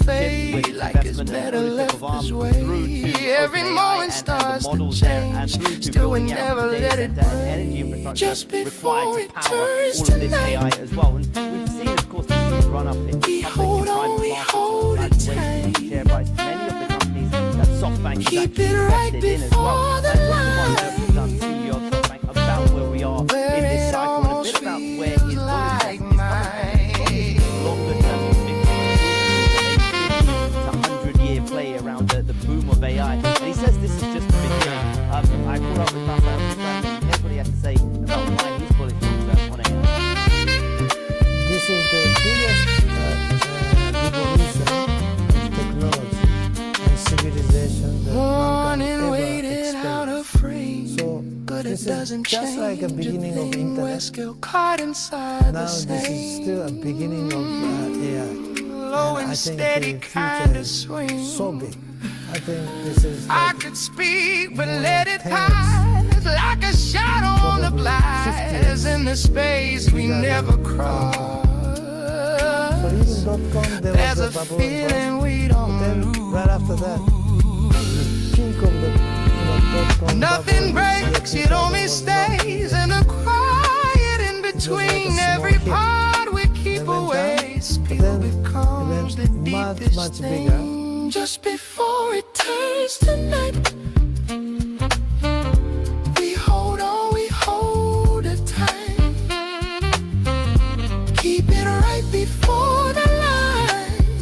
fade like it's better left this way. Every moment starts to change, still we never let it break. Just before it turns to night, as well. And we've seen, of course, the run up in we hold it tight. Share price. Many of the companies that SoftBank keep it right before the line. CEO of SoftBank about where we are in this cycle and a bit about where his like mine. Longer term it's a 100-year play around the boom of AI. And he says this is just the beginning. I caught up with Rafael. Here's what he had to say about why he's bullish on AI. This is the biggest revolution in technology and civilization that Born and mankind waited ever out of experienced. frame. So But this it doesn't is just change like a beginning of We're internet. still caught inside Now the this same is still a beginning of AI. low And and I think steady the kind future of is swing. so big. I think this is I like could speak, but more let than it 10 pass like a shadow on the probably blast 50 in the space we regarding never .com. crossed. So even .com, there There's was a a bubble feeling and burst. we But don't then lose. right after that, the peak of the .com Nothing bubble is breaks, year it only 2000 was not stays in the quiet in between. small Every hit. part we keep Then went away, down, spill but then becomes the it went deepest much thing. bigger. Just before it turns to night, we hold it tight. Keep it right before the line,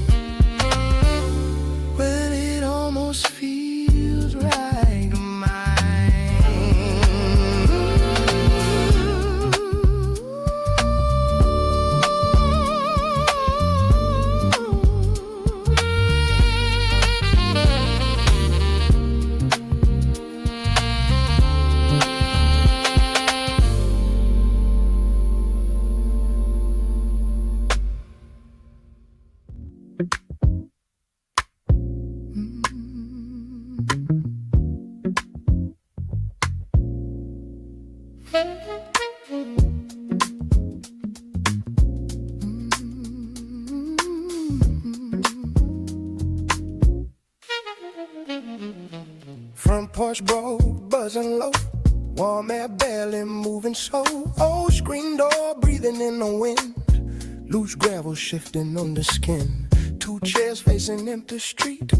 when it almost feels like mine. Front porch broke, buzzing low, warm air barely moving so. Oh, screen door breathing in the wind, loose gravel shifting on the skin. Two chairs facing empty street,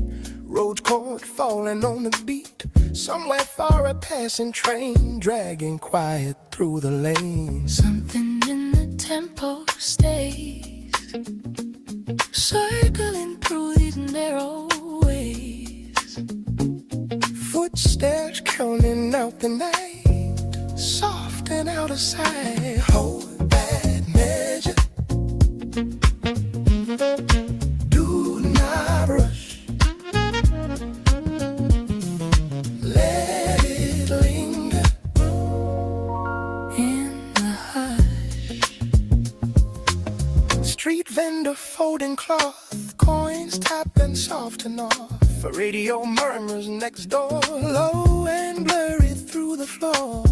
roads caught falling on the beat. Somewhere far a passing train, dragging quiet through the lane. Something in the tempo stays, circling through these narrow ways. Footsteps counting out the night, soft and out of sight. Hold that measure, do not rush, let it linger in the hush. Street vendor folding cloth, coins tapping soft and off. A radio murmurs next door, low and blurry through the floor.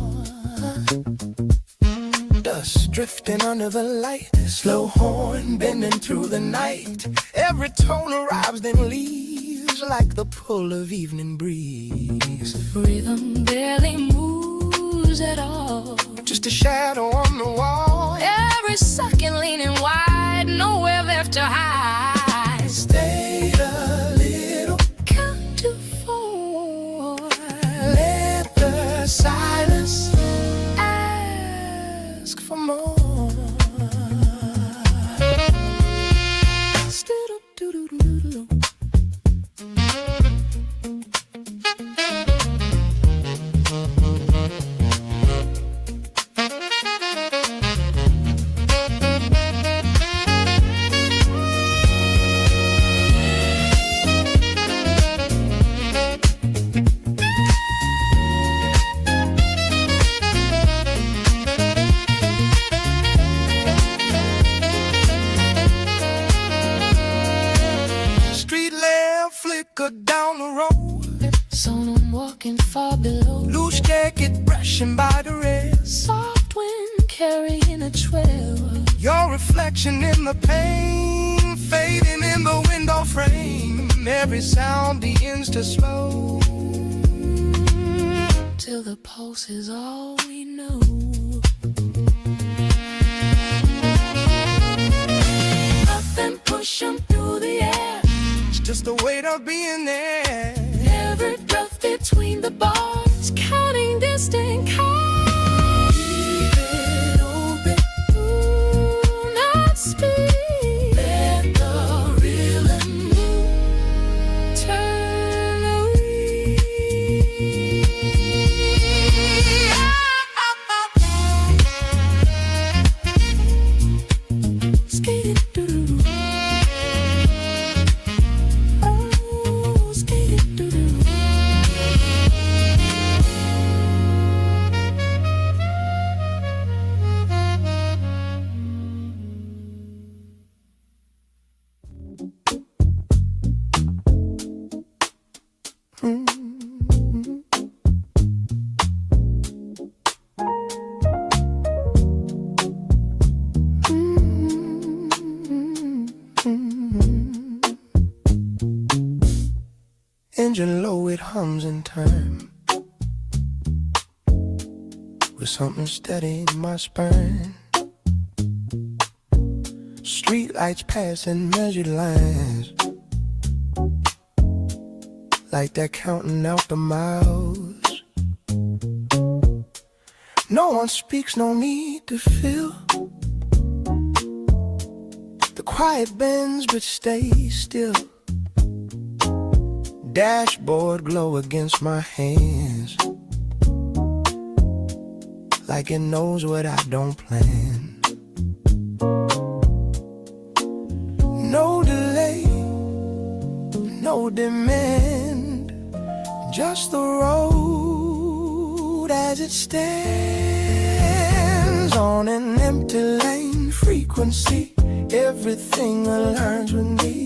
Dust drifting under the light, slow horn bending through the night. Every tone arrives then leaves like the pull of evening breeze. Rhythm barely moves at all, just a shadow on the wall. Every second leaning wide, nowhere left to hide. Stay a little, count to 4. Let the silence ask for more. Stu-do-do-do-do-do. Street lamp flicker down the road, someone walking far below. Loose jacket brushing by the rail, soft wind carrying a trail. Your reflection in the pane, fading in the window frame. every sound begins to slow, till the pulse is all we know. Nothing push 'em through the air, it's just the weight of being there. Never breath between the bars, counting distant cars. Leave it open, do not speak. Let the rhythm turn away. Skating through. Oh, skating through. Engine low, it hums in time, with something steady in my spine. Street lights passing measured lines, like they're counting out the miles. No one speaks, no need to feel. The quiet bends but stays still. Dashboard glow against my hands, like it knows what I don't plan. No delay, no demand, just the road as it stands on an empty lane. Frequency, everything aligns with me.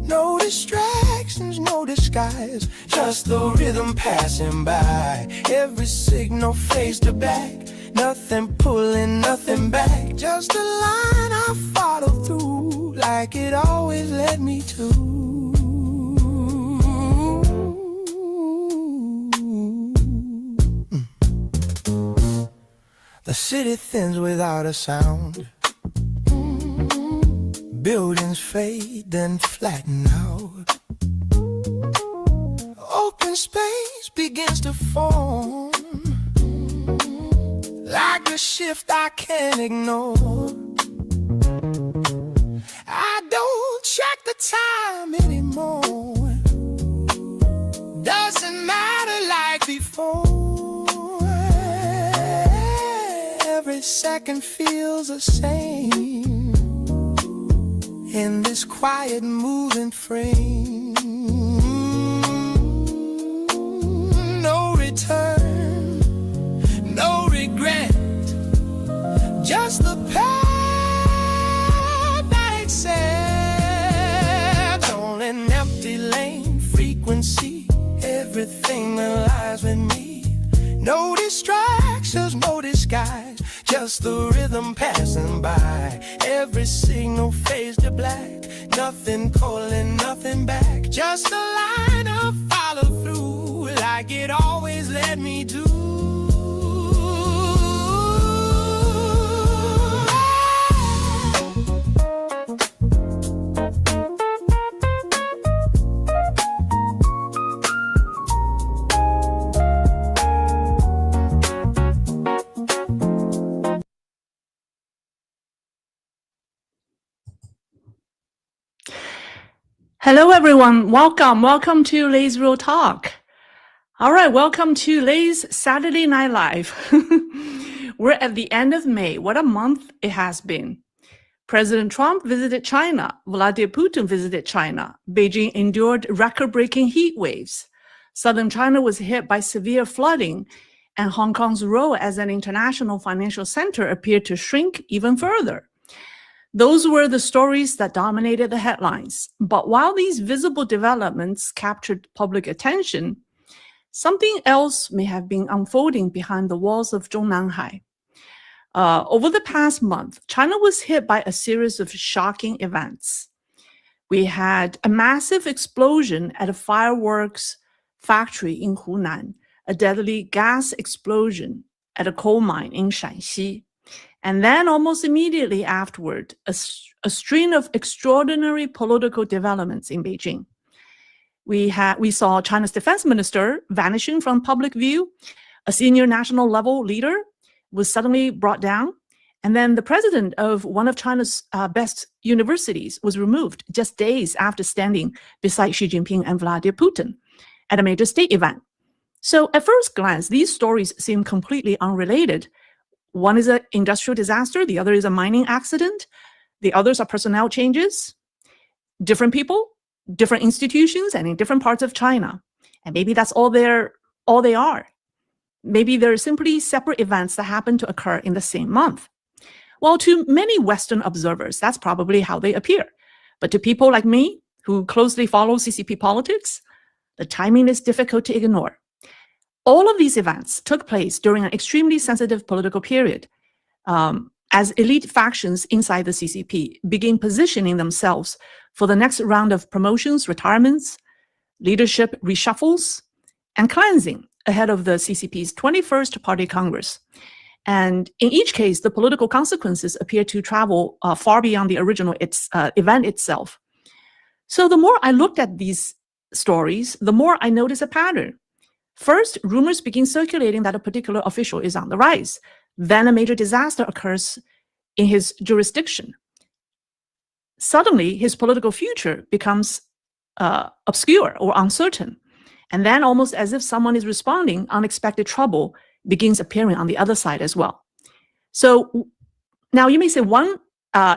No distractions, no disguise, just the rhythm passing by. Every signal fades to back, nothing pulling, nothing back. Just a line I follow through, like it always led me to. The city thins without a sound. Buildings fade, then flatten out. Open space begins to form, like a shift I can't ignore. I don't check the time anymore, doesn't matter like before. Every second feels the same in this quiet moving frame. No return, no regret, just the path I accept. On an empty lane, frequency, everything aligns with me. No distractions, no disguise, just the rhythm passing by. Every signal fades to black, nothing calling, nothing back. Just a line I follow through, like it always led me to. Hello, everyone. Welcome to Lay's Real Talk. All right, welcome to Lay's Saturday Night Live. We're at the end of May. What a month it has been. President Trump visited China. Vladimir Putin visited China. Beijing endured record-breaking heat waves. Southern China was hit by severe flooding, and Hong Kong's role as an international financial center appeared to shrink even further. Those were the stories that dominated the headlines. But while these visible developments captured public attention, something else may have been unfolding behind the walls of Zhongnanhai. Over the past month, China was hit by a series of shocking events. We had a massive explosion at a fireworks factory in Hunan, a deadly gas explosion at a coal mine in Shanxi. And then almost immediately afterward, a string of extraordinary political developments in Beijing. We saw China's defense minister vanishing from public view. A senior national level leader was suddenly brought down. And then the president of one of China's best universities was removed just days after standing beside Xi Jinping and Vladimir Putin at a major state event. So at first glance, these stories seem completely unrelated. One is an industrial disaster, the other is a mining accident, the others are personnel changes, different people, different institutions, and in different parts of China. And maybe that's all they are. Maybe they're simply separate events that happen to occur in the same month. Well, to many Western observers, that's probably how they appear. But to people like me, who closely follow CCP politics, the timing is difficult to ignore. All of these events took place during an extremely sensitive political period, as elite factions inside the CCP begin positioning themselves for the next round of promotions, retirements, leadership reshuffles, and cleansing ahead of the CCP's 21st Party Congress. And in each case, the political consequences appear to travel far beyond the original event itself. So the more I looked at these stories, the more I noticed a pattern. First, rumors begin circulating that a particular official is on the rise. Then a major disaster occurs in his jurisdiction. Suddenly, his political future becomes obscure or uncertain. And then, almost as if someone is responding, unexpected trouble begins appearing on the other side as well. So now you may say one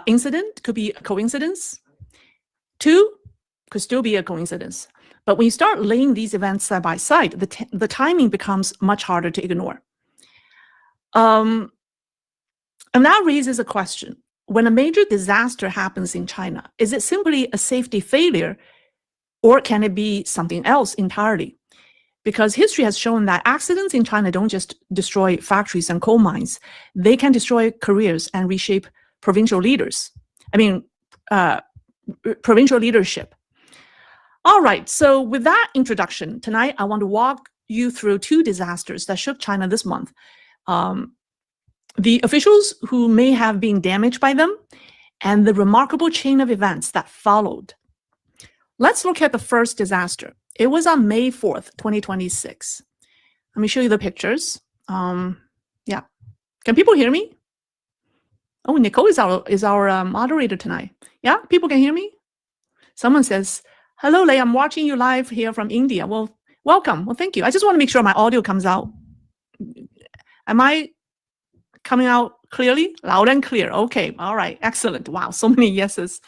incident could be a coincidence. Two could still be a coincidence. But when you start laying these events side by side, the timing becomes much harder to ignore. And that raises a question. When a major disaster happens in China, is it simply a safety failure, or can it be something else entirely? Because history has shown that accidents in China don't just destroy factories and coal mines. They can destroy careers and reshape provincial provincial leadership. All right, so with that introduction, tonight I want to walk you through two disasters that shook China this month. The officials who may have been damaged by them, and the remarkable chain of events that followed. Let's look at the first disaster. It was on May 4th, 2026. Let me show you the pictures. Yeah. Can people hear me? Oh, Nicole is our moderator tonight. Yeah, people can hear me? Someone says, hello, Lei, I'm watching you live here from India. Well, welcome. Well, thank you. I just want to make sure my audio comes out. Am I coming out clearly? Loud and clear. Okay. All right. Excellent. Wow. So many yeses.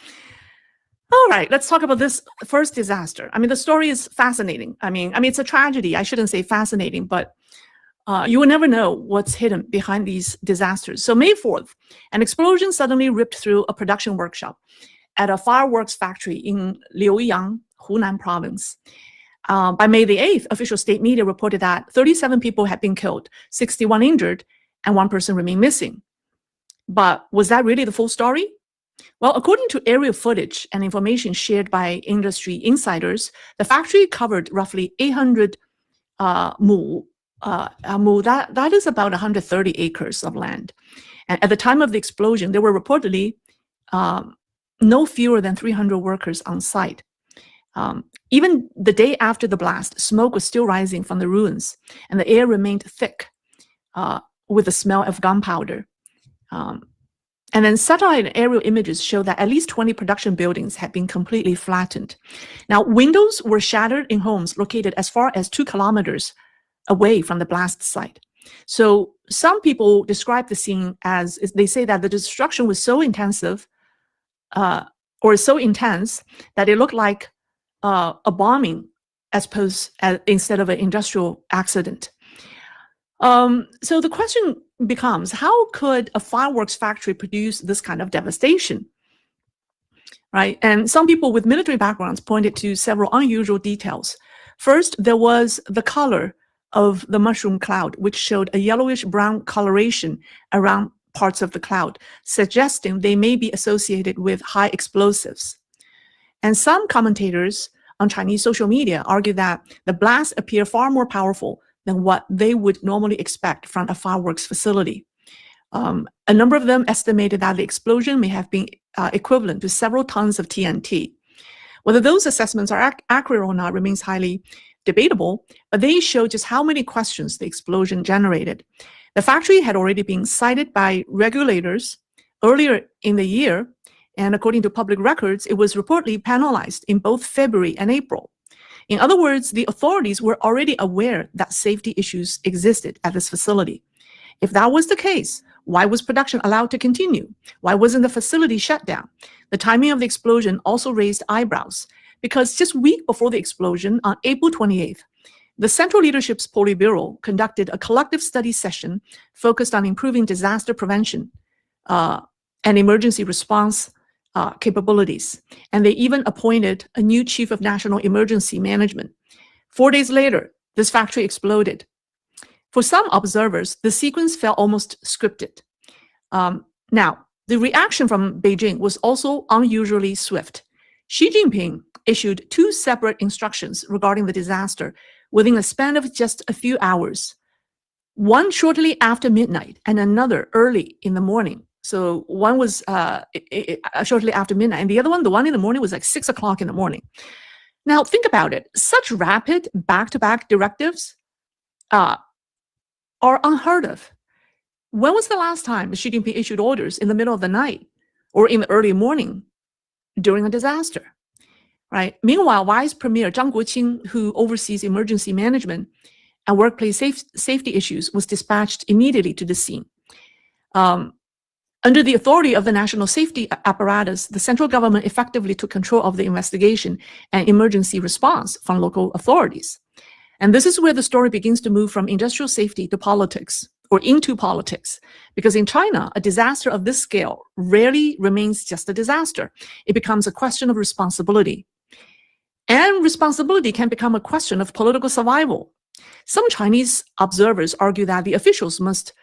All right. Let's talk about this first disaster. I mean, the story is fascinating. I mean, it's a tragedy. I shouldn't say fascinating, but you will never know what's hidden behind these disasters. So May 4th, an explosion suddenly ripped through a production workshop at a fireworks factory in Liuyang, Hunan province. By May the 8th, official state media reported that 37 people had been killed, 61 injured, and one person remained missing. But was that really the full story? Well, according to aerial footage and information shared by industry insiders, the factory covered roughly 800 mu. That is about 130 acres of land. And at the time of the explosion, there were reportedly no fewer than 300 workers on site. Even the day after the blast, smoke was still rising from the ruins, and the air remained thick with the smell of gunpowder. And then satellite and aerial images show that at least 20 production buildings had been completely flattened. Now, windows were shattered in homes located as far as 2 kilometers away from the blast site. So some people describe the scene as, they say that the destruction was so intensive or so intense that it looked like a bombing instead of an industrial accident. So the question becomes, how could a fireworks factory produce this kind of devastation? Right? And some people with military backgrounds pointed to several unusual details. First, there was the color of the mushroom cloud, which showed a yellowish brown coloration around parts of the cloud, suggesting they may be associated with high explosives. And some commentators on Chinese social media argue that the blasts appear far more powerful than what they would normally expect from a fireworks facility. A number of them estimated that the explosion may have been equivalent to several tons of TNT. Whether those assessments are accurate or not remains highly debatable, but they show just how many questions the explosion generated. The factory had already been cited by regulators earlier in the year, and according to public records, it was reportedly penalized in both February and April. In other words, the authorities were already aware that safety issues existed at this facility. If that was the case, why was production allowed to continue? Why wasn't the facility shut down? The timing of the explosion also raised eyebrows, because just a week before the explosion, on April 28th, the Central Leadership's Politburo conducted a collective study session focused on improving disaster prevention and emergency response capabilities. And they even appointed a new chief of national emergency management. 4 days later, this factory exploded. For some observers, the sequence felt almost scripted. Now, the reaction from Beijing was also unusually swift. Xi Jinping issued 2 separate instructions regarding the disaster within a span of just a few hours. One shortly after midnight and another early in the morning. So one was shortly after midnight, and the other one, the one in the morning, was like 6 o'clock in the morning. Now, think about it. Such rapid back-to-back directives are unheard of. When was the last time Xi Jinping issued orders in the middle of the night or in the early morning during a disaster? Right? Meanwhile, Vice Premier Zhang Guoqing, who oversees emergency management and workplace safety issues, was dispatched immediately to the scene. Under the authority of the national safety apparatus, the central government effectively took control of the investigation and emergency response from local authorities. And this is where the story begins to move from industrial safety to politics, or into politics. Because in China, a disaster of this scale rarely remains just a disaster. It becomes a question of responsibility. And responsibility can become a question of political survival. Some Chinese observers argue that the officials must,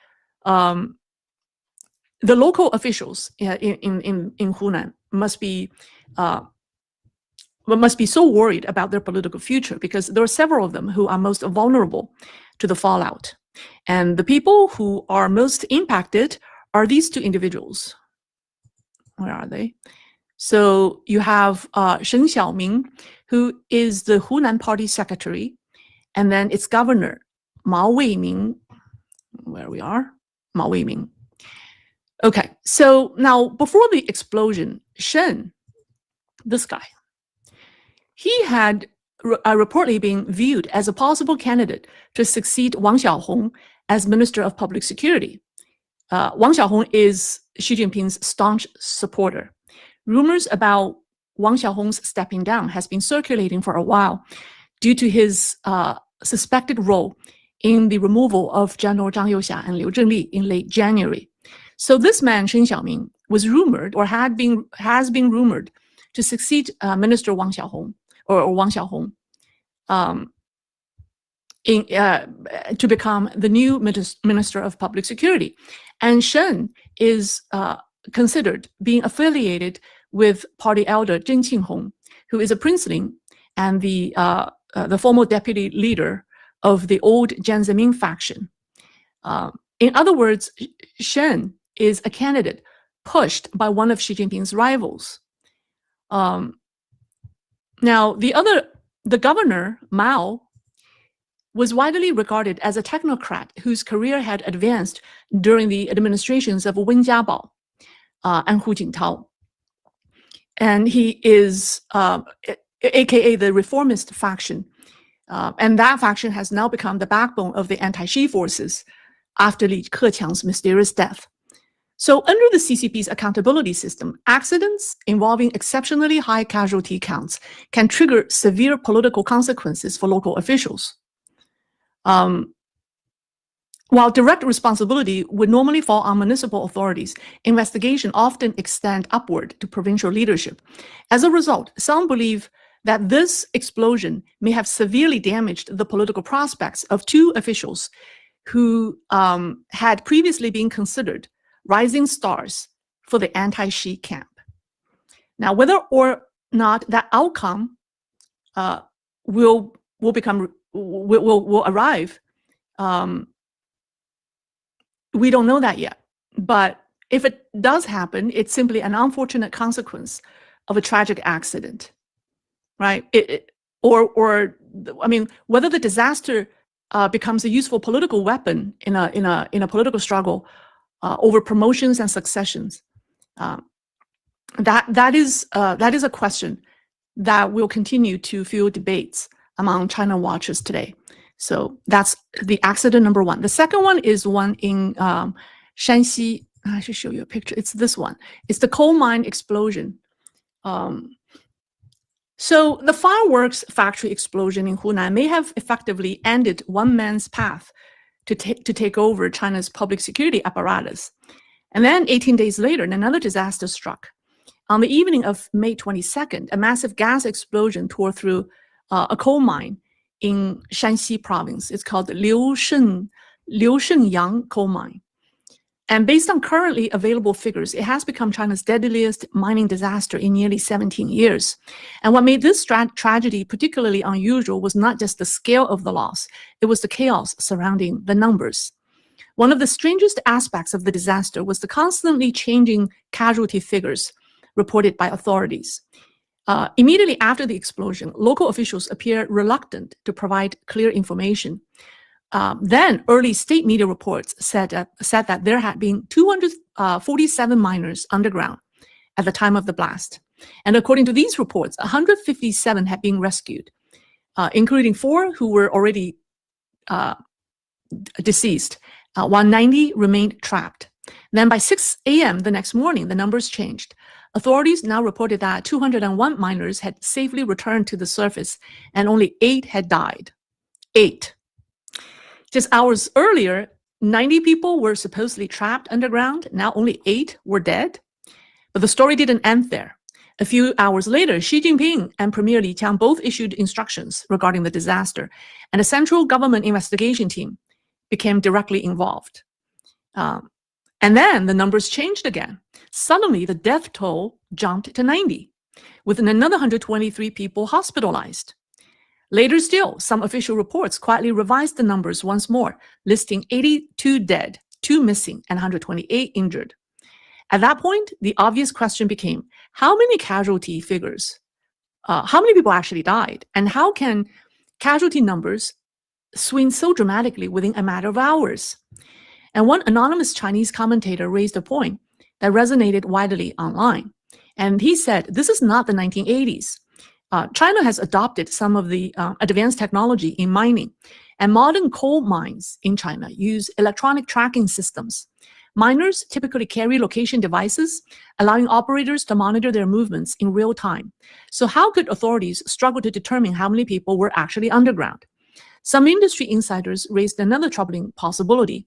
the local officials in Hunan must be so worried about their political future, because there are several of them who are most vulnerable to the fallout. And the people who are most impacted are these 2 individuals. Where are they? So you have Shen Xiaoming, who is the Hunan Party secretary, and then its governor, Mao Weiming. Where we are? Mao Weiming. Okay, so now before the explosion, Shen, this guy, he had reportedly been viewed as a possible candidate to succeed Wang Xiaohong as Minister of Public Security. Wang Xiaohong is Xi Jinping's staunch supporter. Rumors about Wang Xiaohong's stepping down has been circulating for a while due to his suspected role in the removal of General Zhang Youxia and Liu Zhenli in late January. So this man, Shen Xiaoming, was rumored, or has been rumored, to succeed Minister Wang Xiaohong, or Wang Xiaohong, to become the new Minister of Public Security. And Shen is considered being affiliated with party elder Zheng Qinghong, who is a princeling and the former deputy leader of the old Jiang Zemin faction. In other words, Shen is a candidate pushed by one of Xi Jinping's rivals. Now, the governor, Mao, was widely regarded as a technocrat whose career had advanced during the administrations of Wen Jiabao and Hu Jintao. And he is, aka the reformist faction. And that faction has now become the backbone of the anti-Xi forces after Li Keqiang's mysterious death. So under the CCP's accountability system, accidents involving exceptionally high casualty counts can trigger severe political consequences for local officials. While direct responsibility would normally fall on municipal authorities, investigation often extend upward to provincial leadership. As a result, some believe that this explosion may have severely damaged the political prospects of 2 officials who had previously been considered rising stars for the anti-Xi camp. Now, whether or not that outcome will arrive, we don't know that yet. But if it does happen, it's simply an unfortunate consequence of a tragic accident, right? I mean, whether the disaster becomes a useful political weapon in a political struggle over promotions and successions, that is a question that will continue to fuel debates among China watchers today. So that's the accident number one. The second one is one in Shanxi. I should show you a picture. It's this one. It's the coal mine explosion. So the fireworks factory explosion in Hunan may have effectively ended one man's path to take over China's public security apparatus. And then 18 days later, another disaster struck. On the evening of May 22nd, a massive gas explosion tore through a coal mine in Shanxi province. It's called Liu Shenyang coal mine. And based on currently available figures, it has become China's deadliest mining disaster in nearly 17 years. And what made this tragedy particularly unusual was not just the scale of the loss, it was the chaos surrounding the numbers. One of the strangest aspects of the disaster was the constantly changing casualty figures reported by authorities. Immediately after the explosion, local officials appeared reluctant to provide clear information. Then early state media reports said that there had been 247 miners underground at the time of the blast. And according to these reports, 157 had been rescued, including 4 who were already deceased, while 90 remained trapped. Then by 6 a.m. the next morning, the numbers changed. Authorities now reported that 201 miners had safely returned to the surface and only 8 had died. 8. Just hours earlier, 90 people were supposedly trapped underground. Now only 8 were dead. But the story didn't end there. A few hours later, Xi Jinping and Premier Li Qiang both issued instructions regarding the disaster, and a central government investigation team became directly involved. And then the numbers changed again. Suddenly, the death toll jumped to 90, with another 123 people hospitalized. Later still, some official reports quietly revised the numbers once more, listing 82 dead, 2 missing, and 128 injured. At that point, the obvious question became, how many casualty figures, how many people actually died, and how can casualty numbers swing so dramatically within a matter of hours? And one anonymous Chinese commentator raised a point that resonated widely online. And he said, this is not the 1980s. China has adopted some of the advanced technology in mining, and modern coal mines in China use electronic tracking systems. Miners typically carry location devices, allowing operators to monitor their movements in real time. So how could authorities struggle to determine how many people were actually underground? Some industry insiders raised another troubling possibility.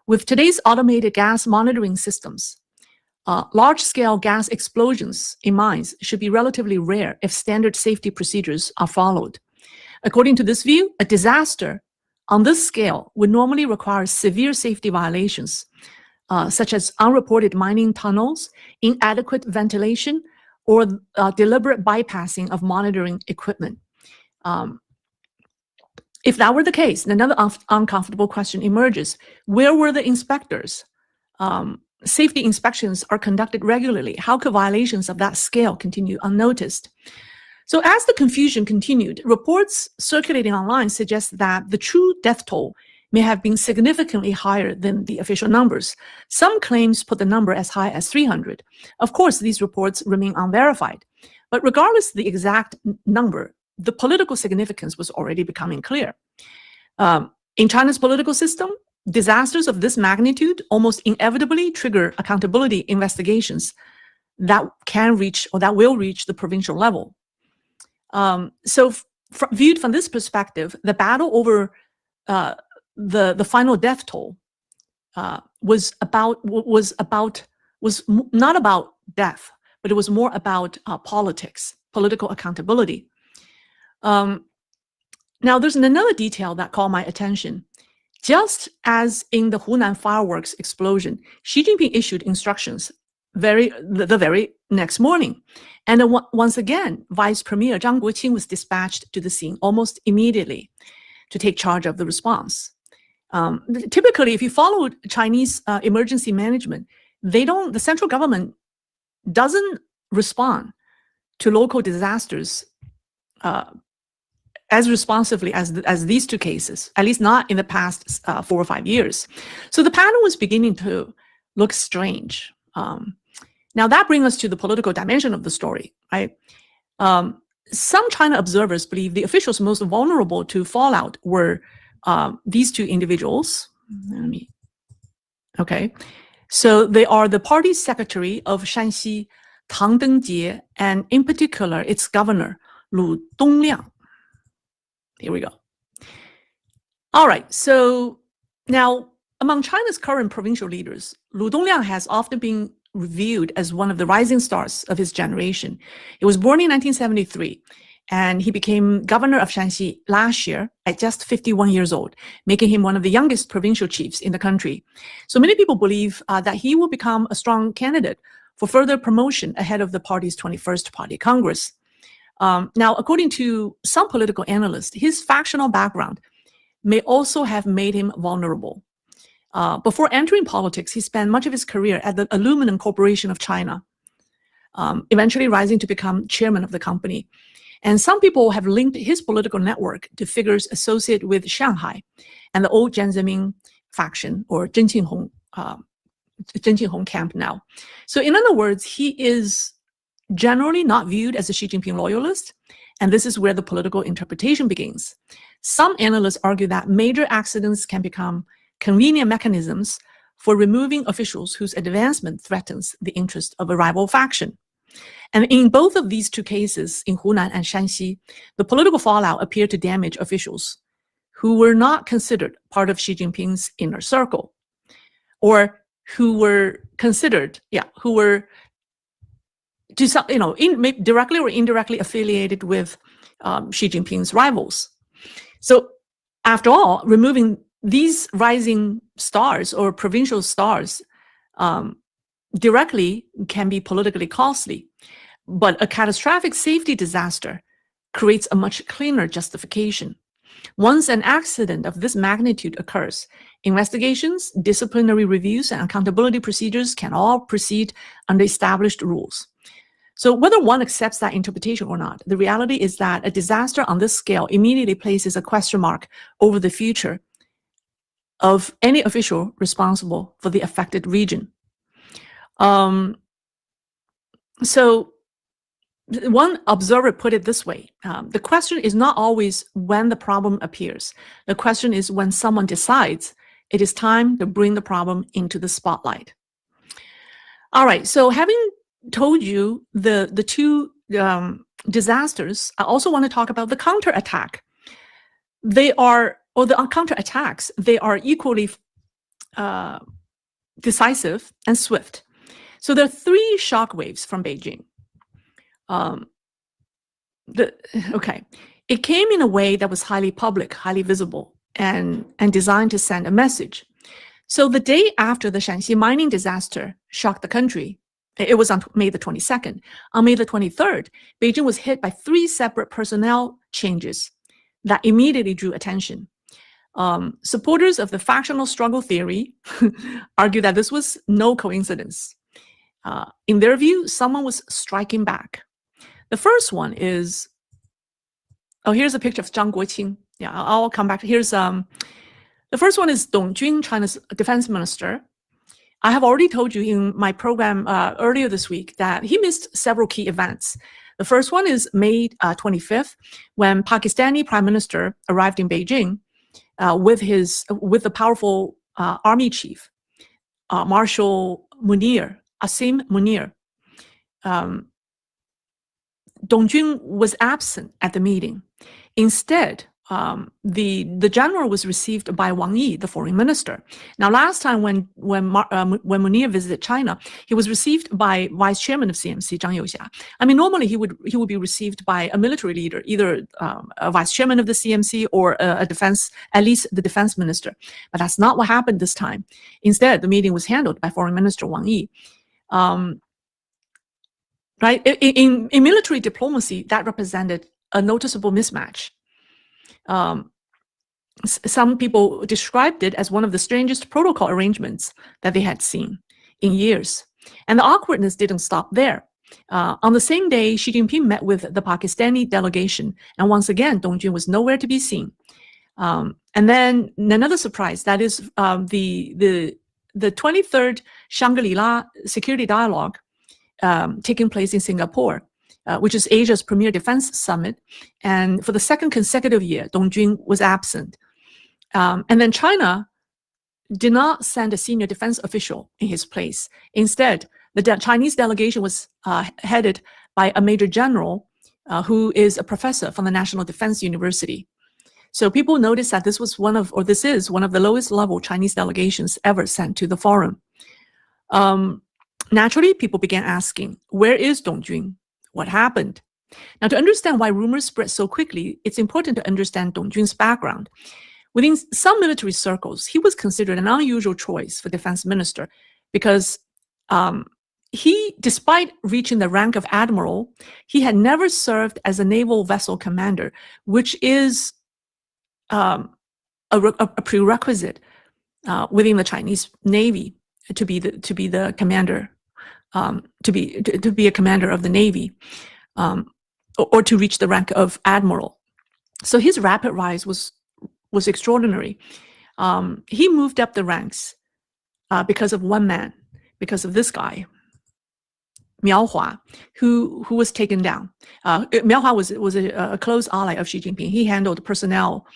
With today's automated gas monitoring systems, large-scale gas explosions in mines should be relatively rare if standard safety procedures are followed. According to this view, a disaster on this scale would normally require severe safety violations, such as unreported mining tunnels, inadequate ventilation, or deliberate bypassing of monitoring equipment. If that were the case, another uncomfortable question emerges. Where were the inspectors? Safety inspections are conducted regularly. How could violations of that scale continue unnoticed? So as the confusion continued, reports circulating online suggest that the true death toll may have been significantly higher than the official numbers. Some claims put the number as high as 300. Of course, these reports remain unverified. But regardless of the exact number, the political significance was already becoming clear. In China's political system, disasters of this magnitude almost inevitably trigger accountability investigations that can reach or that will reach the provincial level. So viewed from this perspective, the battle over the final death toll was not about death, but it was more about politics, political accountability. Now, there's another detail that caught my attention. Just as in the Hunan fireworks explosion, Xi Jinping issued instructions the very next morning. And then once again, Vice Premier Zhang Guoqing was dispatched to the scene almost immediately to take charge of the response. Typically, if you follow Chinese emergency management, the central government doesn't respond to local disasters as responsively as these two cases, at least not in the past 4 or 5 years. So the pattern was beginning to look strange. Now that brings us to the political dimension of the story, right? Some China observers believe the officials most vulnerable to fallout were these two individuals. Okay, so they are the party secretary of Shanxi, Tang Dengjie, and in particular, its governor, Lu Dongliang. Here we go. All right, so now among China's current provincial leaders, Lu Dongliang has often been reviewed as one of the rising stars of his generation. He was born in 1973, and he became governor of Shanxi last year at just 51 years old, making him one of the youngest provincial chiefs in the country. So many people believe that he will become a strong candidate for further promotion ahead of the party's 21st Party Congress. Now, according to some political analysts, his factional background may also have made him vulnerable. Before entering politics, he spent much of his career at the Aluminum Corporation of China, eventually rising to become chairman of the company. And some people have linked his political network to figures associated with Shanghai and the old Jiang Zemin faction, or Zheng Qinghong camp now. So in other words, he is generally not viewed as a Xi Jinping loyalist, and this is where the political interpretation begins. Some analysts argue that major accidents can become convenient mechanisms for removing officials whose advancement threatens the interest of a rival faction. And in both of these two cases, in Hunan and Shanxi, the political fallout appeared to damage officials who were not considered part of Xi Jinping's inner circle, or who were considered, who were to some, directly or indirectly affiliated with Xi Jinping's rivals. So after all, removing these rising stars or provincial stars directly can be politically costly, but a catastrophic safety disaster creates a much cleaner justification. Once an accident of this magnitude occurs, investigations, disciplinary reviews, and accountability procedures can all proceed under established rules. So whether one accepts that interpretation or not, the reality is that a disaster on this scale immediately places a question mark over the future of any official responsible for the affected region. So one observer put it this way: the question is not always when the problem appears. The question is when someone decides it is time to bring the problem into the spotlight. All right, so having told you the two disasters, I also want to talk about the counterattack. The counterattacks, they are equally decisive and swift. So there are 3 shock waves from Beijing. It came in a way that was highly public, highly visible, and designed to send a message. So the day after the Shanxi mining disaster shocked the country, it was on May the 22nd. On May the 23rd, Beijing was hit by 3 separate personnel changes that immediately drew attention. Supporters of the factional struggle theory argue that this was no coincidence. In their view, someone was striking back. The first one is, here's a picture of Zhang Guoqing. Yeah, I'll come back. Here's the first one is Dong Jun, China's defense minister. I have already told you in my program earlier this week that he missed several key events. The first one is May 25th, when Pakistani Prime Minister arrived in Beijing with the powerful army chief, Marshal Munir, Asim Munir. Dong Jun was absent at the meeting. Instead, the general was received by Wang Yi, the foreign minister. Now, last time when Munir visited China, he was received by vice chairman of CMC, Zhang Youxia. I mean, normally he would be received by a military leader, either a vice chairman of the CMC or at least the defense minister. But that's not what happened this time. Instead, the meeting was handled by foreign minister Wang Yi. right? In military diplomacy, that represented a noticeable mismatch. Some people described it as one of the strangest protocol arrangements that they had seen in years. And the awkwardness didn't stop there. On the same day, Xi Jinping met with the Pakistani delegation, and once again, Dong Jun was nowhere to be seen. And then another surprise, that is the 23rd Shangri-La Security Dialogue taking place in Singapore, which is Asia's premier defense summit. And for the second consecutive year, Dong Jun was absent. And then China did not send a senior defense official in his place. Instead, the Chinese delegation was headed by a major general who is a professor from the National Defense University. So people noticed that this is one of the lowest level Chinese delegations ever sent to the forum. Naturally, people began asking, where is Dong Jun? What happened? Now, to understand why rumors spread so quickly, it's important to understand Dong Jun's background. Within some military circles, he was considered an unusual choice for defense minister because he, despite reaching the rank of admiral, he had never served as a naval vessel commander, which is a prerequisite within the Chinese Navy to be the commander, to be a commander of the Navy, or to reach the rank of admiral. So his rapid rise was extraordinary. He moved up the ranks because of one man, because of this guy, Miao Hua, who was taken down. Miao Hua was a close ally of Xi Jinping. He handled personnel,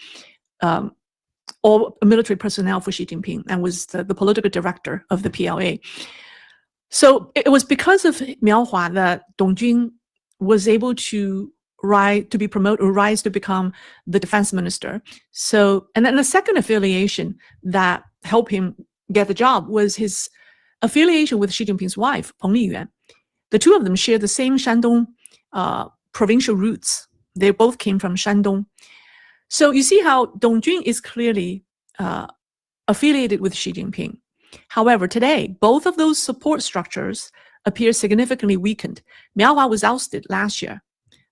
all military personnel for Xi Jinping, and was the political director of the PLA. So it was because of Miao Hua that Dong Jun was able to rise to become the defense minister. So, and then the second affiliation that helped him get the job was his affiliation with Xi Jinping's wife, Peng Liyuan. The two of them share the same Shandong provincial roots. They both came from Shandong. So you see how Dong Jun is clearly affiliated with Xi Jinping. However, today, both of those support structures appear significantly weakened. Miao Hua was ousted last year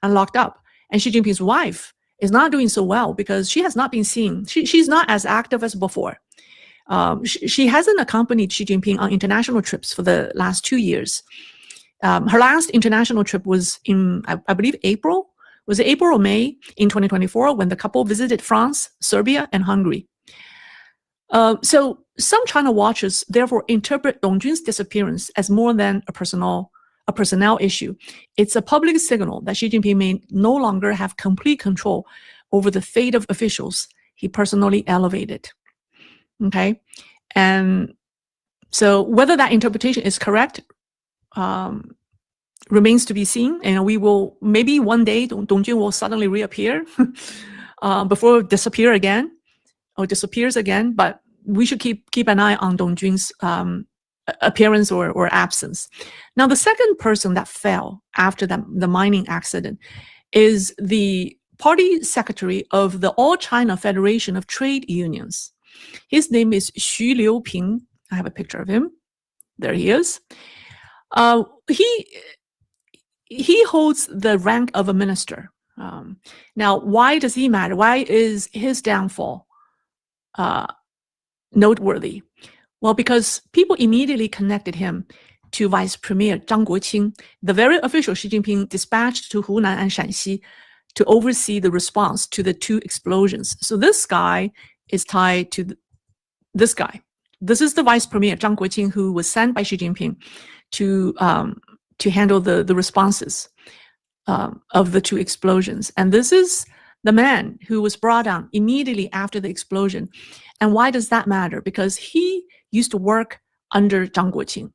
and locked up. And Xi Jinping's wife is not doing so well because she has not been seen. She's not as active as before. She hasn't accompanied Xi Jinping on international trips for the last 2 years. Her last international trip was in, I believe, April. Was it April or May in 2024 when the couple visited France, Serbia, and Hungary? So some China watchers therefore interpret Dong Jun's disappearance as more than a personnel issue. It's a public signal that Xi Jinping may no longer have complete control over the fate of officials he personally elevated. Okay, and so whether that interpretation is correct remains to be seen. And we will, maybe one day Dong Jun will suddenly reappear before disappears again. But we should keep an eye on Dong Jun's appearance or absence. Now, the second person that fell after the mining accident is the party secretary of the All China Federation of Trade Unions. His name is Xu Liuping. I have a picture of him. There he is. He holds the rank of a minister. Now, why does he matter? Why is his downfall noteworthy? Well, because people immediately connected him to Vice Premier Zhang Guoqing, the very official Xi Jinping dispatched to Hunan and Shanxi to oversee the response to the two explosions. So this guy is tied to this guy. This is the Vice Premier Zhang Guoqing, who was sent by Xi Jinping to handle the responses of the two explosions. And this is the man who was brought down immediately after the explosion. And why does that matter? Because he used to work under Zhang Guoqing.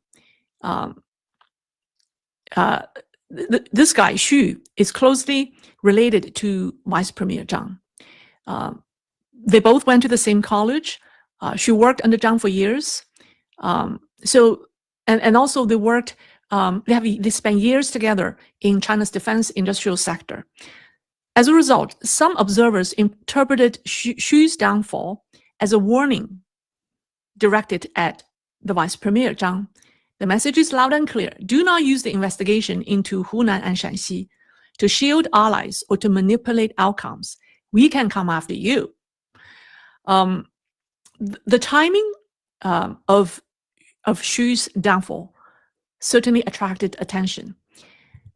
This guy, Xu, is closely related to Vice Premier Zhang. They both went to the same college. Xu worked under Zhang for years. And also they worked, they spent years together in China's defense industrial sector. As a result, some observers interpreted Xu's downfall as a warning directed at the Vice Premier Zhang, The message is loud and clear. Do not use the investigation into Hunan and Shanxi to shield allies or to manipulate outcomes. We can come after you. The timing of Xu's downfall certainly attracted attention.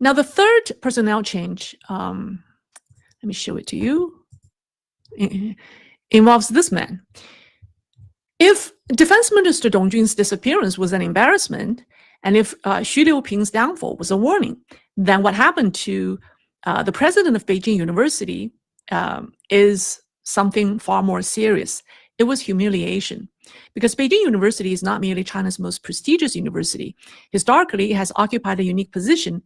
Now, the third personnel change, let me show it to you, involves this man. If Defense Minister Dong Jun's disappearance was an embarrassment, and if Xu Liuping's downfall was a warning, then what happened to the president of Beijing University is something far more serious. It was humiliation. Because Beijing University is not merely China's most prestigious university. Historically, it has occupied a unique position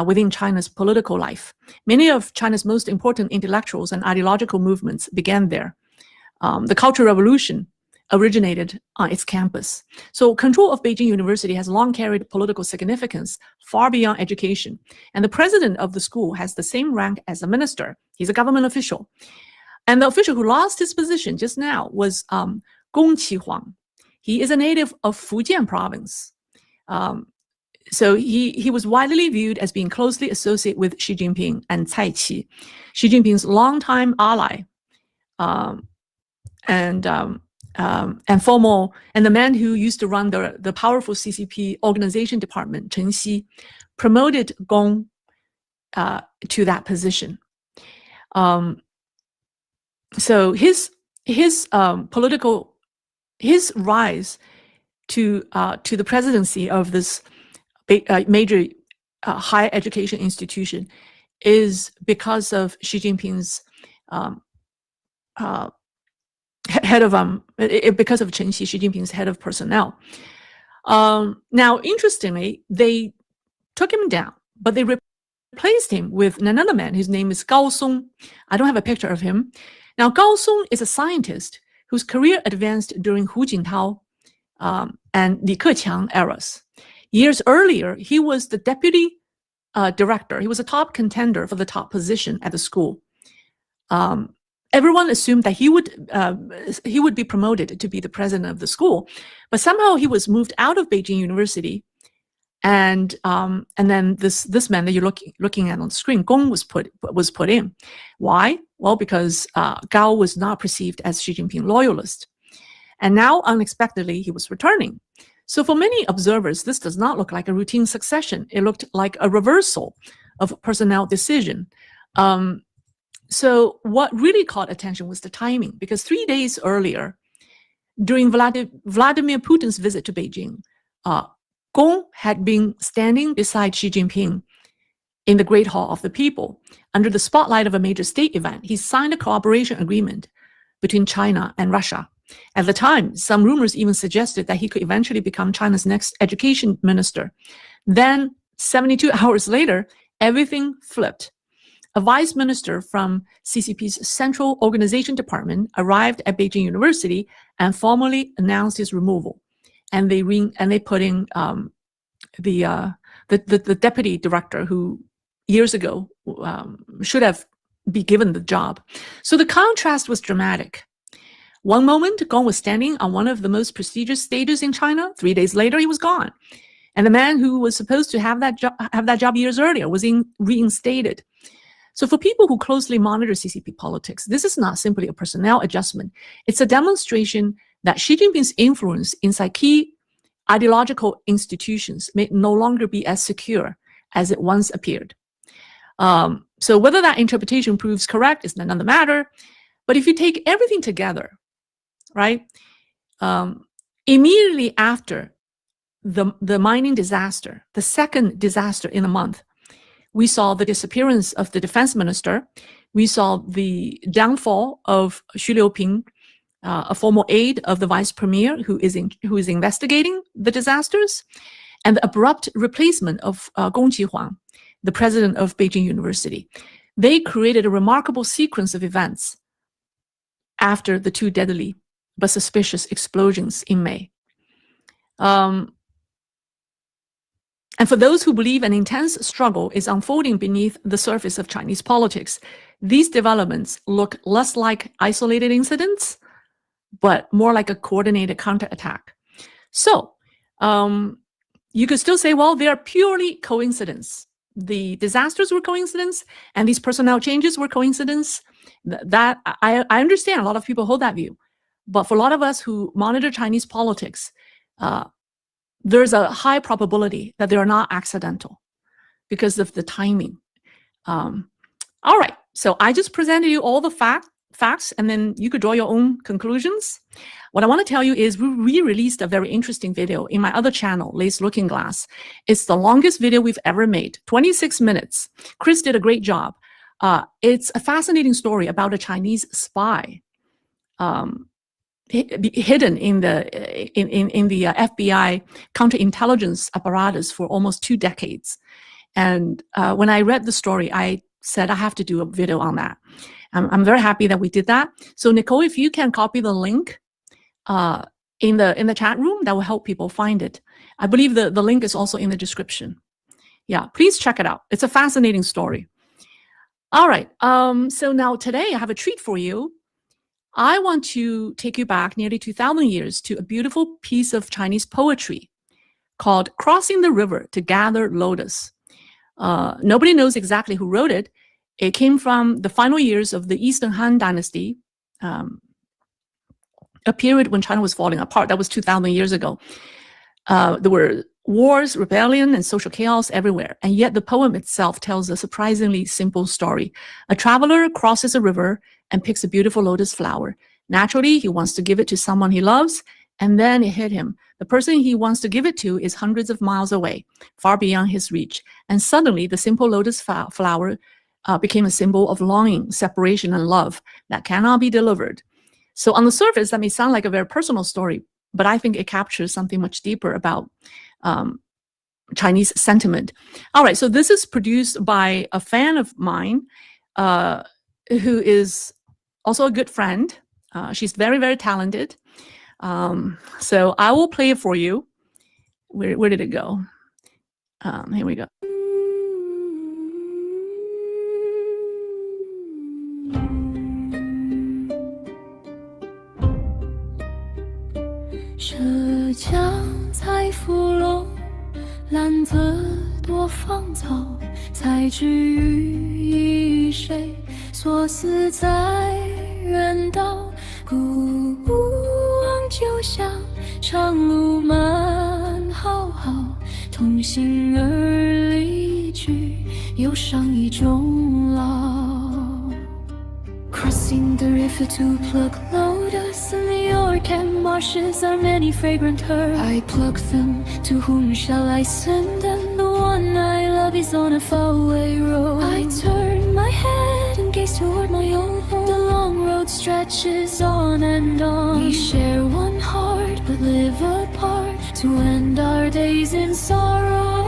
within China's political life. Many of China's most important intellectuals and ideological movements began there. The Cultural Revolution originated on its campus. So control of Beijing University has long carried political significance far beyond education. And the president of the school has the same rank as a minister. He's a government official. And the official who lost his position just now was Gong Qihuang. He is a native of Fujian province. So he was widely viewed as being closely associated with Xi Jinping and Cai Qi, Xi Jinping's longtime ally, and the man who used to run the powerful CCP organization department, Chen Xi, promoted Gong to that position. So his rise to the presidency of this major higher education institution is because of Xi Jinping's because of Chen Xi, Xi Jinping's head of personnel. Now, interestingly, they took him down, but they replaced him with another man. His name is Gao Song. I don't have a picture of him. Now, Gao Song is a scientist whose career advanced during Hu Jintao and Li Keqiang eras. Years earlier, he was the deputy director. He was a top contender for the top position at the school. Everyone assumed that he would be promoted to be the president of the school, but somehow he was moved out of Beijing University, and then this man that you're looking at on the screen, Gong, was put in. Why? Well, because Gao was not perceived as Xi Jinping loyalist, and now unexpectedly he was returning. So for many observers, this does not look like a routine succession. It looked like a reversal of personnel decision. So what really caught attention was the timing, because 3 days earlier, during Vladimir Putin's visit to Beijing, Gong had been standing beside Xi Jinping in the Great Hall of the People under the spotlight of a major state event. He signed a cooperation agreement between China and Russia. At the time, some rumors even suggested that he could eventually become China's next education minister. Then, 72 hours later, everything flipped. A vice minister from CCP's Central Organization Department arrived at Beijing University and formally announced his removal. And they put in the deputy director who years ago should have been given the job. So the contrast was dramatic. One moment, Gong was standing on one of the most prestigious stages in China. 3 days later, he was gone. And the man who was supposed to have that job years earlier was reinstated. So for people who closely monitor CCP politics, this is not simply a personnel adjustment. It's a demonstration that Xi Jinping's influence inside key ideological institutions may no longer be as secure as it once appeared. So whether that interpretation proves correct is another matter. But if you take everything together, right, immediately after the mining disaster, the second disaster in a month, we saw the disappearance of the defense minister. We saw the downfall of Xu Liuping, a former aide of the vice premier who is investigating the disasters, and the abrupt replacement of Gong Qihuang, the president of Beijing University. They created a remarkable sequence of events after the two deadly but suspicious explosions in May. And for those who believe an intense struggle is unfolding beneath the surface of Chinese politics, these developments look less like isolated incidents, but more like a coordinated counterattack. So, you could still say, well, they are purely coincidence. The disasters were coincidence, and these personnel changes were coincidence. That I understand a lot of people hold that view. But for a lot of us who monitor Chinese politics, there's a high probability that they are not accidental because of the timing. All right, so I just presented you all the facts, and then you could draw your own conclusions. What I want to tell you is we re-released a very interesting video in my other channel, Lace Looking Glass. It's the longest video we've ever made, 26 minutes. Chris did a great job. It's a fascinating story about a Chinese spy hidden in the FBI counterintelligence apparatus for almost 2 decades. And when I read the story, I said I have to do a video on that. I'm very happy that we did that. So Nicole, if you can copy the link in the chat room, that will help people find it. I believe the link is also in the description. Yeah, please check it out. It's a fascinating story. All right, so now today I have a treat for you. I want to take you back nearly 2,000 years to a beautiful piece of Chinese poetry called Crossing the River to Gather Lotus. Nobody knows exactly who wrote it. It came from the final years of the Eastern Han Dynasty, a period when China was falling apart. That was 2,000 years ago. There were wars, rebellion, and social chaos everywhere. And yet the poem itself tells a surprisingly simple story. A traveler crosses a river and picks a beautiful lotus flower. Naturally, he wants to give it to someone he loves, and then it hit him. The person he wants to give it to is hundreds of miles away, far beyond his reach. And suddenly, the simple lotus flower became a symbol of longing, separation, and love that cannot be delivered. So on the surface, that may sound like a very personal story, but I think it captures something much deeper about Chinese sentiment. All right, so this is produced by a fan of mine who is also a good friend. She's very, very talented. So I will play it for you. Where did it go? Here we go. 涉江采芙蓉，兰子多芳草。才知与谁所思在远道。古往旧乡，长路漫浩浩。同行而离去，忧伤已终老。 Crossing the river to pluck lotus in the orchid marshes are many fragrant herbs. I pluck them, to whom shall I send them? The one I love is on a faraway road. I turn my head and gaze toward my own home. The long road stretches on and on. We share one heart but live apart, to end our days in sorrow.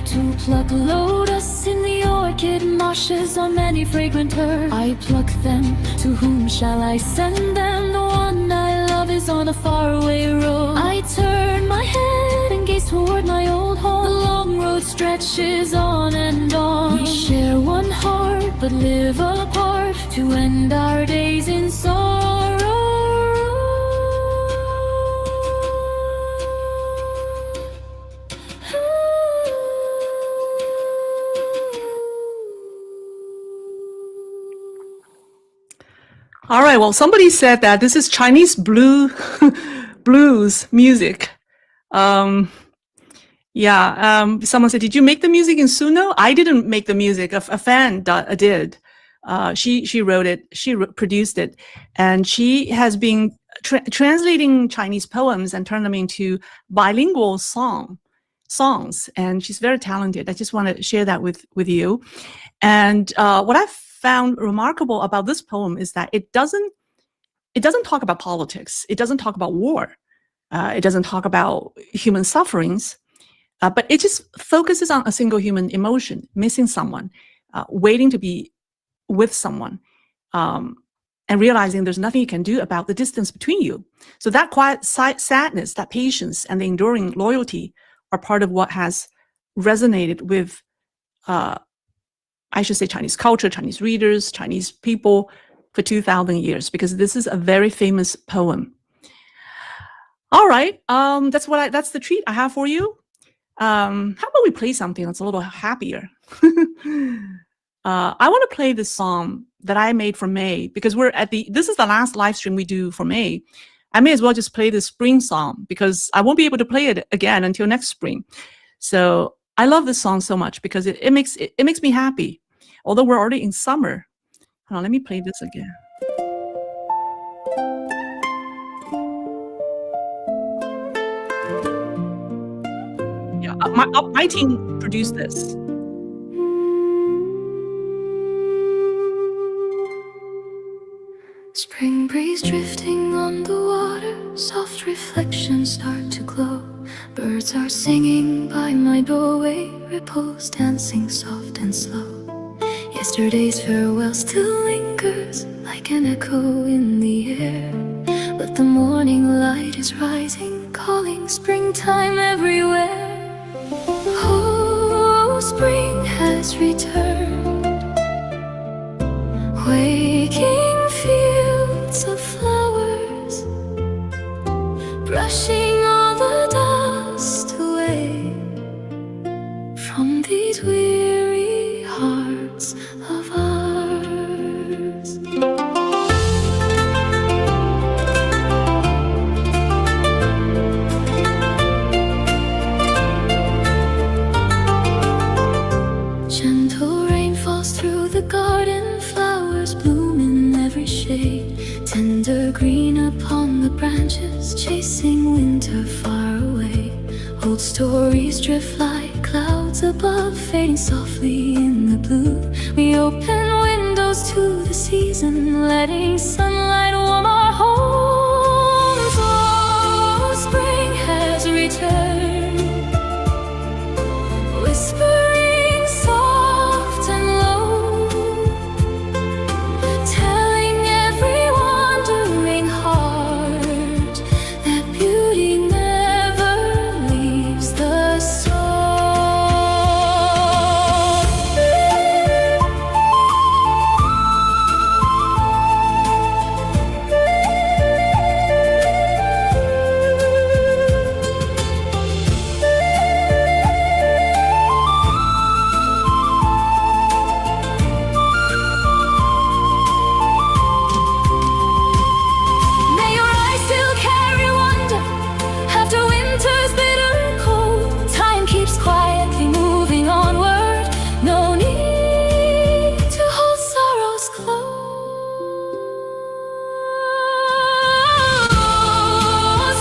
To pluck lotus in the orchid marshes are many fragrant herbs. I pluck them, to whom shall I send them? The one I love is on a faraway road. I turn my head and gaze toward my old home. The long road stretches on and on. We share one heart but live apart, to end our days in sorrow. All right, well, somebody said that this is Chinese blues music. Someone said, did you make the music in Suno? I didn't make the music, a fan did. She wrote it, she produced it, and she has been translating Chinese poems and turned them into bilingual songs, and she's very talented. I just want to share that with you. And what I've found remarkable about this poem is that it doesn't talk about politics. It doesn't talk about war. It doesn't talk about human sufferings, but it just focuses on a single human emotion, missing someone, waiting to be with someone, and realizing there's nothing you can do about the distance between you. So that quiet sadness, that patience, and the enduring loyalty are part of what has resonated with, I should say, Chinese culture, Chinese readers, Chinese people for 2,000 years, because this is a very famous poem. All right, that's the treat I have for you. How about we play something that's a little happier? I want to play this song that I made for May, because this is the last live stream we do for May. I may as well just play this spring song, because I won't be able to play it again until next spring. So I love this song so much because it makes me happy, although we're already in summer. Hold on, let me play this again. Yeah, my team produced this. Spring breeze drifting on the water, soft reflections start to glow. Birds are singing by my doorway, ripples dancing soft and slow. Yesterday's farewell still lingers like an echo in the air, but the morning light is rising, calling springtime everywhere. Oh, spring has returned, waking fields of flowers, brushing all the dust away from these weary hearts of ours. Gentle rain falls through the garden, flowers bloom in every shade, tender green upon the branches, chasing winter far away. Old stories drift like clouds above, fading softly in the blue. We open windows to the season, letting sunlight warm our homes. Oh, spring has returned, whispering soft and low, telling every wandering heart that beauty never leaves the soul. May your eyes still carry wonder after winter's bitter cold. Time keeps quietly moving onward, no need to hold sorrows close.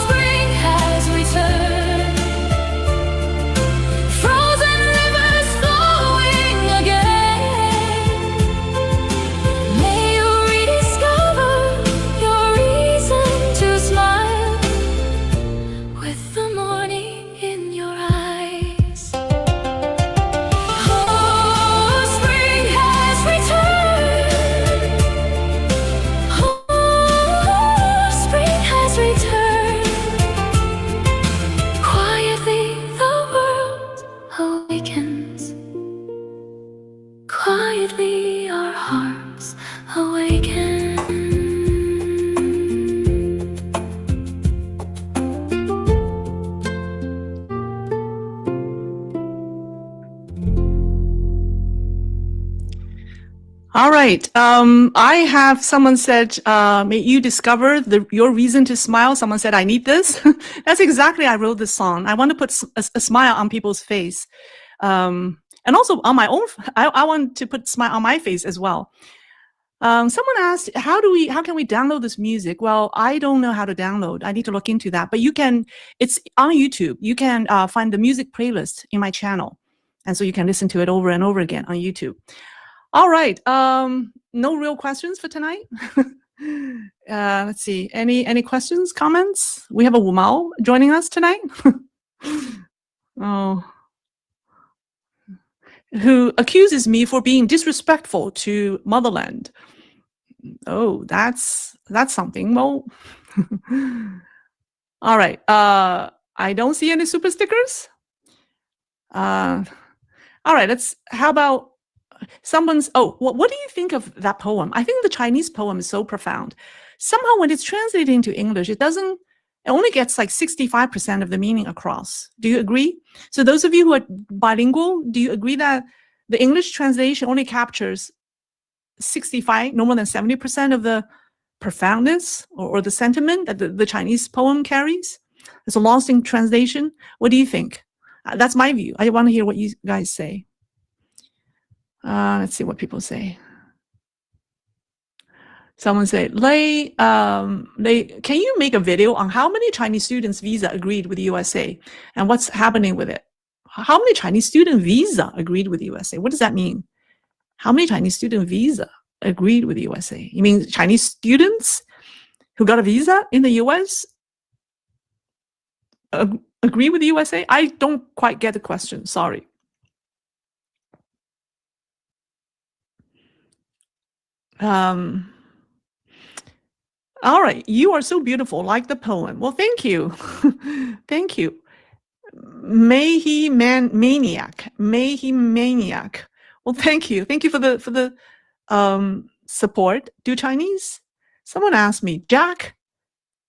Spring has returned, frozen rivers flowing again. May you rediscover your reason to smile with the morning in your eyes. Oh, spring has returned. Oh, spring has returned. Quietly the world awakens. Quietly our hearts awaken. All right. I have someone said, may you discover your reason to smile. Someone said, I need this. That's exactly, I wrote this song. I want to put a smile on people's face. And also on my own, I want to put a smile on my face as well. Someone asked, how can we download this music? Well, I don't know how to download. I need to look into that, but it's on YouTube. You can find the music playlist in my channel. And so you can listen to it over and over again on YouTube. All right. No real questions for tonight. Let's see. Any questions, comments? We have a Wu Mao joining us tonight. Oh, who accuses me for being disrespectful to motherland. Oh, that's something. Well, all right. I don't see any super stickers. All right. How about someone's? Oh, what do you think of that poem? I think the Chinese poem is so profound. Somehow, when it's translated into English, it only gets like 65% of the meaning across. Do you agree? So those of you who are bilingual, do you agree that the English translation only captures 65, no more than 70% of the profoundness or the sentiment that the Chinese poem carries? It's a lost in translation. What do you think? That's my view. I want to hear what you guys say. Let's see what people say. Someone said, can you make a video on how many Chinese students' visa agreed with the USA and what's happening with it? How many Chinese student visa agreed with the USA? What does that mean? How many Chinese student visa agreed with the USA? You mean Chinese students who got a visa in the US agree with the USA? I don't quite get the question. Sorry. All right, you are so beautiful, like the poem. Well, thank you. Thank you. May he maniac. Well, thank you. Thank you for the support. Do Chinese? Someone asked me, Jack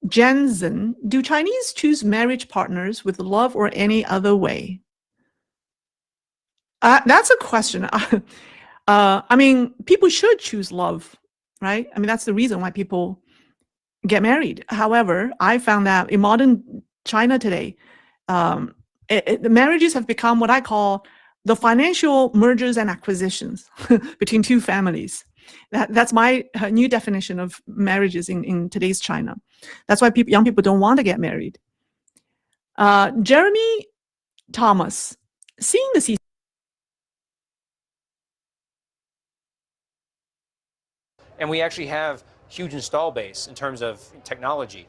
Jensen, do Chinese choose marriage partners with love or any other way? That's a question. I mean, people should choose love, right? I mean, that's the reason why people get married. However, I found that in modern China today, the marriages have become what I call the financial mergers and acquisitions between two families. That's my new definition of marriages in today's China. That's why young people don't want to get married. Jeremy Thomas, seeing the ceasefire. And we actually have huge install base in terms of technology.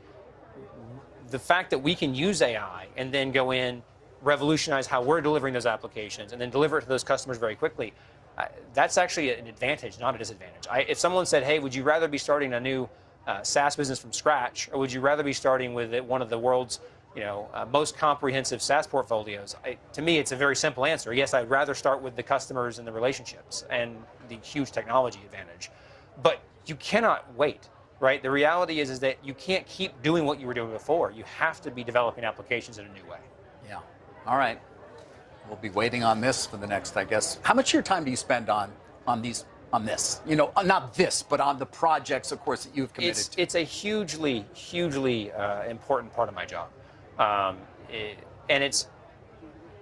The fact that we can use AI and then go in, revolutionize how we're delivering those applications, and then deliver it to those customers very quickly, that's actually an advantage, not a disadvantage. If someone said, hey, would you rather be starting a new SaaS business from scratch, or would you rather be starting with one of the world's most comprehensive SaaS portfolios? To me, it's a very simple answer. Yes, I'd rather start with the customers and the relationships and the huge technology advantage. But you cannot wait, right? The reality is that you can't keep doing what you were doing before. You have to be developing applications in a new way. Yeah. All right. We'll be waiting on this for the next, I guess. How much of your time do you spend on this? Not this, but on the projects, of course, that you've committed to. It's a hugely important part of my job.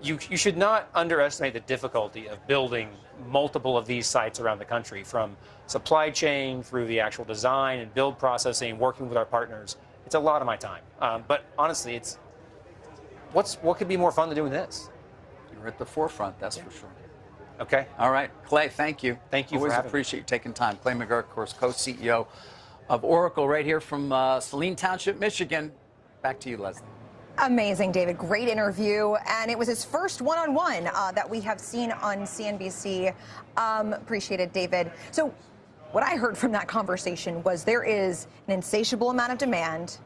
You should not underestimate the difficulty of building multiple of these sites around the country, from supply chain through the actual design and build processing, working with our partners. It's a lot of my time. But honestly, what could be more fun than doing this? You're at the forefront, that's for sure. Okay. All right. Clay, thank you. Thank you. Always appreciate you taking time. Clay McGurk, of course, co-CEO of Oracle, right here from Saline Township, Michigan. Back to you, Leslie. Amazing, David. Great interview. And it was his first one-on-one that we have seen on CNBC. Appreciate it, David. So what I heard from that conversation was there is an insatiable amount of demand.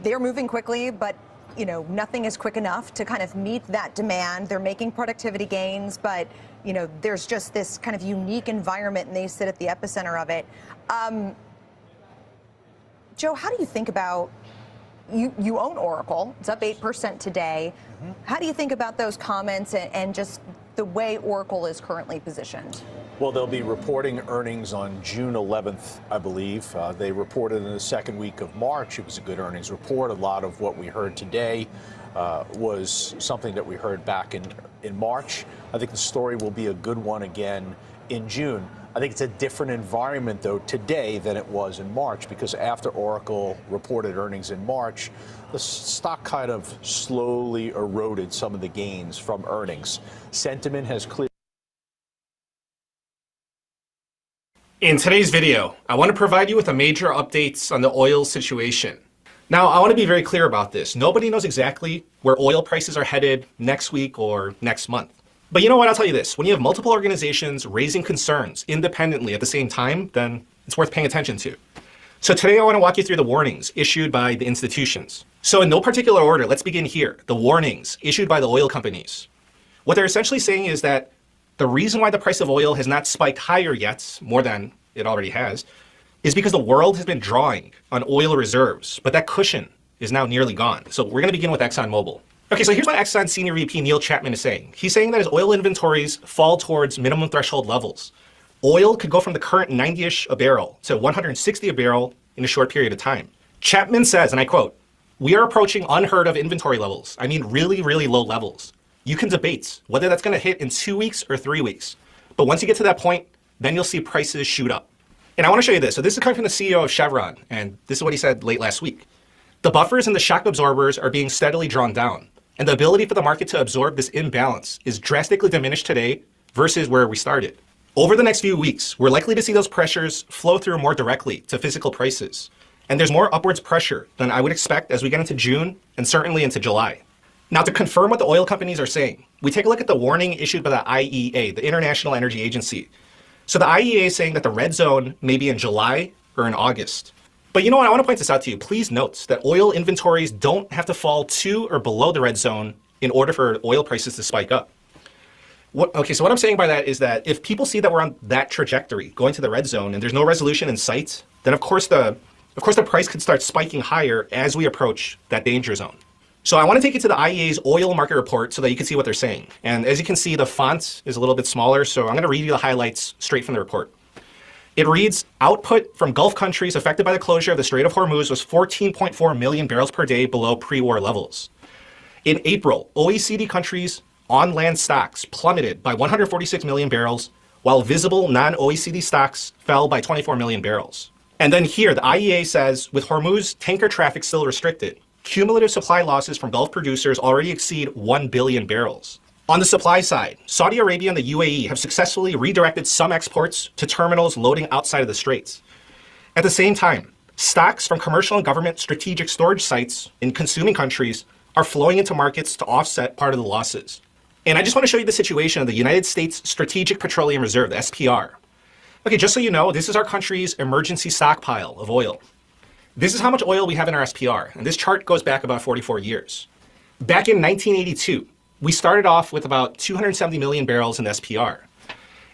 They're moving quickly, but nothing is quick enough to kind of meet that demand. They're making productivity gains, but there's just this kind of unique environment, and they sit at the epicenter of it. Joe, how do you think about you own Oracle? It's up 8% today. Mm-hmm. How do you think about those comments and just the way Oracle is currently positioned? Well, they'll be reporting earnings on June 11th, I believe. They reported in the second week of March. It was a good earnings report. A lot of what we heard today was something that we heard back in March. I think the story will be a good one again in June. I think it's a different environment, though, today than it was in March, because after Oracle reported earnings in March, the stock kind of slowly eroded some of the gains from earnings. Sentiment has cleared. In today's video, I want to provide you with a major updates on the oil situation. Now, I want to be very clear about this. Nobody knows exactly where oil prices are headed next week or next month. But you know what? I'll tell you this. When you have multiple organizations raising concerns independently at the same time, then it's worth paying attention to. So today I want to walk you through the warnings issued by the institutions. So in no particular order, let's begin here. The warnings issued by the oil companies. What they're essentially saying is that the reason why the price of oil has not spiked higher yet, more than it already has, is because the world has been drawing on oil reserves, but that cushion is now nearly gone. So we're going to begin with ExxonMobil. Okay, so here's what Exxon Senior VP Neil Chapman is saying. He's saying that as oil inventories fall towards minimum threshold levels, oil could go from the current 90-ish a barrel to 160 a barrel in a short period of time. Chapman says, and I quote, "We are approaching unheard of inventory levels. I mean, really, really low levels. You can debate whether that's going to hit in 2 weeks or 3 weeks. But once you get to that point, then you'll see prices shoot up." And I want to show you this. So this is coming from the CEO of Chevron, and this is what he said late last week. "The buffers and the shock absorbers are being steadily drawn down, and the ability for the market to absorb this imbalance is drastically diminished today versus where we started. Over the next few weeks, we're likely to see those pressures flow through more directly to physical prices. And there's more upwards pressure than I would expect as we get into June and certainly into July." Now, to confirm what the oil companies are saying, we take a look at the warning issued by the IEA, the International Energy Agency. So the IEA is saying that the red zone may be in July or in August. But you know what? I want to point this out to you. Please note that oil inventories don't have to fall to or below the red zone in order for oil prices to spike up. Okay, so what I'm saying by that is that if people see that we're on that trajectory, going to the red zone, and there's no resolution in sight, then of course the price could start spiking higher as we approach that danger zone. So I want to take you to the IEA's oil market report so that you can see what they're saying. And as you can see, the font is a little bit smaller, so I'm going to read you the highlights straight from the report. It reads, "Output from Gulf countries affected by the closure of the Strait of Hormuz was 14.4 million barrels per day below pre-war levels. In April, OECD countries' on-land stocks plummeted by 146 million barrels, while visible non-OECD stocks fell by 24 million barrels." And then here, the IEA says, with Hormuz tanker traffic still restricted, cumulative supply losses from Gulf producers already exceed 1 billion barrels. On the supply side, Saudi Arabia and the UAE have successfully redirected some exports to terminals loading outside of the straits. At the same time, stocks from commercial and government strategic storage sites in consuming countries are flowing into markets to offset part of the losses. And I just want to show you the situation of the United States Strategic Petroleum Reserve, the SPR. Okay, just so you know, this is our country's emergency stockpile of oil. This is how much oil we have in our SPR, and this chart goes back about 44 years. Back in 1982, we started off with about 270 million barrels in the SPR.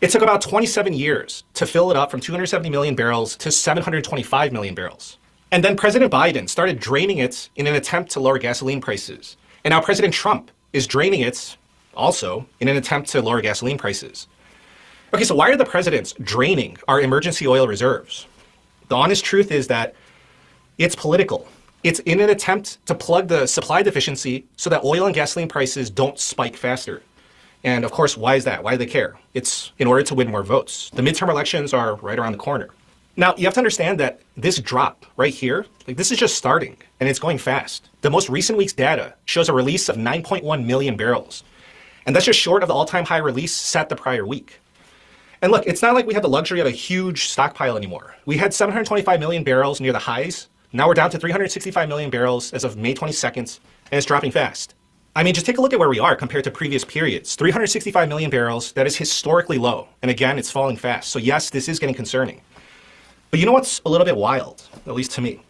It took about 27 years to fill it up from 270 million barrels to 725 million barrels. And then President Biden started draining it in an attempt to lower gasoline prices. And now President Trump is draining it also in an attempt to lower gasoline prices. Okay, so why are the presidents draining our emergency oil reserves? The honest truth is that it's political. It's in an attempt to plug the supply deficiency so that oil and gasoline prices don't spike faster. And of course, why is that? Why do they care? It's in order to win more votes. The midterm elections are right around the corner. Now, you have to understand that this drop right here, this is just starting, and it's going fast. The most recent week's data shows a release of 9.1 million barrels. And that's just short of the all-time high release set the prior week. And look, it's not like we have the luxury of a huge stockpile anymore. We had 725 million barrels near the highs. Now we're down to 365 million barrels as of May 22nd, and it's dropping fast. I mean, just take a look at where we are compared to previous periods. 365 million barrels, that is historically low. And again, it's falling fast. So yes, this is getting concerning. But you know what's a little bit wild, at least to me?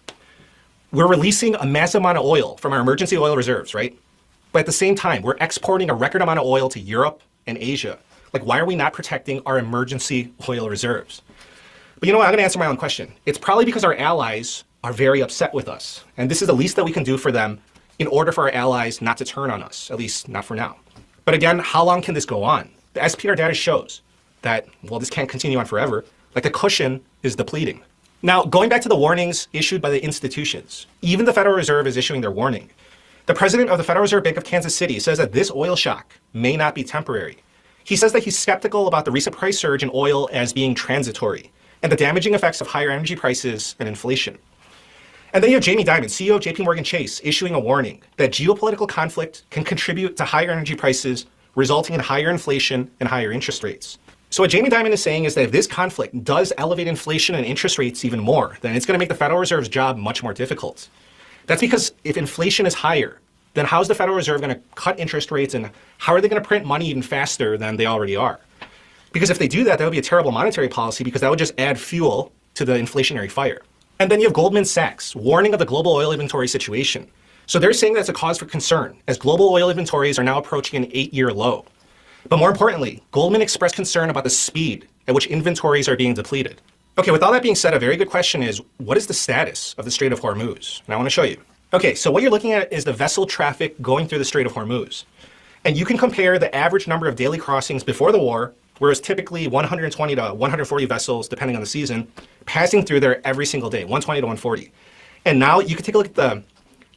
We're releasing a massive amount of oil from our emergency oil reserves, right? But at the same time, we're exporting a record amount of oil to Europe and Asia. Like, why are we not protecting our emergency oil reserves? But you know what? I'm going to answer my own question. It's probably because our allies are very upset with us. And this is the least that we can do for them in order for our allies not to turn on us, at least not for now. But again, how long can this go on? The SPR data shows that, well, this can't continue on forever. Like, the cushion is depleting. Now, going back to the warnings issued by the institutions, even the Federal Reserve is issuing their warning. The president of the Federal Reserve Bank of Kansas City says that this oil shock may not be temporary. He says that he's skeptical about the recent price surge in oil as being transitory and the damaging effects of higher energy prices and inflation. And then you have Jamie Dimon, CEO of JP Morgan Chase, issuing a warning that geopolitical conflict can contribute to higher energy prices, resulting in higher inflation and higher interest rates. So what Jamie Dimon is saying is that if this conflict does elevate inflation and interest rates even more, then it's going to make the Federal Reserve's job much more difficult. That's because if inflation is higher, then how's the Federal Reserve going to cut interest rates, and how are they going to print money even faster than they already are? Because if they do that, that would be a terrible monetary policy, because that would just add fuel to the inflationary fire. And then you have Goldman Sachs warning of the global oil inventory situation. So they're saying that's a cause for concern, as global oil inventories are now approaching an 8-year low. But more importantly, Goldman expressed concern about the speed at which inventories are being depleted. Okay, with all that being said, a very good question is, what is the status of the Strait of Hormuz? And I want to show you. Okay, so what you're looking at is the vessel traffic going through the Strait of Hormuz. And you can compare the average number of daily crossings before the war, whereas typically 120 to 140 vessels, depending on the season, passing through there every single day, 120 to 140. And now you can take a look at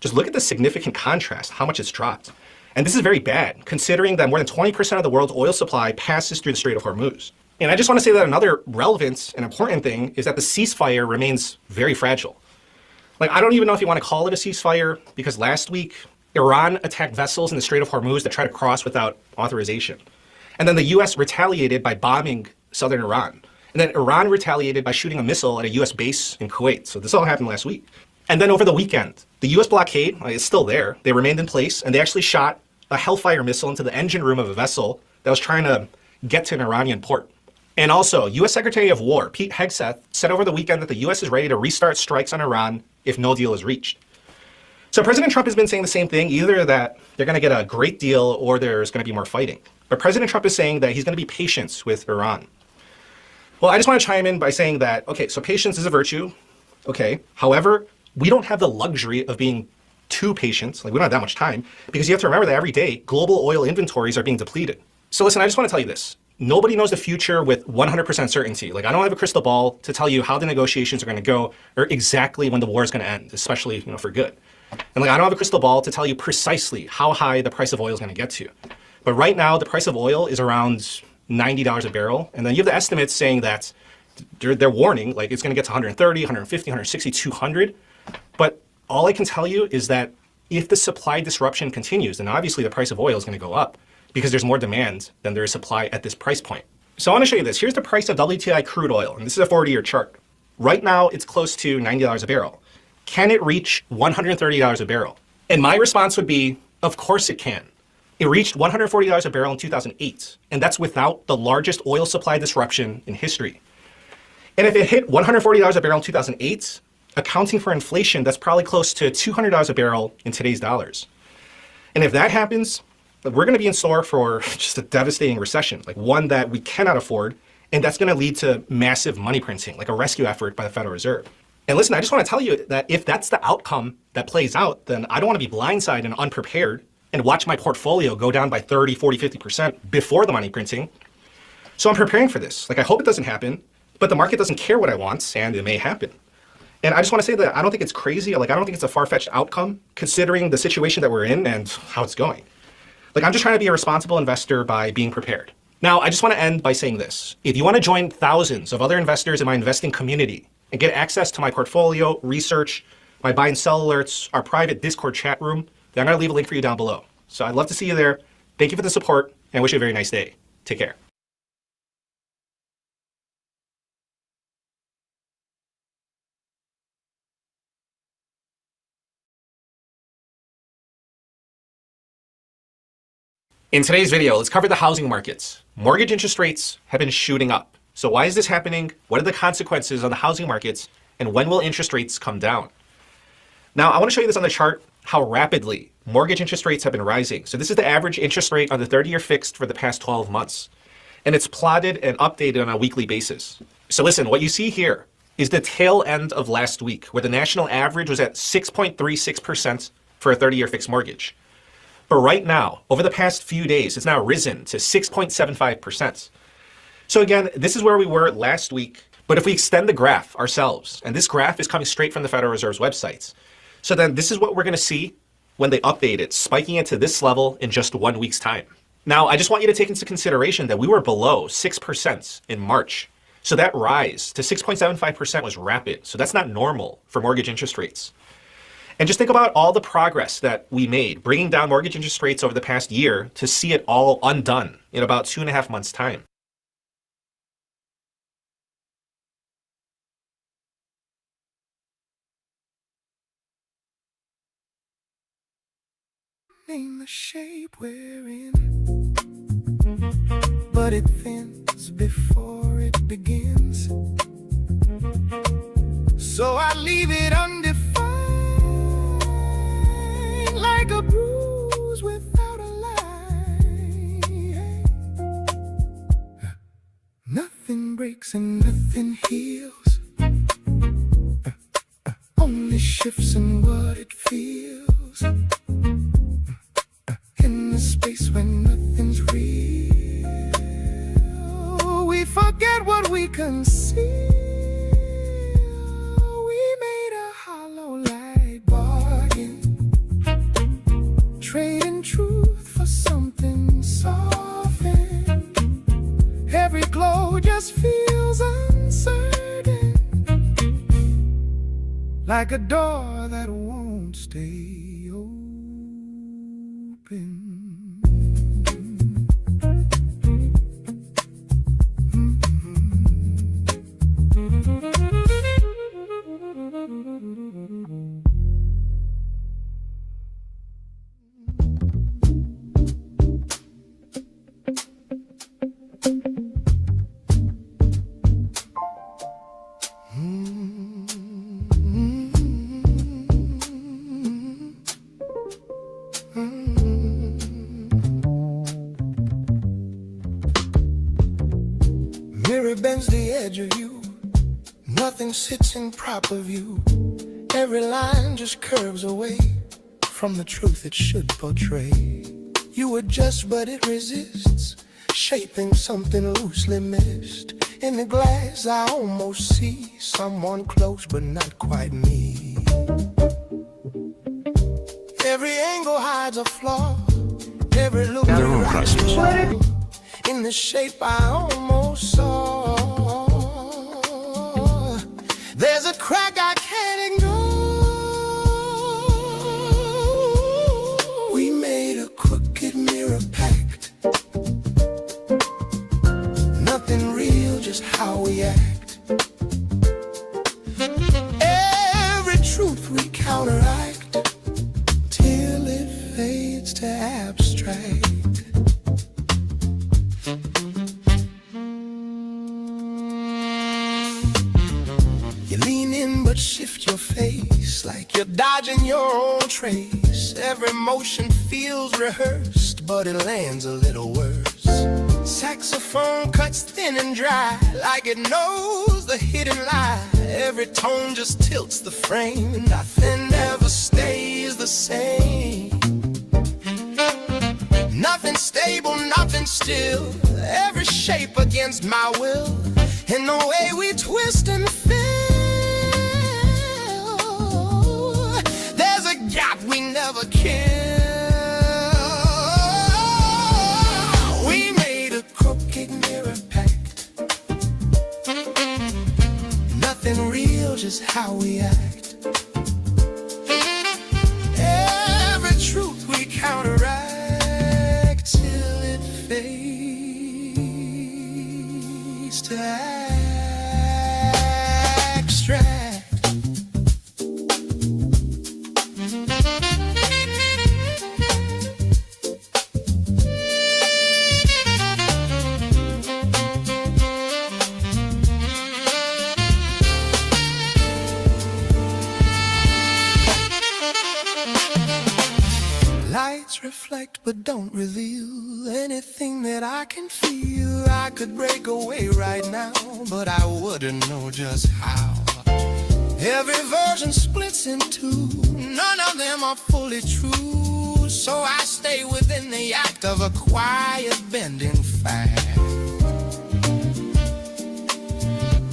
just look at the significant contrast, how much it's dropped. And this is very bad, considering that more than 20% of the world's oil supply passes through the Strait of Hormuz. And I just want to say that another relevant and important thing is that the ceasefire remains very fragile. Like, I don't even know if you want to call it a ceasefire, because last week, Iran attacked vessels in the Strait of Hormuz that tried to cross without authorization. And then the US retaliated by bombing southern Iran. And then Iran retaliated by shooting a missile at a US base in Kuwait. So this all happened last week. And then over the weekend, the US blockade is still there. They remained in place, and they actually shot a Hellfire missile into the engine room of a vessel that was trying to get to an Iranian port. And also, US Secretary of War Pete Hegseth said over the weekend that the US is ready to restart strikes on Iran if no deal is reached. So President Trump has been saying the same thing, either that they're going to get a great deal or there's going to be more fighting. But President Trump is saying that he's going to be patient with Iran. Well, I just want to chime in by saying that, okay, so patience is a virtue, okay. However, we don't have the luxury of being too patient. Like, we don't have that much time, because you have to remember that every day, global oil inventories are being depleted. So listen, I just want to tell you this. Nobody knows the future with 100% certainty. Like, I don't have a crystal ball to tell you how the negotiations are going to go or exactly when the war is going to end, especially, for good. And like, I don't have a crystal ball to tell you precisely how high the price of oil is going to get to. But right now, the price of oil is around $90 a barrel. And then you have the estimates saying that they're warning, like, it's going to get to 130, 150, 160, 200. But all I can tell you is that if the supply disruption continues, then obviously the price of oil is going to go up, because there's more demand than there is supply at this price point. So I want to show you this. Here's the price of WTI crude oil, and this is a 40-year chart. Right now, it's close to $90 a barrel. Can it reach $130 a barrel? And my response would be, of course it can. It reached $140 a barrel in 2008, and that's without the largest oil supply disruption in history. And if it hit $140 a barrel in 2008, accounting for inflation, that's probably close to $200 a barrel in today's dollars. And if that happens, we're going to be in store for just a devastating recession, like one that we cannot afford, and that's going to lead to massive money printing, like a rescue effort by the Federal Reserve. And listen, I just want to tell you that if that's the outcome that plays out, then I don't want to be blindsided and unprepared and watch my portfolio go down by 30, 40, 50% before the money printing. So I'm preparing for this. Like, I hope it doesn't happen, but the market doesn't care what I want, and it may happen. And I just want to say that I don't think it's crazy. Like, I don't think it's a far-fetched outcome, considering the situation that we're in and how it's going. Like, I'm just trying to be a responsible investor by being prepared. Now, I just want to end by saying this. If you want to join thousands of other investors in my investing community and get access to my portfolio, research, my buy and sell alerts, our private Discord chat room, then I'm going to leave a link for you down below. So I'd love to see you there. Thank you for the support, and I wish you a very nice day. Take care. In today's video, let's cover the housing markets. Mortgage interest rates have been shooting up. So why is this happening? What are the consequences on the housing markets? And when will interest rates come down? Now, I want to show you this on the chart, how rapidly mortgage interest rates have been rising. So this is the average interest rate on the 30-year fixed for the past 12 months. And it's plotted and updated on a weekly basis. So listen, what you see here is the tail end of last week, where the national average was at 6.36% for a 30-year fixed mortgage. But right now, over the past few days, it's now risen to 6.75%. So again, this is where we were last week. But if we extend the graph ourselves, and this graph is coming straight from the Federal Reserve's websites, so then this is what we're going to see when they update it, spiking it to this level in just 1 week's time. Now, I just want you to take into consideration that we were below 6% in March. So that rise to 6.75% was rapid. So that's not normal for mortgage interest rates. And just think about all the progress that we made, bringing down mortgage interest rates over the past year to see it all undone in about 2.5 months' time. maintain the shape we're in, but it thins before it begins. So I leave it undefined, like a bruise without a line. Nothing breaks and nothing heals, only shifts in what it feels. In the space when nothing's real, we forget what we conceal. Trading truth for something softened. Every glow just feels uncertain, like a door that won't stay open. Mirror bends the edge of you, nothing sits in proper view. Every line just curves away from the truth it should portray. You adjust but it resists, shaping something loosely missed. In the glass I almost see someone close but not quite me. Every angle hides a flaw, every look in the shape I almost saw. There's a crack I can't ignore. We made a crooked mirror pact, nothing real, just how we act. Every truth we counteract till it fades to abstract. You lean in but shift your face, like you're dodging your own trace. Every motion feels rehearsed, but it lands a little worse. Saxophone cuts thin and dry, like it knows the hidden lie. Every tone just tilts the frame, nothing ever stays the same. Nothing stable, nothing still, every shape against my will. And the way we twist and fill, there's a gap we never kill. We made a crooked mirror pact, nothing real, just how we act. Every truth we counteract till it fades to abstract. Lights reflect but don't reveal anything that I can feel. I could break away right now, but I wouldn't know just how. Every version splits in two, none of them are fully true. So I stay within the act of a quiet bending fact.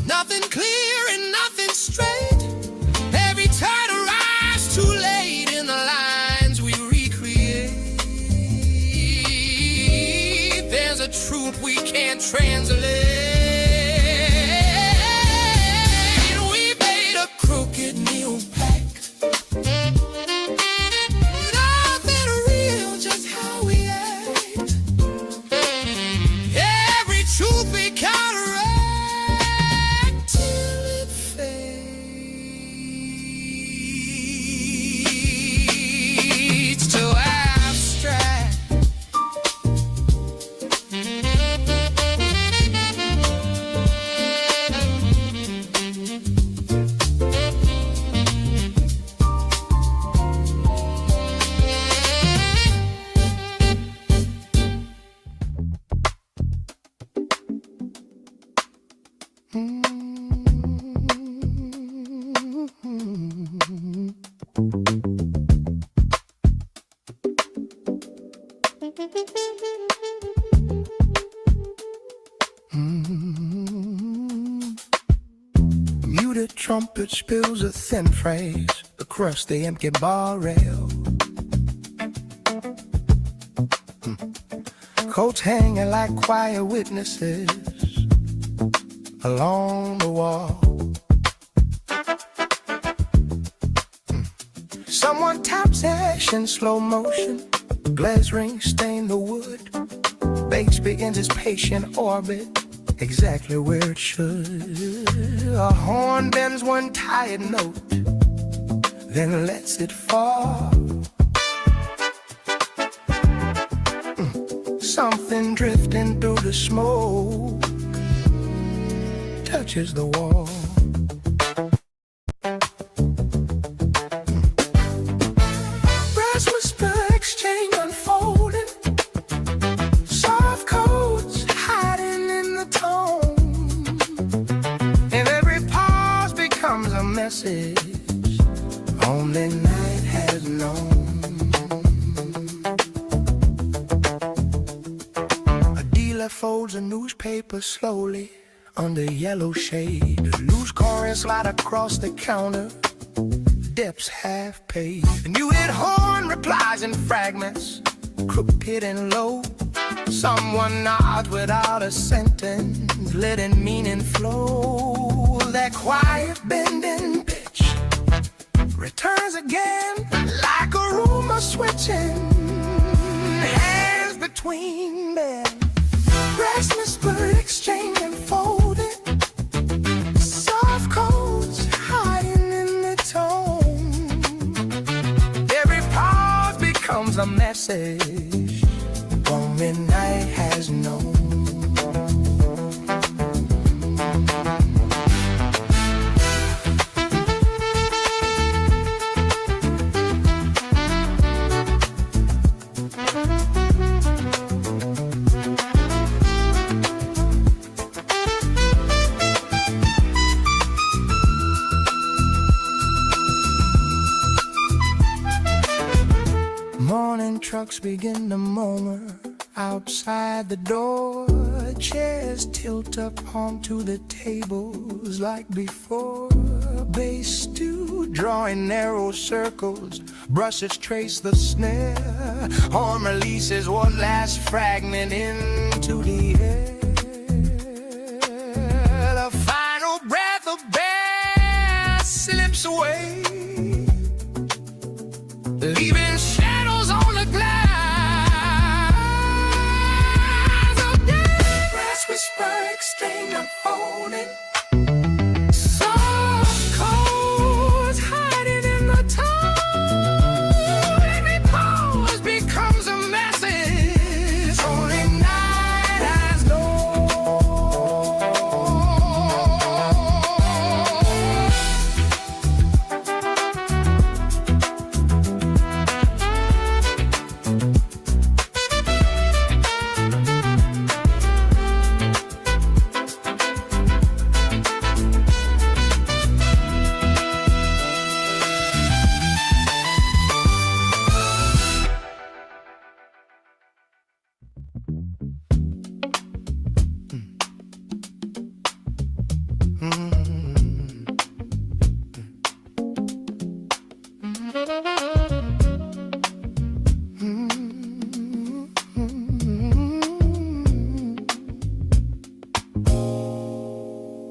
Nothing clear and nothing straight, every tide arrives too late in the lines we recreate. There's a truth we can't translate. We made a crooked new pact, nothing real, just how we act. Muted trumpet spills a thin phrase across the empty bar rail. Coats hanging like quiet witnesses along the wall. Someone taps ash in slow motion. Glass rings stain the wood. Bass begins its patient orbit, exactly where it should. A horn bends one tired note, then lets it fall. Something drifting through the smoke touches the wall. Brass whisper exchange unfolding, soft codes hiding in the tone, and every pause becomes a message only night has known. A dealer folds a newspaper slowly under yellow shade. Loose coins slide across the counter, depths half paid. The new hit horn replies in fragments, crooked and low. Someone nods without a sentence, letting meaning flow. That quiet bending pitch returns again, like a rumor switching hands between men. Restless but exchange unfolding, soft codes hiding in the tone. Every pause becomes a message only night has known. Morning trucks begin to murmur outside the door. Chairs tilt up onto the tables like before. Bass stew drawing narrow circles, brushes trace the snare. Horn releases one last fragment into the air. The final breath of bass slips away, leaving shadows on the glass of day. Brass whisper exchange unfolding, soft chords hiding in the tone. Every pause becomes a message only night has known.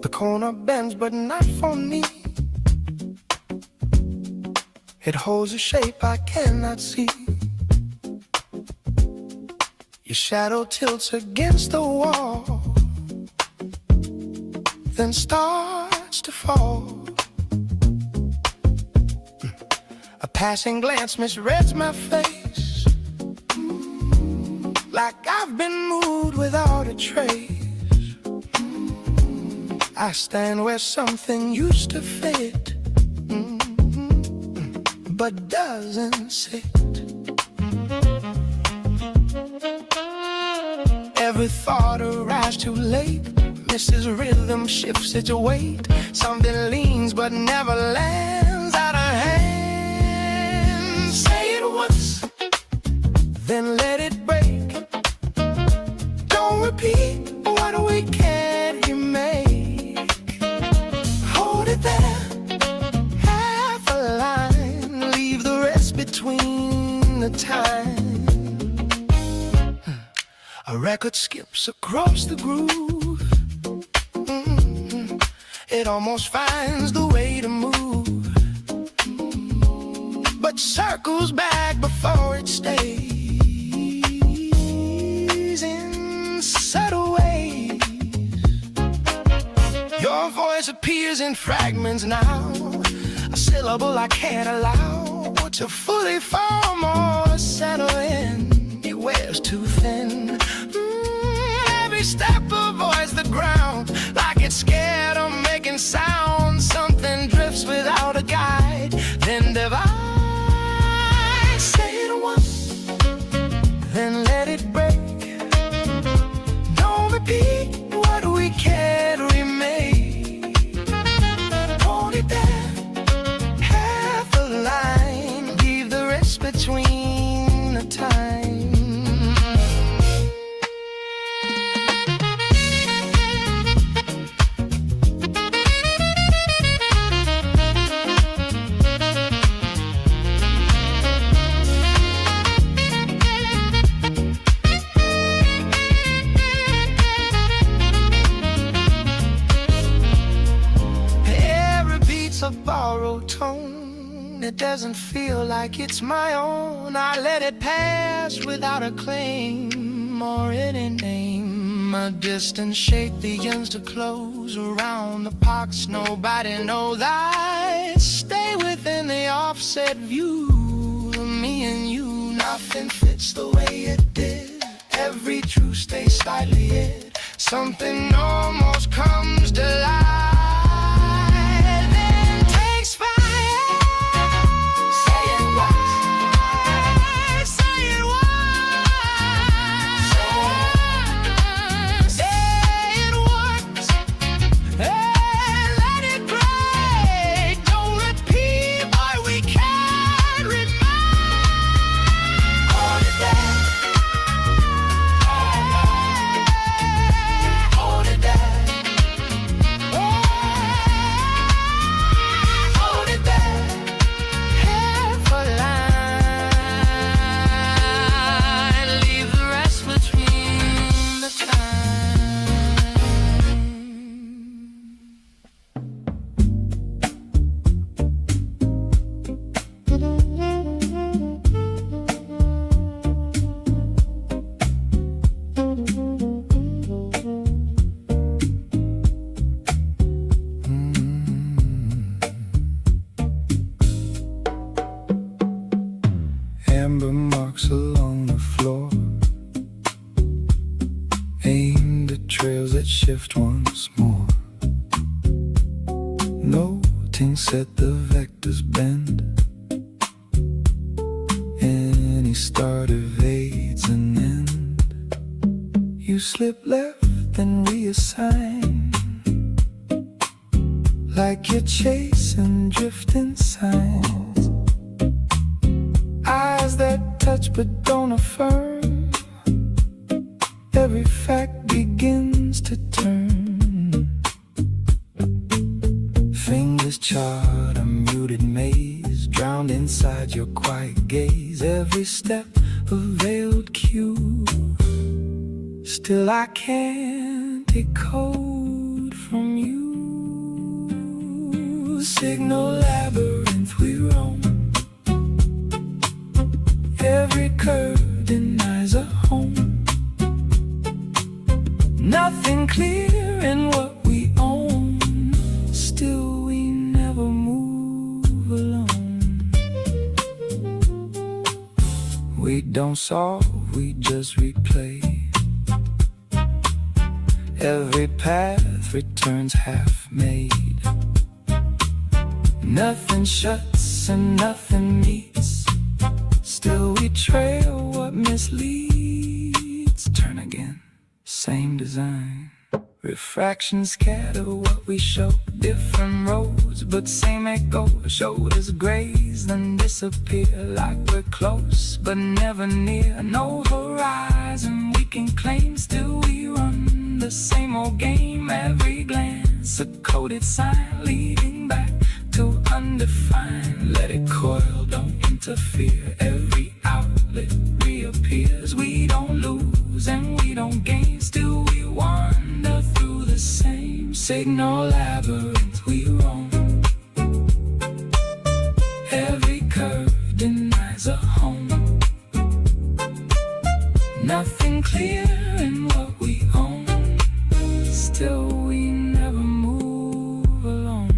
The corner bends, but not for me. It holds a shape I cannot see. Your shadow tilts against the wall, then starts to fall. A passing glance misreads my face, like I've been moved without a trace. I stand where something used to fit, but doesn't sit. Every thought arrives too late, misses rhythm, shifts its weight. Something leans but never lands out of hand. Say it once, then let it break. repeat what we can't remake. Hold it there, half a line, leave the rest between the time. A record skips across the groove. It almost finds the way to move, but circles back before it stays in subtle ways. Your voice appears in fragments now, a syllable I can't allow to fully form or settle in. It wears too thin. Every step avoids the ground, like it's scared of making sound. Something drifts without a guide, then divides. Say it once, then let it break. Don't repeat what we can't remake. Hold it there, half a line, leave the rest between the time. A borrowed tone, it doesn't feel like it's my own. I let it pass without a claim or any name. A distant shape begins to close around the pox nobody knows. I stay within the offset view of me and you. Nothing fits the way it did. Every truth stays slightly hid. Something almost comes to life. Amber marks along the floor, aimed at trails that shift once more. Noting set the vectors bend. Any start evades an end. You slip left then reassign, like you're chasing drifting signs. Eyes that touch but don't affirm. Every fact begins to turn. Fingers chart a muted maze, drowned inside your quiet gaze. Every step a veiled cue. Still I can't decode from you. Signal labyrinth we roam. Every curve denies a home. Nothing clear in what we own. Still we never move alone. We don't solve, we just replay. Every path returns half made. Nothing shuts and nothing meets. Still we trail what misleads. Turn again, same design. Refractions scatter what we show. Different roads, but same echo. Shoulders graze, then disappear. Like we're close, but never near. No horizon we can claim. Still we run the same old game. Every glance a coded sign leading back to undefined. Let it coil, don't interfere. Every outlet reappears. We don't lose and we don't gain. Still we wander through the same signal labyrinth we roam. Every curve denies a home. Nothing clear in what we own. Still we never move alone.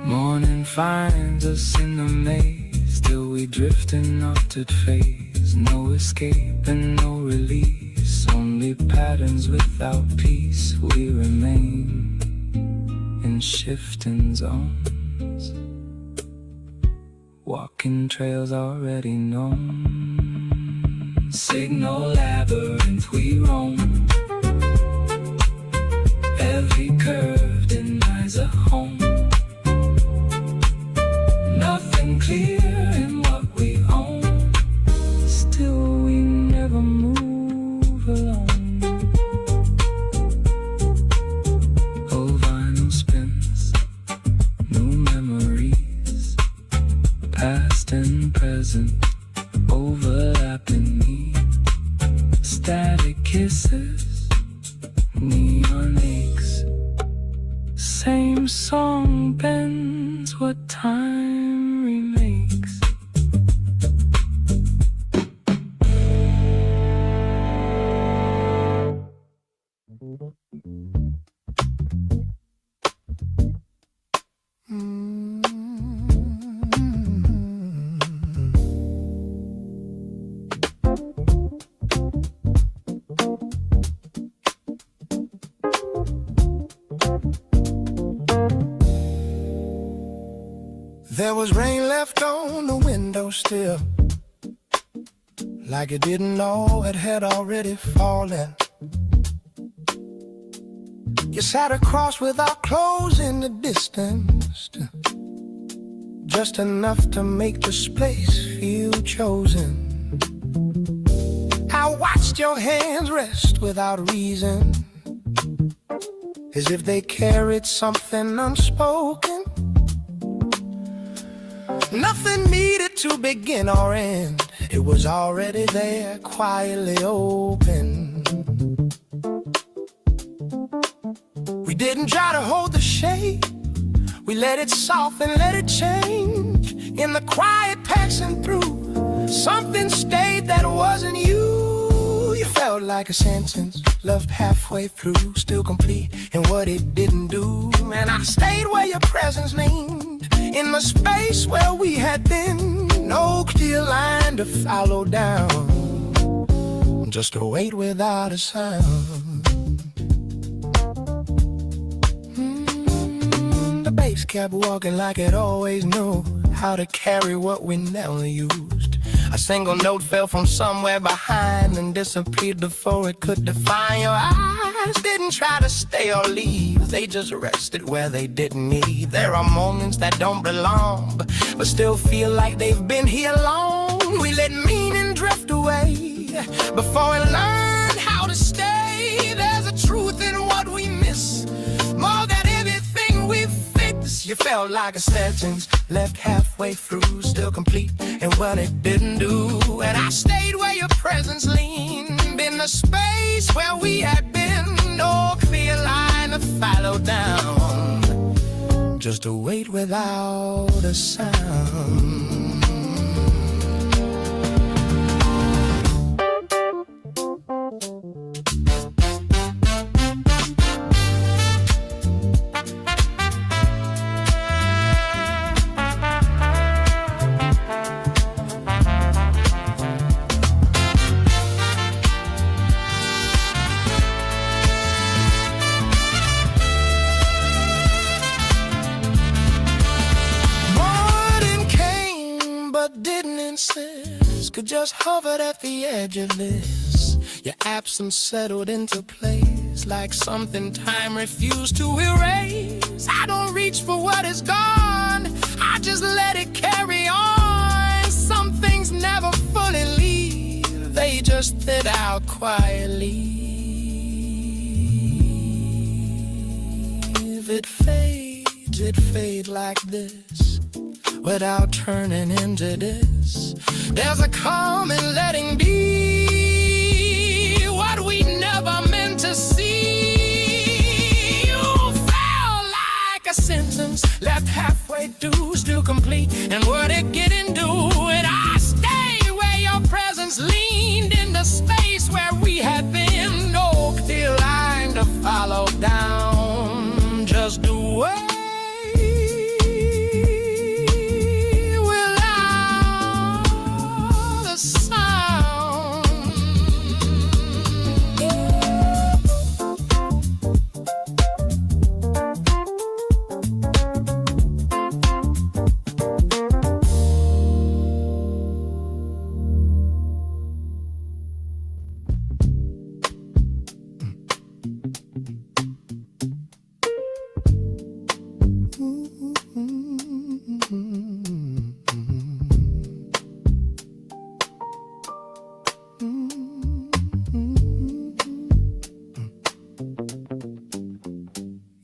Morning finds us in the maze. Still we drift in altered phase. No escape and no release. Only patterns without peace. We remain in shifting zones. Walking trails already known. Signal labyrinth we roam. Every curve denies a home. Nothing clear in what we own. Still we never move alone. Old vinyl spins, new memories, past and present overlapping me. Static kisses, neon aches. Same song bends what time remakes. There was rain left on the windowsill, like it didn't know it had already fallen. You sat across without clothes in the distance, just enough to make this place feel chosen. I watched your hands rest without reason, as if they carried something unspoken. Nothing needed to begin or end. It was already there, quietly open. We didn't try to hold the shape. We let it soften, let it change. In the quiet passing through, something stayed that wasn't you. You felt like a sentence left halfway through, still complete in what it didn't do. And I stayed where your presence leaned, in the space where we had been. No clear line to follow down, just a wait without a sound. The bass kept walking like it always knew how to carry what we never used. A single note fell from somewhere behind and disappeared before it could define. Your eyes didn't try to stay or leave, they just rested where they didn't need. There are moments that don't belong, but still feel like they've been here long. We let meaning drift away before we learned how to stay. There's a truth in what we miss, more than anything we fix. You felt like a sentence left halfway through, still complete in what it didn't do. And I stayed where your presence leaned, in the space where we had been. No clear line to follow down, just a wait without a sound. Could just hovered at the edge of this. Your absence settled into place like something time refused to erase. I don't reach for what is gone, I just let it carry on. Some things never fully leave, they just thin out quietly. If it fades like this, without turning into this. There's a calm in letting be what we never meant to see. You felt like a sentence left halfway through, still complete, and would it get into it? I stayed where your presence leaned in the space where we had been. No clear line to follow down, just the way.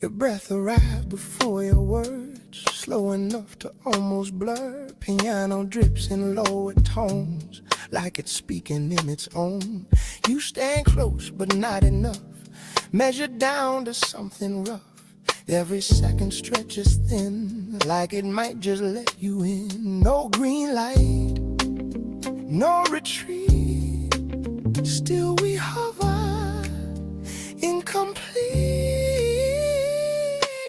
Your breath arrived before your words, slow enough to almost blur. Piano drips in lower tones, like it's speaking in its own. You stand close, but not enough, measured down to something rough. Every second stretches thin, like it might just let you in. No green light, no retreat, still we hover, incomplete.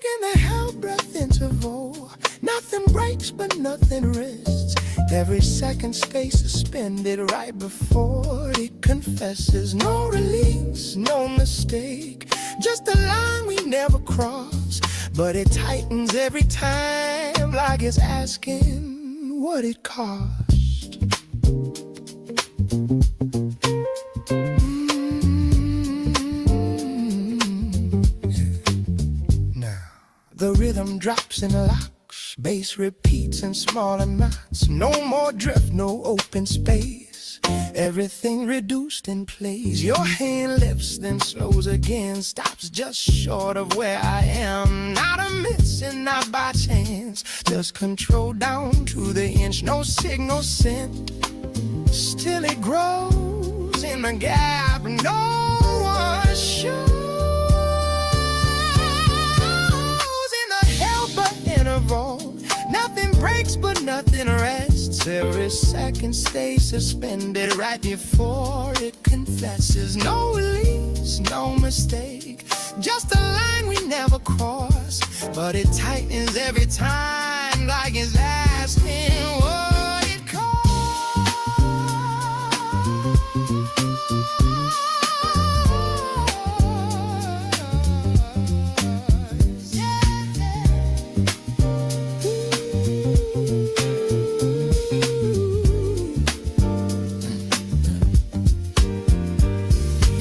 In the held breath interval, nothing breaks but nothing rests. Every second stays suspended right before it confesses. No release, no mistake, just a line we never cross. But it tightens every time, like it's asking what it cost. Now the rhythm drops and locks, bass repeats in smaller knots. No more drift, no open space, everything reduced in place. Your hand lifts, then slows again, stops just short of where I am. Not a miss and not by chance, just control down to the inch. No signal sent, still it grows in the gap. No one shows. In the helper interval, nothing breaks but nothing rests. Every second stays suspended right before it confesses. No release, no mistake, just a line we never cross. But it tightens every time, like it's asking what it costs.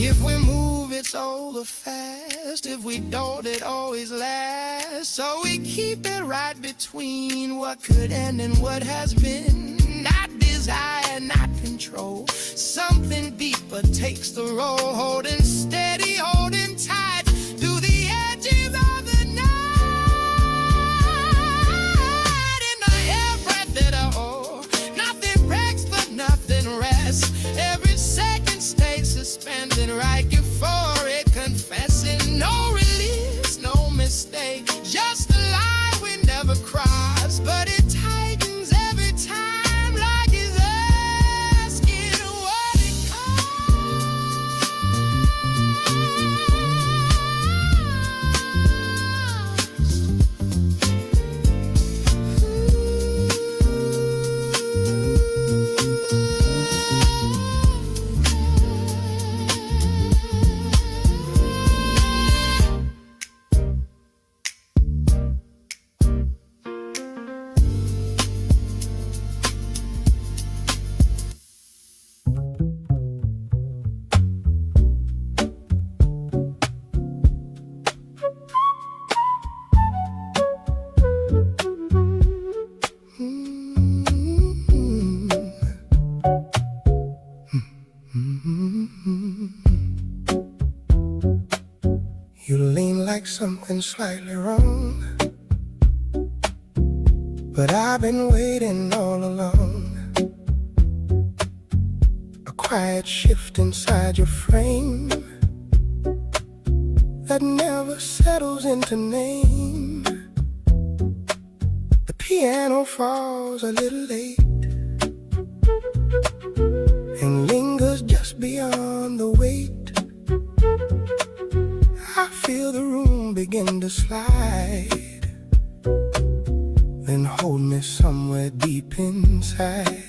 If we move, it's over fast. If we don't, it always lasts. So we keep it right between what could end and what has been. Not desire, not control. Something deeper takes the role. Holding steady, holding tight through the edges of the night. In the air breath that I hold, nothing breaks but nothing rests. Every second stays suspended right before it confessing. No release, no mistake, just a line we never cross. But it tightens every time, like it's asking what it costs. something slightly wrong, but I've been waiting all along. A quiet shift inside your frame that never settles into name. The piano falls a little late and lingers just beyond the wait. I feel the room begin to slide, then hold me somewhere deep inside.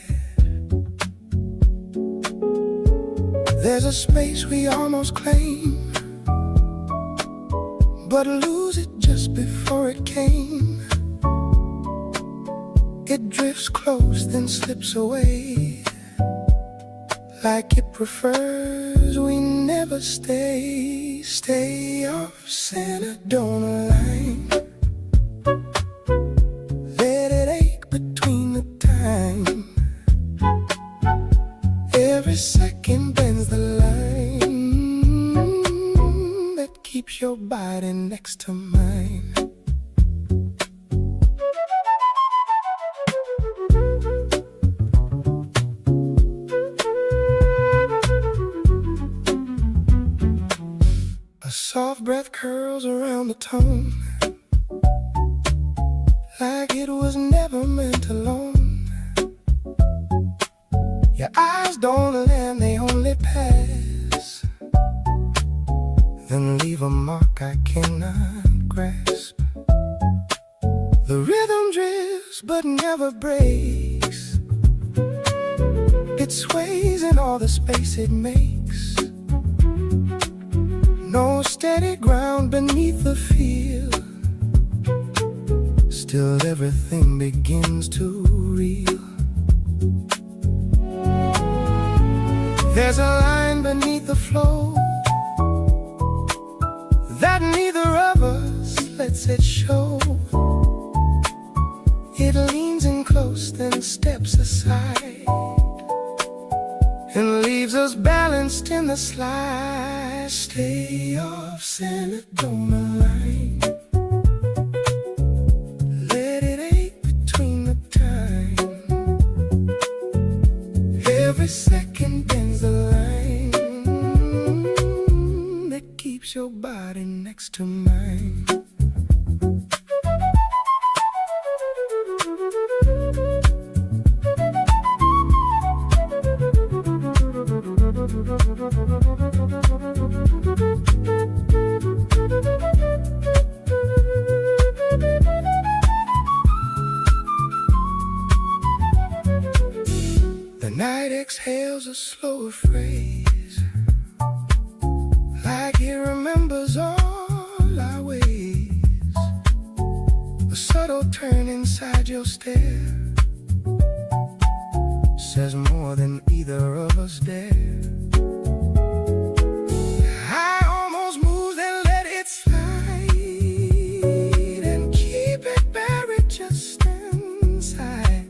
There's a space we almost claim, but lose it just before it came. It drifts close, then slips away, like it prefers we never stay. Stay off center, don't align. Let it ache between the time. Every second bends the line that keeps your body next to mine. A soft breath curls around the tongue, like it was never meant alone. Your eyes don't land, they only pass, then leave a mark I cannot grasp. The rhythm drifts but never breaks. It sways in all the space it makes. No steady ground beneath the feel. Still everything begins to reel. There's a line beneath the flow that neither of us lets it show. It leans in close, then steps aside, and leaves us balanced in the slide. Stay off center, don't align. Let it ache between the time. Every second bends the line that keeps your body next to mine. The night exhales a slower phrase, like it remembers all our ways. A subtle turn inside your stare says more than either of us dare. I almost moved and let it slide, and keep it buried just inside.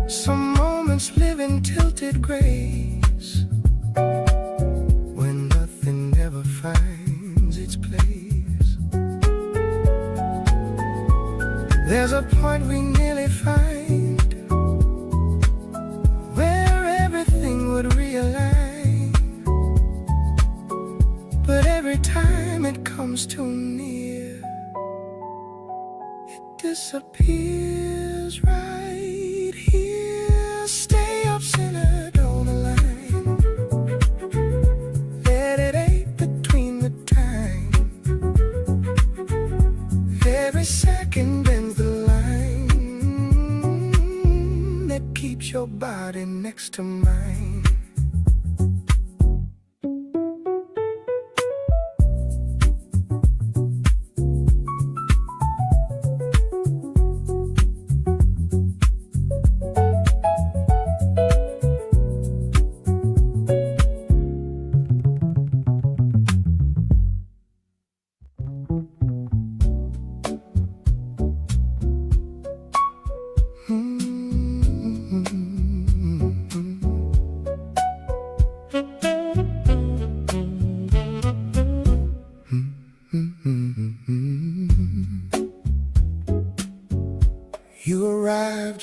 Some moments live in tilted grace, when nothing ever finds its place. There's a point we nearly find, where everything would realign. But every time it comes too near, it disappears right here. Stay up center, don't align. Let it ache between the time. Every second bends the line that keeps your body next to mine.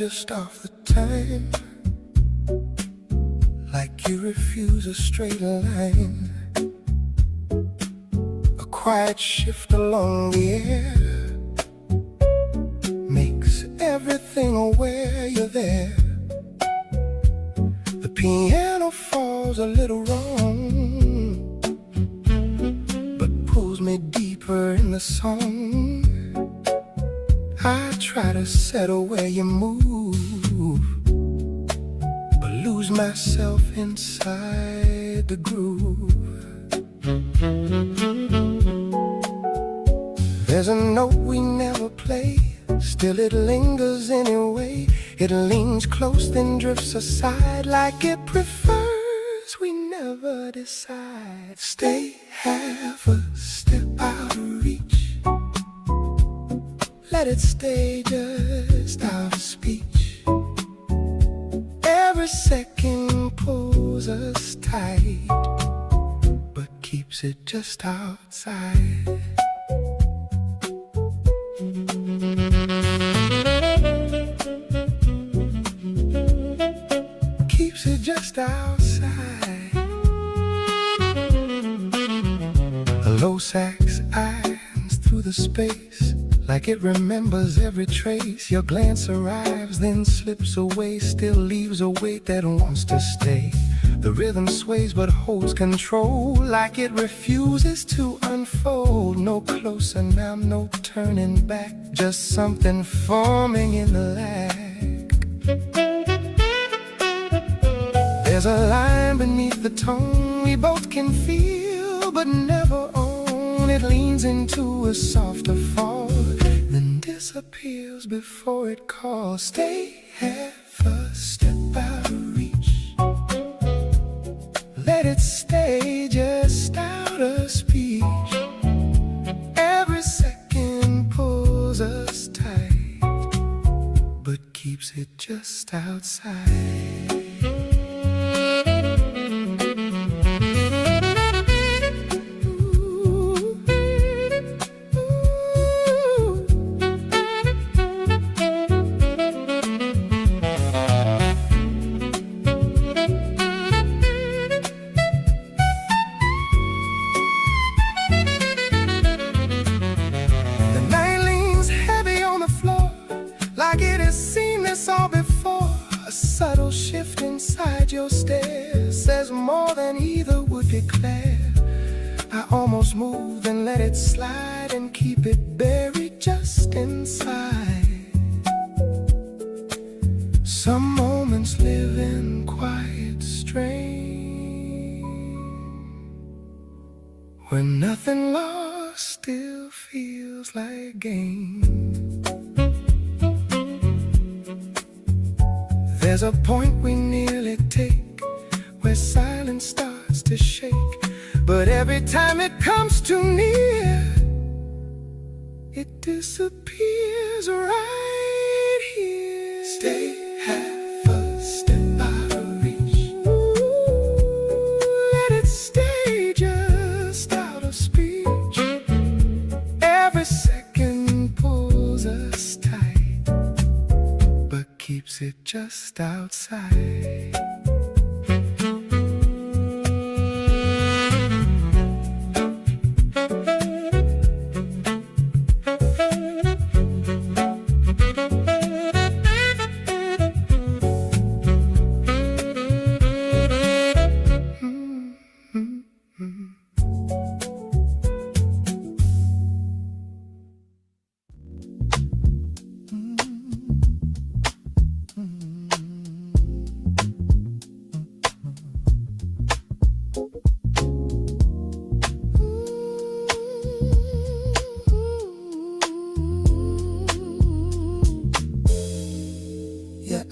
just off the time, like you refuse a straight line. A quiet shift along the air makes everything aware you're there. The piano falls a little wrong, but pulls me deeper in the song. I try to settle where you move, but lose myself inside the groove. There's a note we never play, still it lingers anyway. It leans close then drifts aside, like it prefers we never decide. Stay half a step out of reach, let it stay just out of speech. Every second pulls us tight, but keeps it just outside. Keeps it just outside. A low sax eyes through the space, like it remembers every trace. Your glance arrives, then slips away, still leaves a weight that wants to stay. The rhythm sways but holds control, like it refuses to unfold. No closer now, no turning back, just something forming in the lag. There's a line beneath the tone we both can feel but never own. It leans into a softer fall, then disappears before it calls. Stay half a step out of reach, let it stay just out of speech. Every second pulls us tight, but keeps it just outside. Like it has seen this all before. A subtle shift inside your stare says more than either would declare. I almost move, then let it slide and keep it buried just inside. Some moments live in quiet strain, where nothing lost still feels like gain. There's a point we nearly take, where silence starts to shake, but every time it comes too near, it disappears right here. Stay half a step out of reach, let it stay just out of speech. Every second pulls us tight, but keeps it just outside.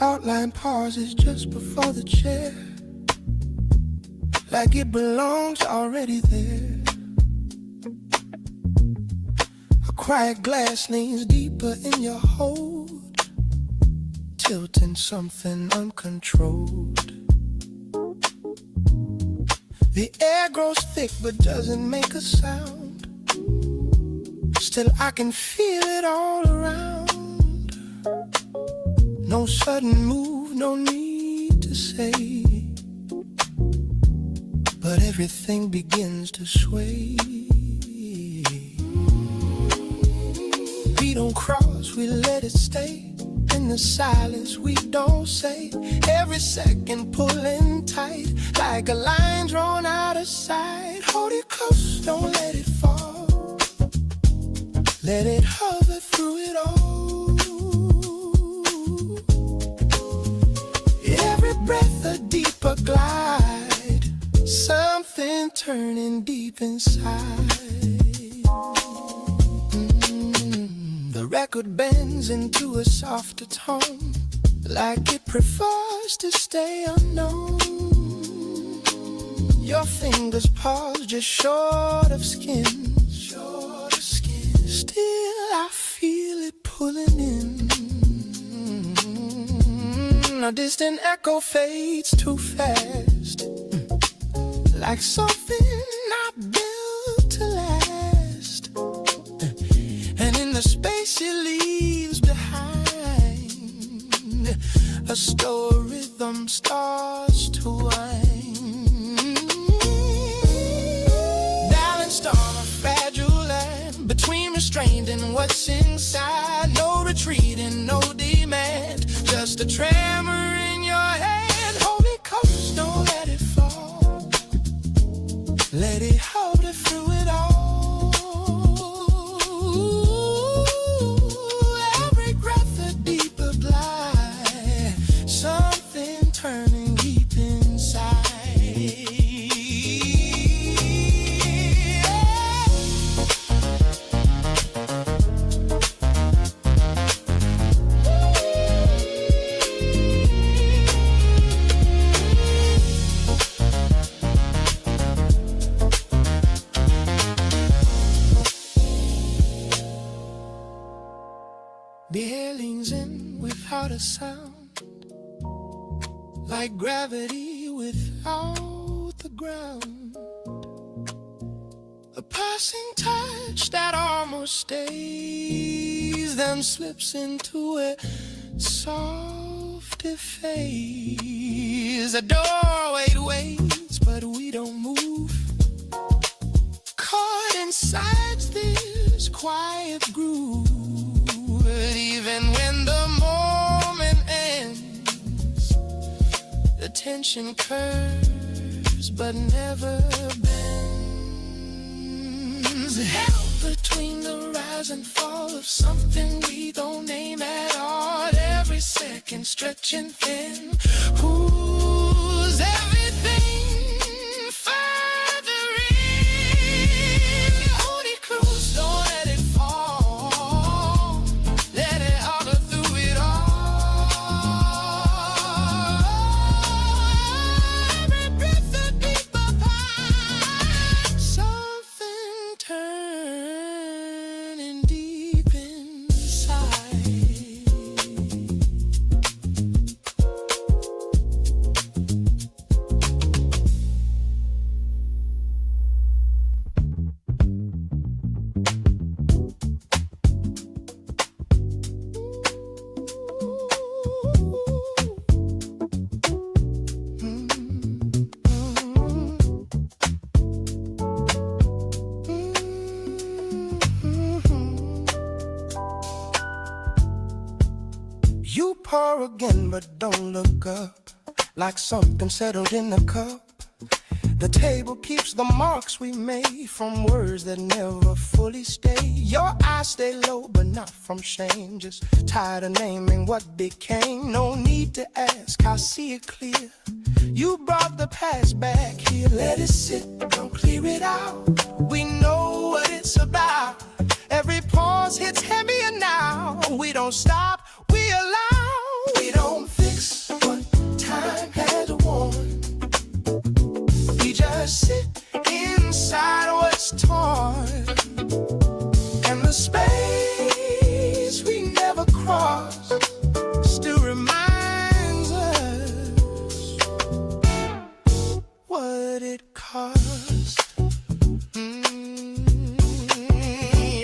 Outline pauses just before the chair, like it belongs already there. A quiet glass leans deeper in your hold, tilting something uncontrolled. The air grows thick but doesn't make a sound. Still I can feel it all around. No sudden move, no need to say, but everything begins to sway. We don't cross, we let it stay. In the silence we don't say. Every second pulling tight, like a line drawn out of sight. Hold it close, don't let it fall. Let it hover through it all. Every breath a deeper glide, something turning deep inside. The record bends into a softer tone, like it prefers to stay unknown. Your fingers pause just short of skin. Still I feel it pulling in. A distant echo fades too fast, like something not built to last. And in the space it leaves behind, a slow rhythm starts to wind. Balanced on a fragile line, between restraint and what's inside. No retreating, no demand, just a tremor in your hand. Hold it close, don't let it fall. Let it hover through it all. Every breath a deeper glide, something turning deep inside. The air leans in without a sound, like gravity without the ground. A passing touch that almost stays, then slips into a softer phase. A doorway waits, but we don't move, caught inside this quiet groove. But even when the moment ends, the tension curves but never bends. Held between the rise and fall of something we don't name at all. Every second stretching thin. Who's everything further in? Hold it close, don't let it fall. Let it hover through it all. Every breath a deeper pine, something turning deep inside. You pour again, but don't look up, like something settled in the cup. The table keeps the marks we made from words that never fully stay. Your eyes stay low, but not from shame. Just tired of naming what became. No need to ask, I see it clear. You brought the past back here. Let it sit, don't clear it out. We know what it's about. Every pause hits heavier now. We don't stop, we allow. We don't fix what time has worn. We just sit inside what's torn. And the space we never crossed still reminds us what it cost.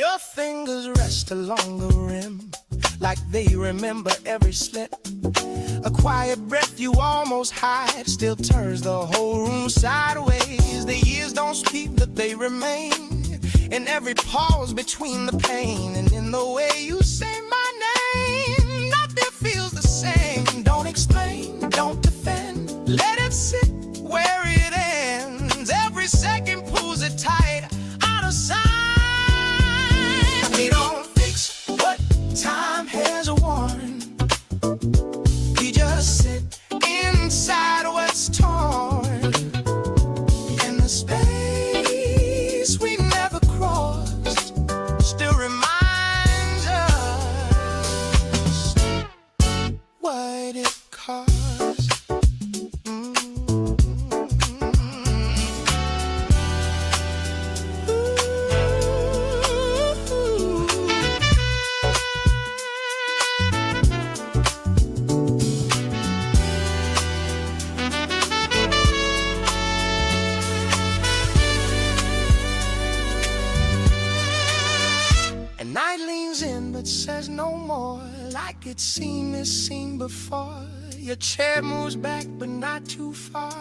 Your fingers rest along the rim, like they remember every slip. quiet breath you almost hide still turns the whole room sideways. The years don't speak, but they remain in every pause between the pain and in the way you say my name. Nothing feels the same. Don't explain, don't defend, let it sit where it ends. Every second pulls it tight, out of sight. We don't fix what time has worn. We just sit inside what's torn. And the space we never crossed still reminds us what it cost. Night leans in but says no more, like it's seen this scene before. Your chair moves back but not too far,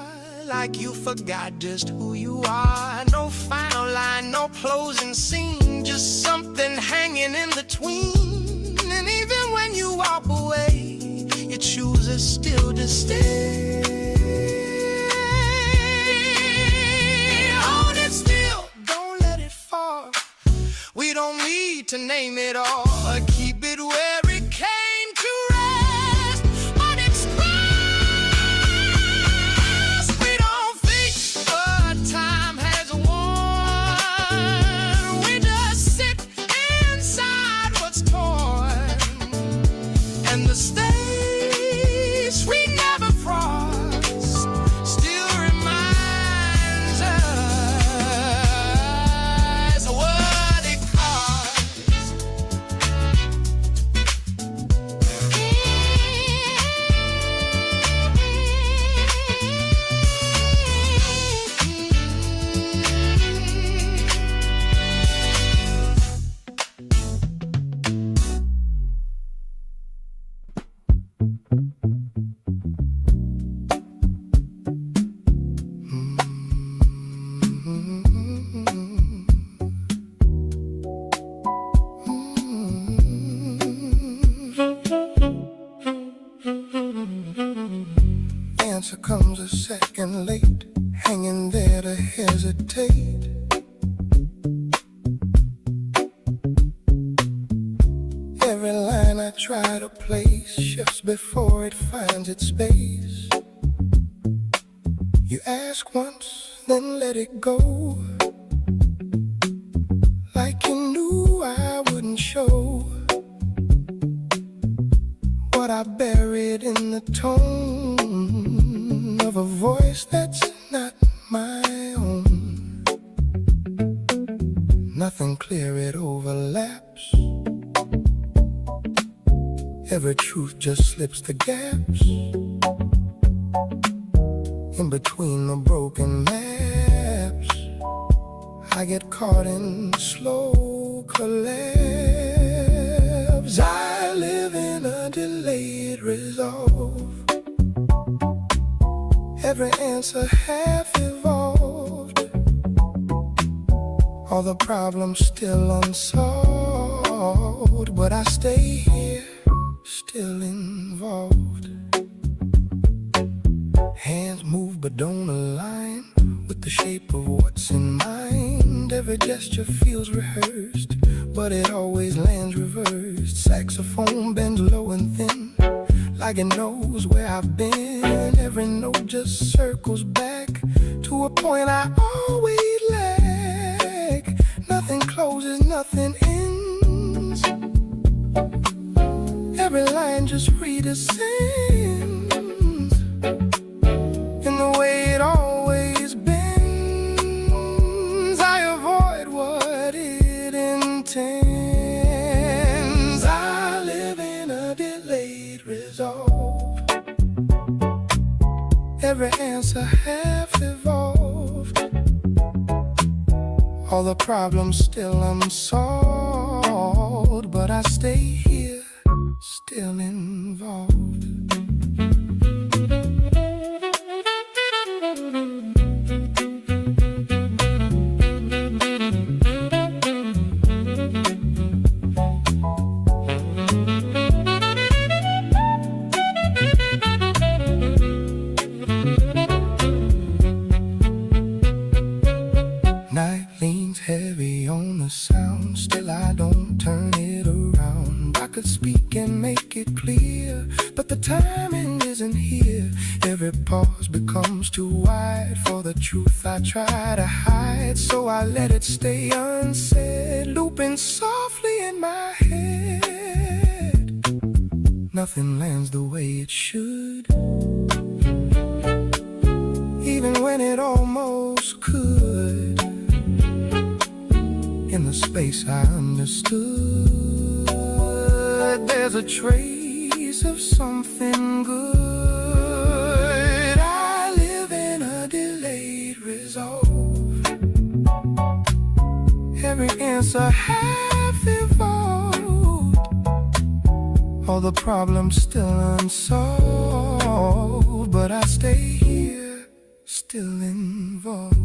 like you forgot just who you are. No final line, no closing scene, just something hanging in between. And even when you walk away, you choose still to stay. Hold it still, don't let it fall. We don't need to name it all, or keep it where it came to rest. Unexpressed, we don't fix what time has worn. We just sit inside what's torn. And the stage we never crossed still reminds us what it cost. Answer comes a second late, hanging there to hesitate. Every line I try to place shifts before it finds its space. You ask once, then let it go, like you knew I wouldn't show what I buried in the tone of a voice that's not my own. Nothing clear, it overlaps. Every truth just slips the gaps in between the broken maps. I get caught in slow collapse. I live in a delayed resolve. Every answer half evolved, all the problems still unsolved, but I stay here, still involved. Hands move but don't align with the shape of what's in mind. Every gesture feels rehearsed, but it always lands reversed. Saxophone bends low and thin, like it knows where I've been. Every note just circles back to a point I always lack. Nothing closes, nothing ends. Every line just redescends in the way it always bends. I avoid what it intends. I live in a delayed resolve. Every answer half evolved, all the problems still unsolved, but I stay here, still involved. timing isn't here. Every pause becomes too wide for the truth I try to hide. So I let it stay unsaid, looping softly in my head. Nothing lands the way it should, even when it almost could. In the space I understood, there's a trace of something good. I live in a delayed resolve, every answer half evolved, all the problems still unsolved, but I stay here, still involved.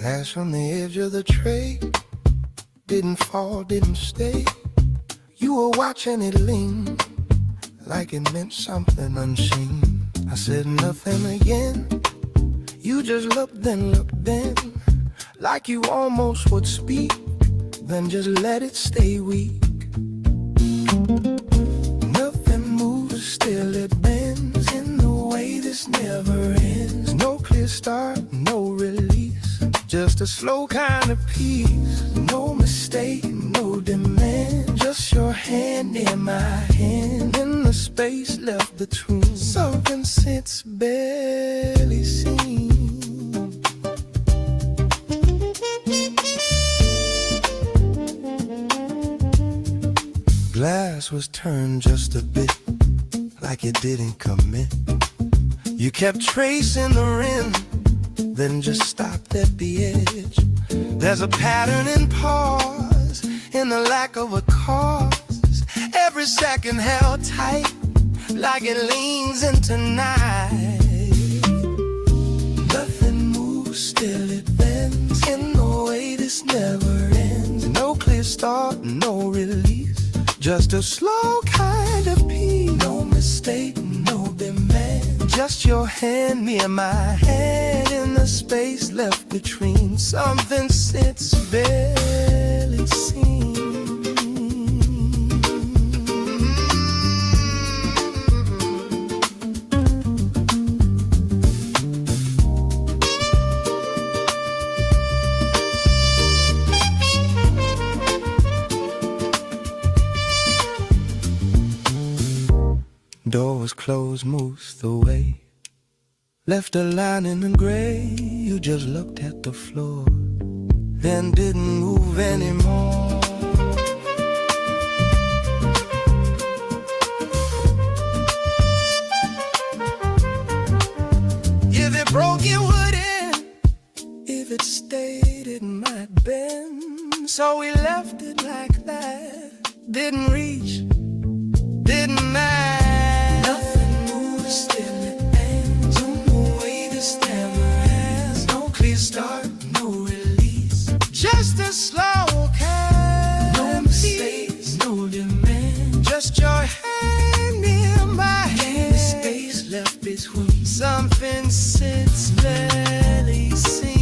As from the edge of the tray, didn't fall, didn't stay. You were watching it lean, like it meant something unseen. I said nothing again. You just looked then, like you almost would speak, then just let it stay weak. Nothing moves, still it bends in the way this never ends. No clear start, no release, just a slow kind of peace. No mistake, no demand, just your hand near my hand. In the space left between, something sits barely seen. Glass was turned just a bit, like it didn't commit. You kept tracing the rim, then just stopped at the edge. There's a pattern in pause, in the lack of a cause. Every second held tight, like it leans into night. Nothing moves, still it bends, in the way this never ends. No clear start, no release, just a slow kind of peace. No mistake, no demand, just your hand near my hand. In the space left between, something sits barely seen. Door was closed, moved away, left a line in the gray. You just looked at the floor, then didn't move anymore. If it broke, it wouldn't. If it stayed, it might bend. So we left it like that. Didn't reach, didn't matter. Still it ends, on the way this never ends. No clear start, no release, just a slow kind. No mistakes, no demand, just your hand near my hand. The space left between, something sits barely seen.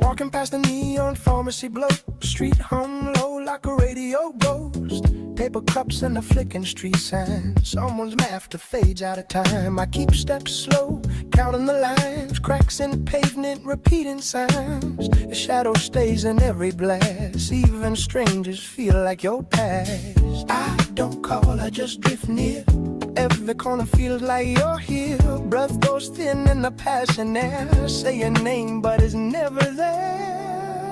Walking past the neon pharmacy blow, street hung low like a radio ghost. Paper cups and a flicking street sign. Someone's laughter fades out of time. I keep steps slow, counting the lines, cracks in pavement, repeating signs. The shadow stays in every blast. Even strangers feel like your past. I don't call, I just drift near. Every corner feels like you're here. Breath goes thin in the passing air. Say your name, but it's never there.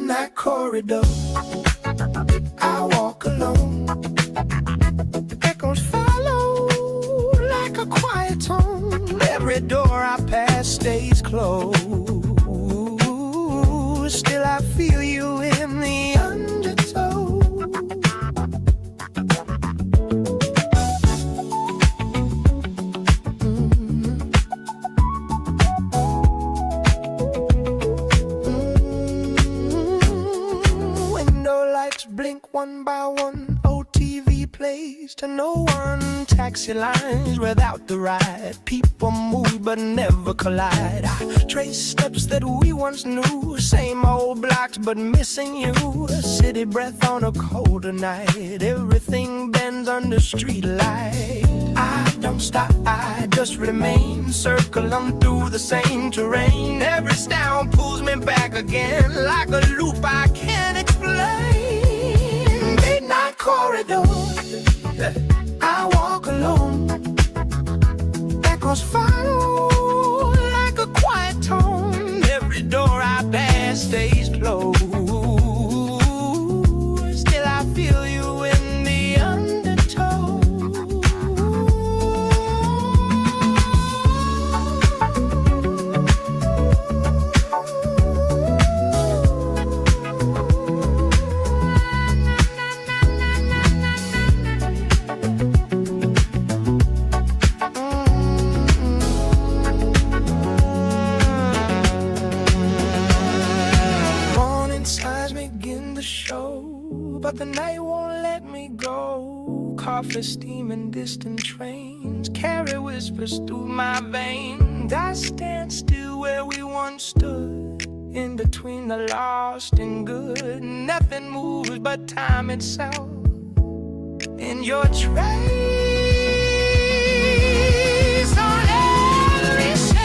midnight corridor, I walk alone. The echoes follow like a quiet tone. Every door I pass stays closed. Still I feel you in the undertow. Window lights blink one by one. OTV plays to no one. Taxi lines without the ride. People move but never collide. I trace steps that we once knew. Same old blocks but missing you. A city breath on a colder night. Everything bends under street light. I don't stop, I just remain. Circling through the same terrain. Every sound pulls me back again. Like a loop I can't explain. Midnight corridor, I walk alone. Echoes follow like a quiet tone. Every door I pass stays closed. Still I feel you in the undertow. But the night won't let me go. Coffee, steam, and distant trains carry whispers through my veins. I stand still where we once stood, in between the lost and good. Nothing moves but time itself. In your trace on every shelf.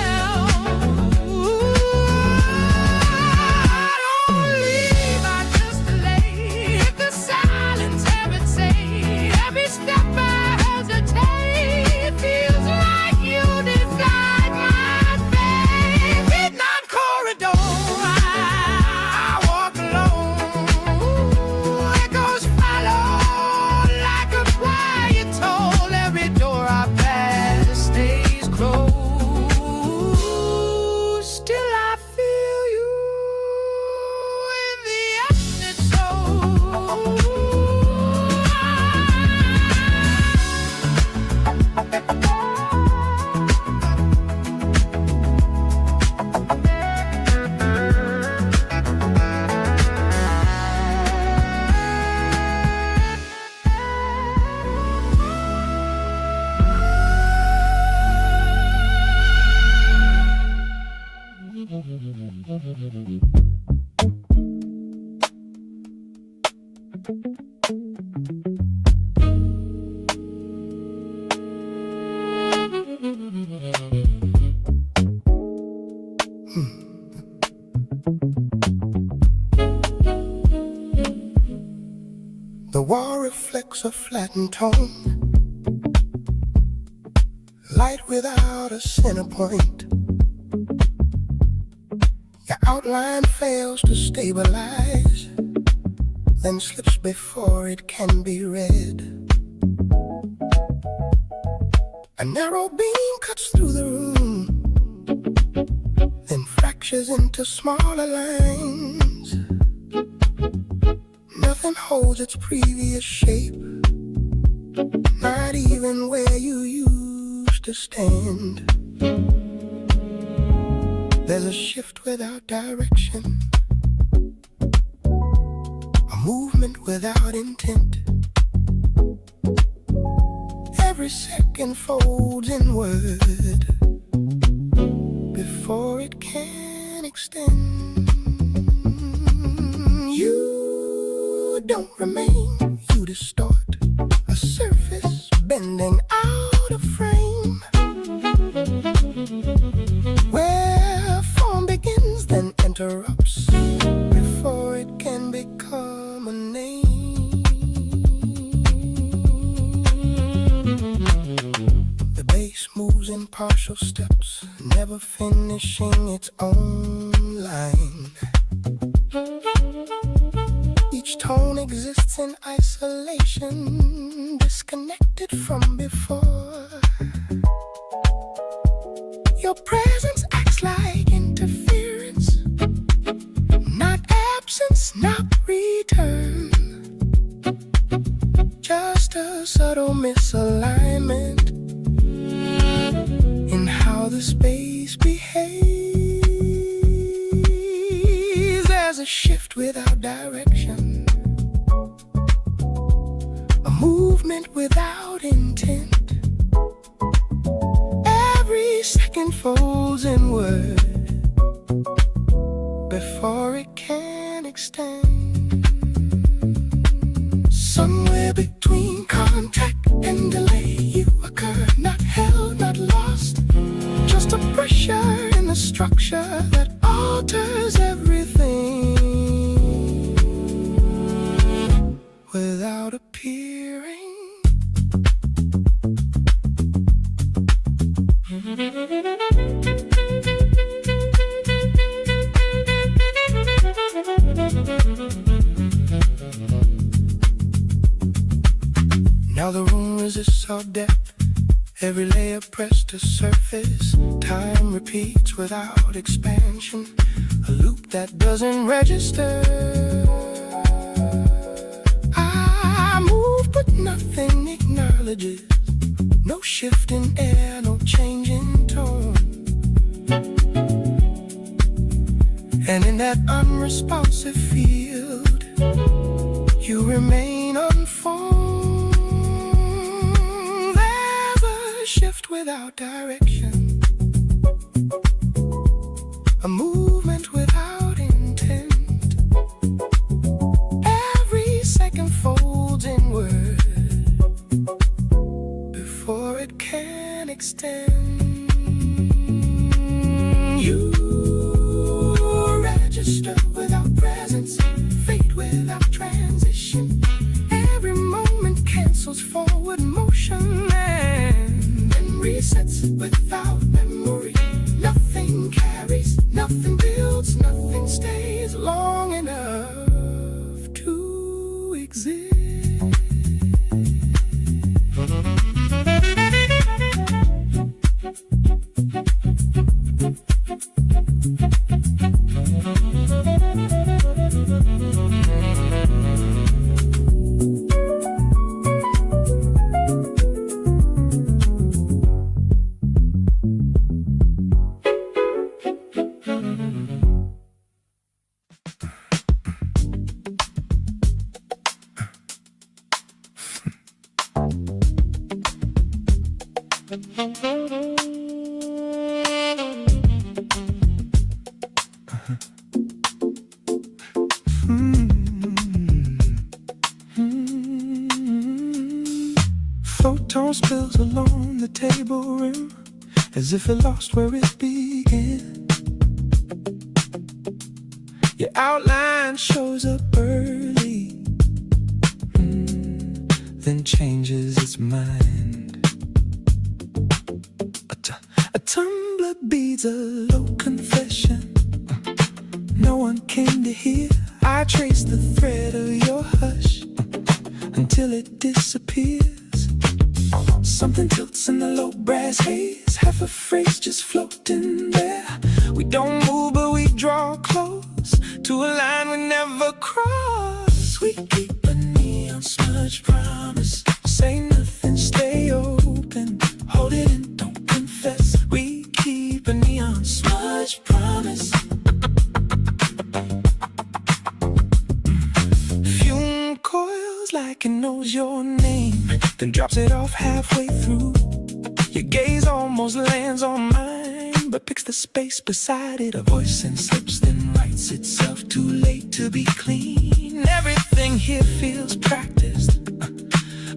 The wall reflects a flattened tone, light without a center point. Your outline fails to stabilize, then slips before it can be read. A narrow beam cuts through the room, then fractures into smaller lines. Nothing holds its previous shape, not even where you used to stand. There's a shift without direction, a movement without intent. Every second folds inward before it can extend. You don't remain, you distort a surface bending out of frame, where form begins then interrupts before it can become a name. The bass moves in partial steps, never finishing its own line. each tone exists in isolation, disconnected from before. Your presence acts like interference, not absence, not return. Just a subtle misalignment in how the space behaves. There's a shift without direction, a movement without intent. Every second folds inward before it can extend. Somewhere between contact and delay, you occur, not held, not lost. Just a pressure in the structure that alters everything without appearing. Now the room resists our depth, every layer pressed to surface. Time repeats without expansion, a loop that doesn't register. I move but nothing acknowledges, no shift in air, no change in tone. And in that unresponsive field, you remain unformed. Shift without direction, a movement without intent. Every second folds inward before it can extend. You register without presence, fate without transition. Every moment cancels forward motion resets without memory. Nothing carries, nothing builds, nothing stays long enough to exist. Photon spills along the table rim, as if it lost where it began. Your outline shows up early, then changes its mind. A tumbler beads a low confession no one came to hear. I trace the thread of your hush until it disappears. Something tilts in the low brass haze, half a phrase just floating there. We don't move but we draw close to a line we never cross. We keep a neon smudge promise, say nothing, stay open, hold it in, don't confess. We keep a neon smudge promise. Fume coils like it knows your name, then drops it off halfway through. Your gaze almost lands on mine, but picks the space beside it. A voice and slips, then writes itself, too late to be clean. Everything here feels practiced,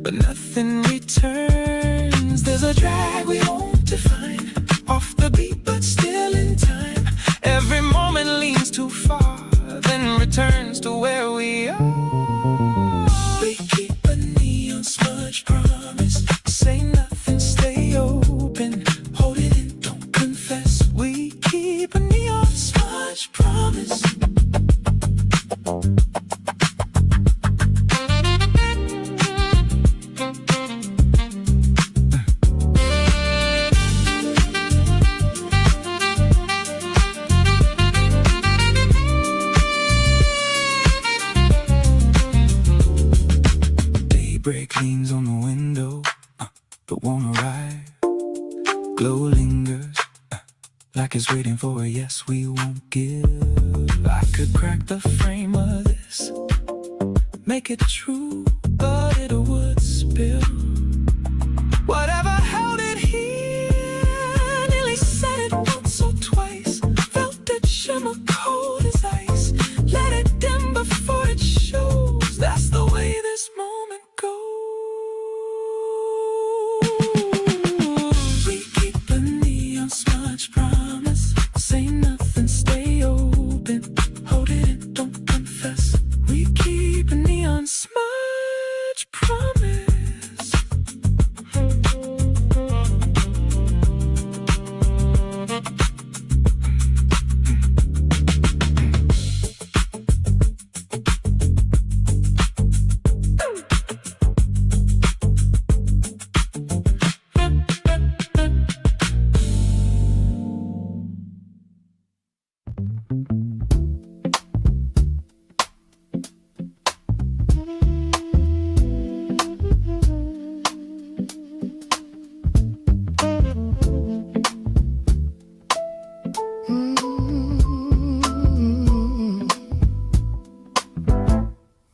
but nothing returns. There's a drag we won't define, off the beat but still in time. Every moment leans too far, then returns to where we are. We keep a neon smudge promise, say nothing, stay open, hold it in, don't confess. We keep a neon smudge promise. Daybreak leans on the window, but won't arrive. Glow lingers, like it's waiting for a yes we won't give. I could crack the frame of this, make it true, but it would spill. Whatever held it here, nearly said it once or twice. Felt it shimmer cold as ice. Let it dim before it shows. That's the way this moment goes. We keep a neon smudge promise. Say nothing, stay open. Hold it in, don't confess. We keep a neon smudge promise.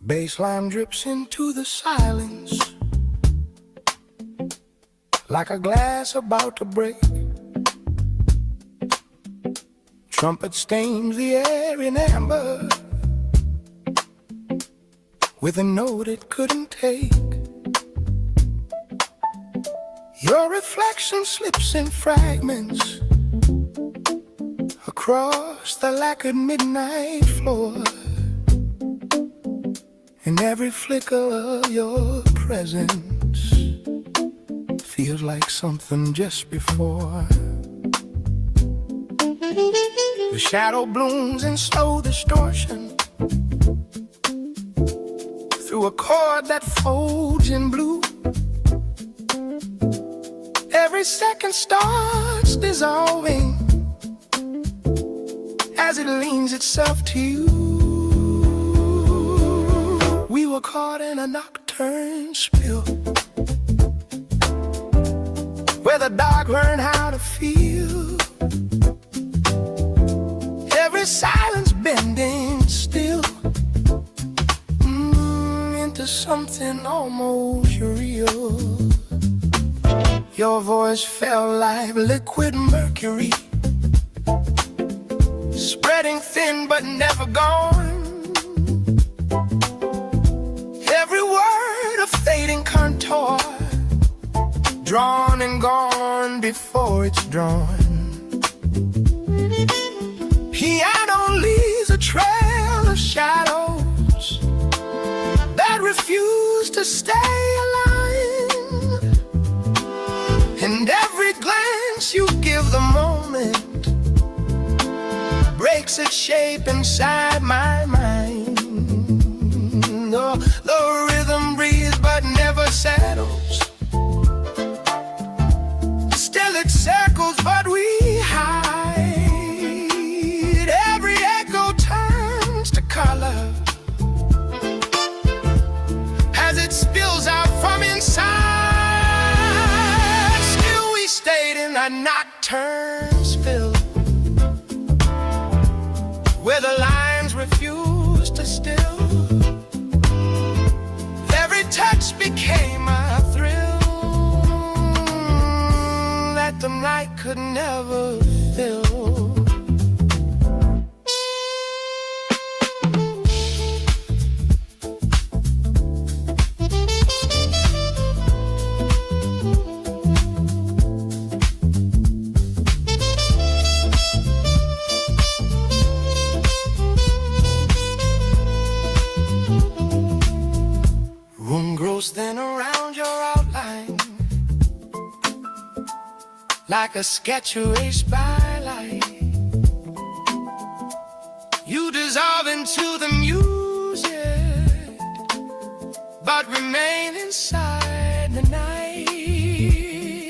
Baseline drips into the silence like a glass about to break. Trumpet stains the air in amber with a note it couldn't take. Your reflection slips in fragments across the lacquered midnight floor. And every flicker of your presence feels like something just before. The shadow blooms in slow distortion through a chord that folds in blue. Every second starts dissolving as it leans itself to you. We were caught in a nocturne spill where the dark learned how to feel. Every silence bending still into something almost real. Your voice felt like liquid mercury, spreading thin but never gone. Every word a fading contour, drawn and gone before it's drawn. Piano leaves a trail of shadows that refuse to stay aligned. And every glance you give the moment breaks its shape inside my mind. Oh, the rhythm breathes but never settles. Still it circles but we hide. Every echo turns to color as it spills out from inside. Still we stayed in a nocturne spill where the lines refuse to still. Every touch became a thrill that the night could never fill. Room grows thin around your outline, like a sketch erased by light. You dissolve into the music, but remain inside the night.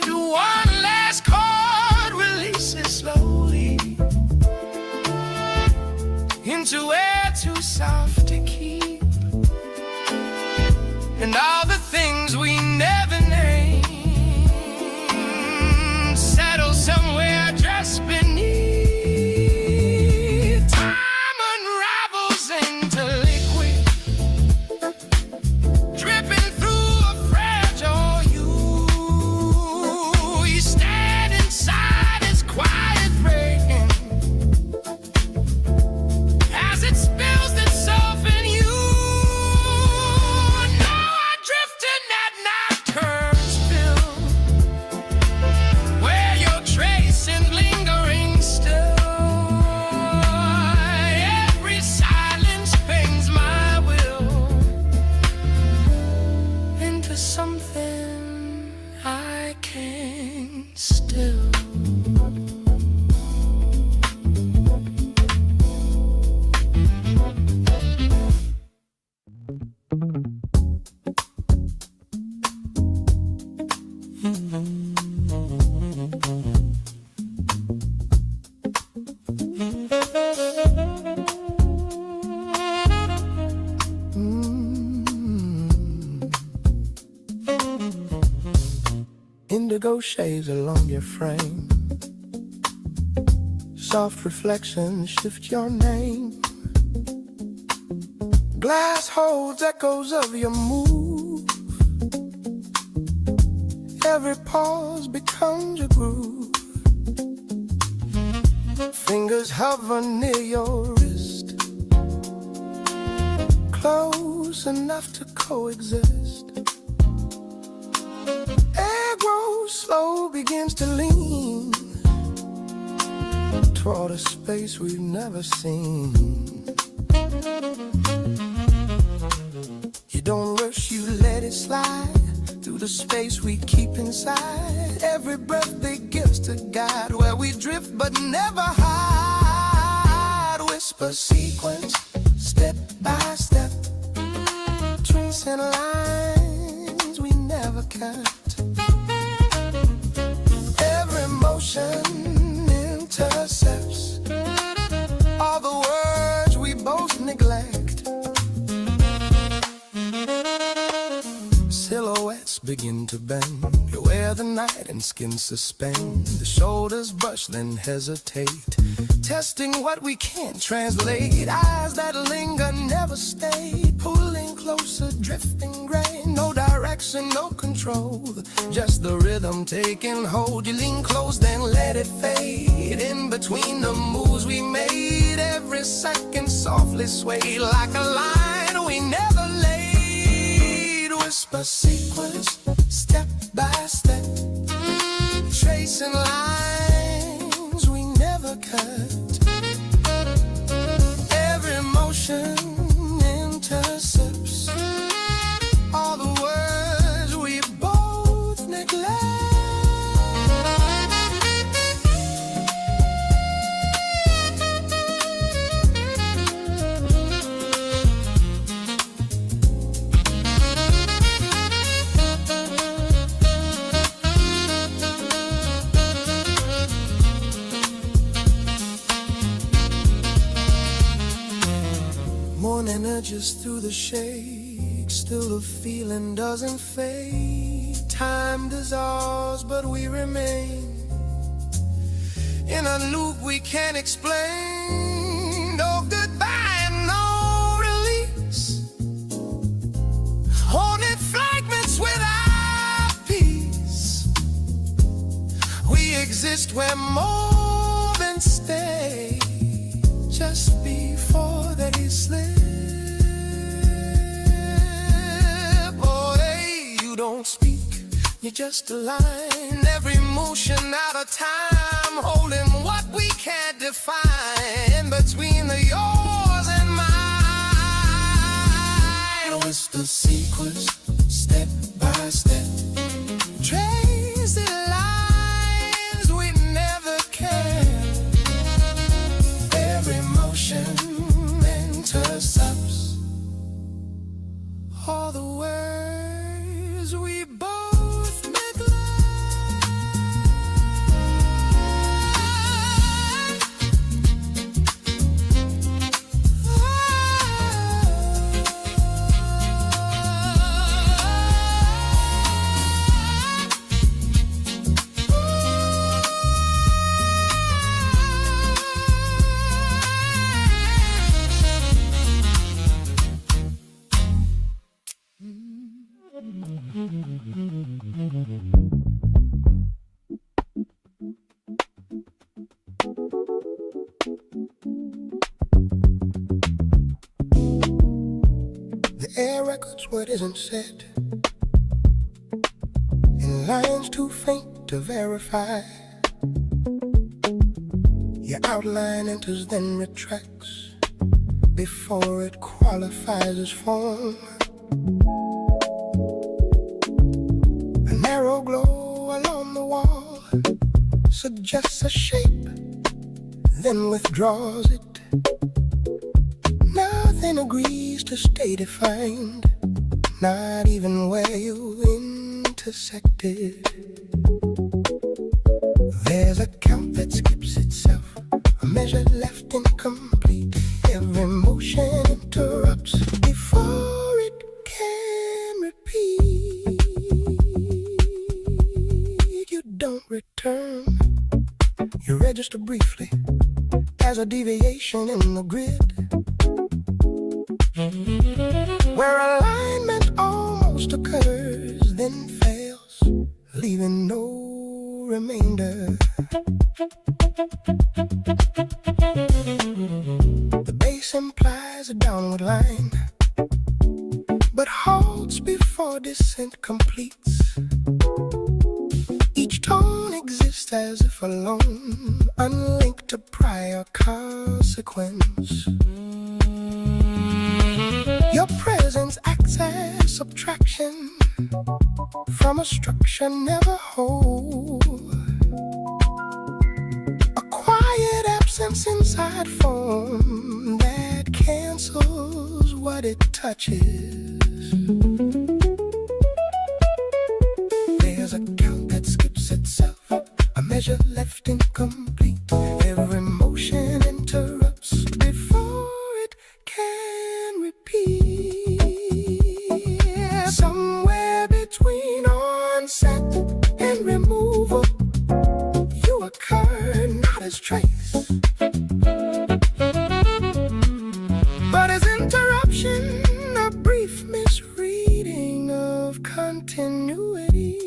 One last chord releases slowly into air too soft to keep. And all the things things we never named settle somewhere just beneath. Time unravels into liquid, dripping through a fragile you. You stand inside its quiet breaking as it spills itself in you. Now I drift in that nocturne spill, where you're tracing lingering still. Every silence pains my will into something I can't still. Indigo shades along your frame, soft reflections shift your name. Glass holds echoes of your move, every pause becomes a groove. Fingers hover near your wrist, close enough to coexist. Air grows slow, begins to lean toward a space we've never seen. You don't rush, you let it slide through the space we keep inside. Every breath they give to guide where we drift but never hide. Whisper sequence, step by step, tracing lines we never cut. Every motion intercepts all the words we both neglect. Silhouettes begin to bend, beware the night and skin suspend. The shoulders brush, then hesitate, testing what we can't translate. Eyes that linger, never stay, pulling closer, drifting gray. No direction, no control, just the rhythm taking hold. You lean close, then let it fade. In between the moves we made, every second softly swayed like a line we never laid. Whisper sequence, step by step, tracing lines we never cut. Every motion intercepts all the words we both neglect. Morning edges through the shade, still the feeling doesn't fade. Time dissolves, but we remain in a loop we can't explain. No goodbye and no release, holding fragments without peace. We exist where moments stay, just before they slip. Oh, hey, you don't speak, you're just a line. Every motion out of time, holding what we can't define between the yours and mine. It's the sequence, step by step, trace the lines we never can. Every motion intercepts all the words we both neglect. The air records what isn't said, and lines too faint to verify. Your outline enters, then retracts before it qualifies as form. A narrow glow along the wall suggests a shape, then withdraws it. Nothing agrees to stay defined, not even where you intersected. There's a count that skips itself, a measure left incomplete. Every motion interrupts before it can repeat. You don't return, you register briefly as a deviation in the grid, where alignment almost occurs, then fails, leaving no remainder. The base implies a downward line, but halts before descent completes. Each tone exists as if alone, unlinked to prior consequence. Your presence acts as subtraction from a structure never whole. A quiet absence inside form that cancels what it touches. There's a count that skips itself, a measure left incomplete. Every motion interrupts before it can repeat. Somewhere between onset and removal, you occur not as trace, but as interruption, a brief misreading of continuity.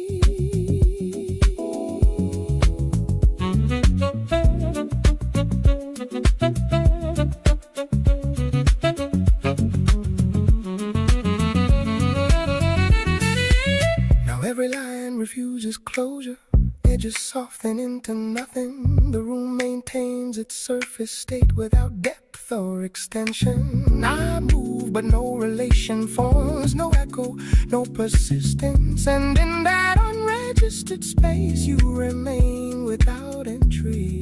Every line refuses closure, edges soften into nothing. The room maintains its surface state without depth or extension. I move, but no relation forms, no echo, no persistence. And in that unregistered space, you remain without entry.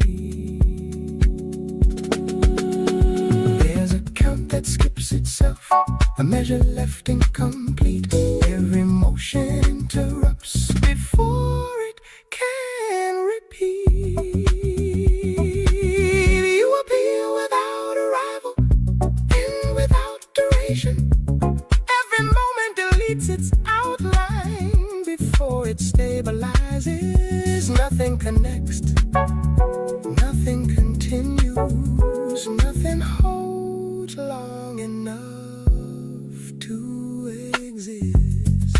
There's a count that skips itself, a measure left incomplete. Every motion interrupts before it can repeat. You appear without arrival and without duration. Every moment deletes its outline before it stabilizes. Nothing connects, nothing continues, nothing holds long enough to exist.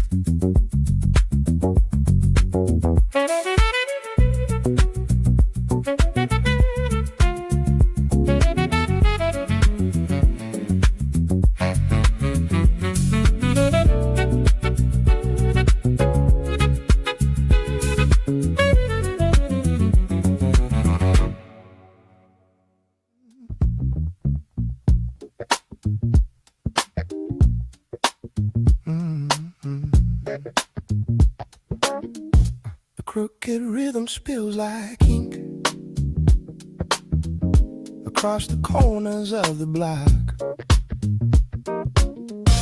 The crooked rhythm spills like ink across the corners of the block.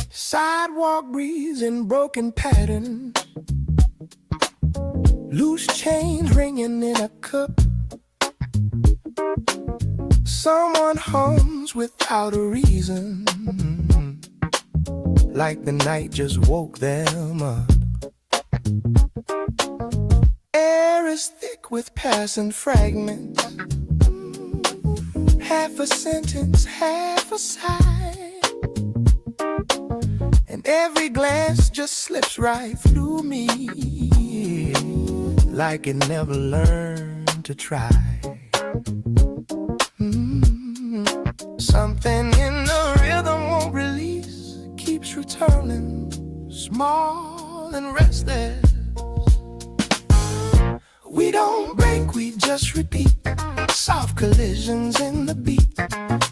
Sidewalk breeze in broken patterns, loose chains ringing in a cup. Someone hums without a reason, like the night just woke them up. Air is thick with passing fragments, half a sentence, half a sigh. And Every glance just slips right through me, like it never learned to try. Something in the rhythm won't release, keeps returning, small and restless. We don't break, we just repeat, soft collisions in the beat.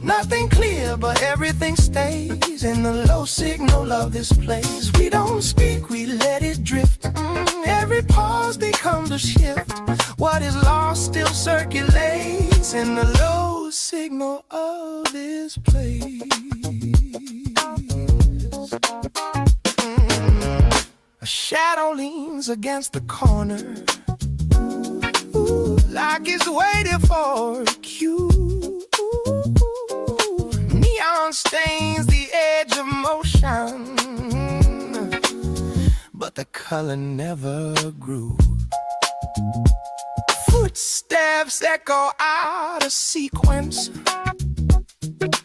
Nothing clear, but everything stays in the low signal of this place. We don't speak, we let it drift. Every pause becomes a shift. What is lost still circulates in the low signal of this place. A shadow leans against the corner, like it's waiting for a cue. Neon stains the edge of motion, but the color never grew. Footsteps echo out of sequence,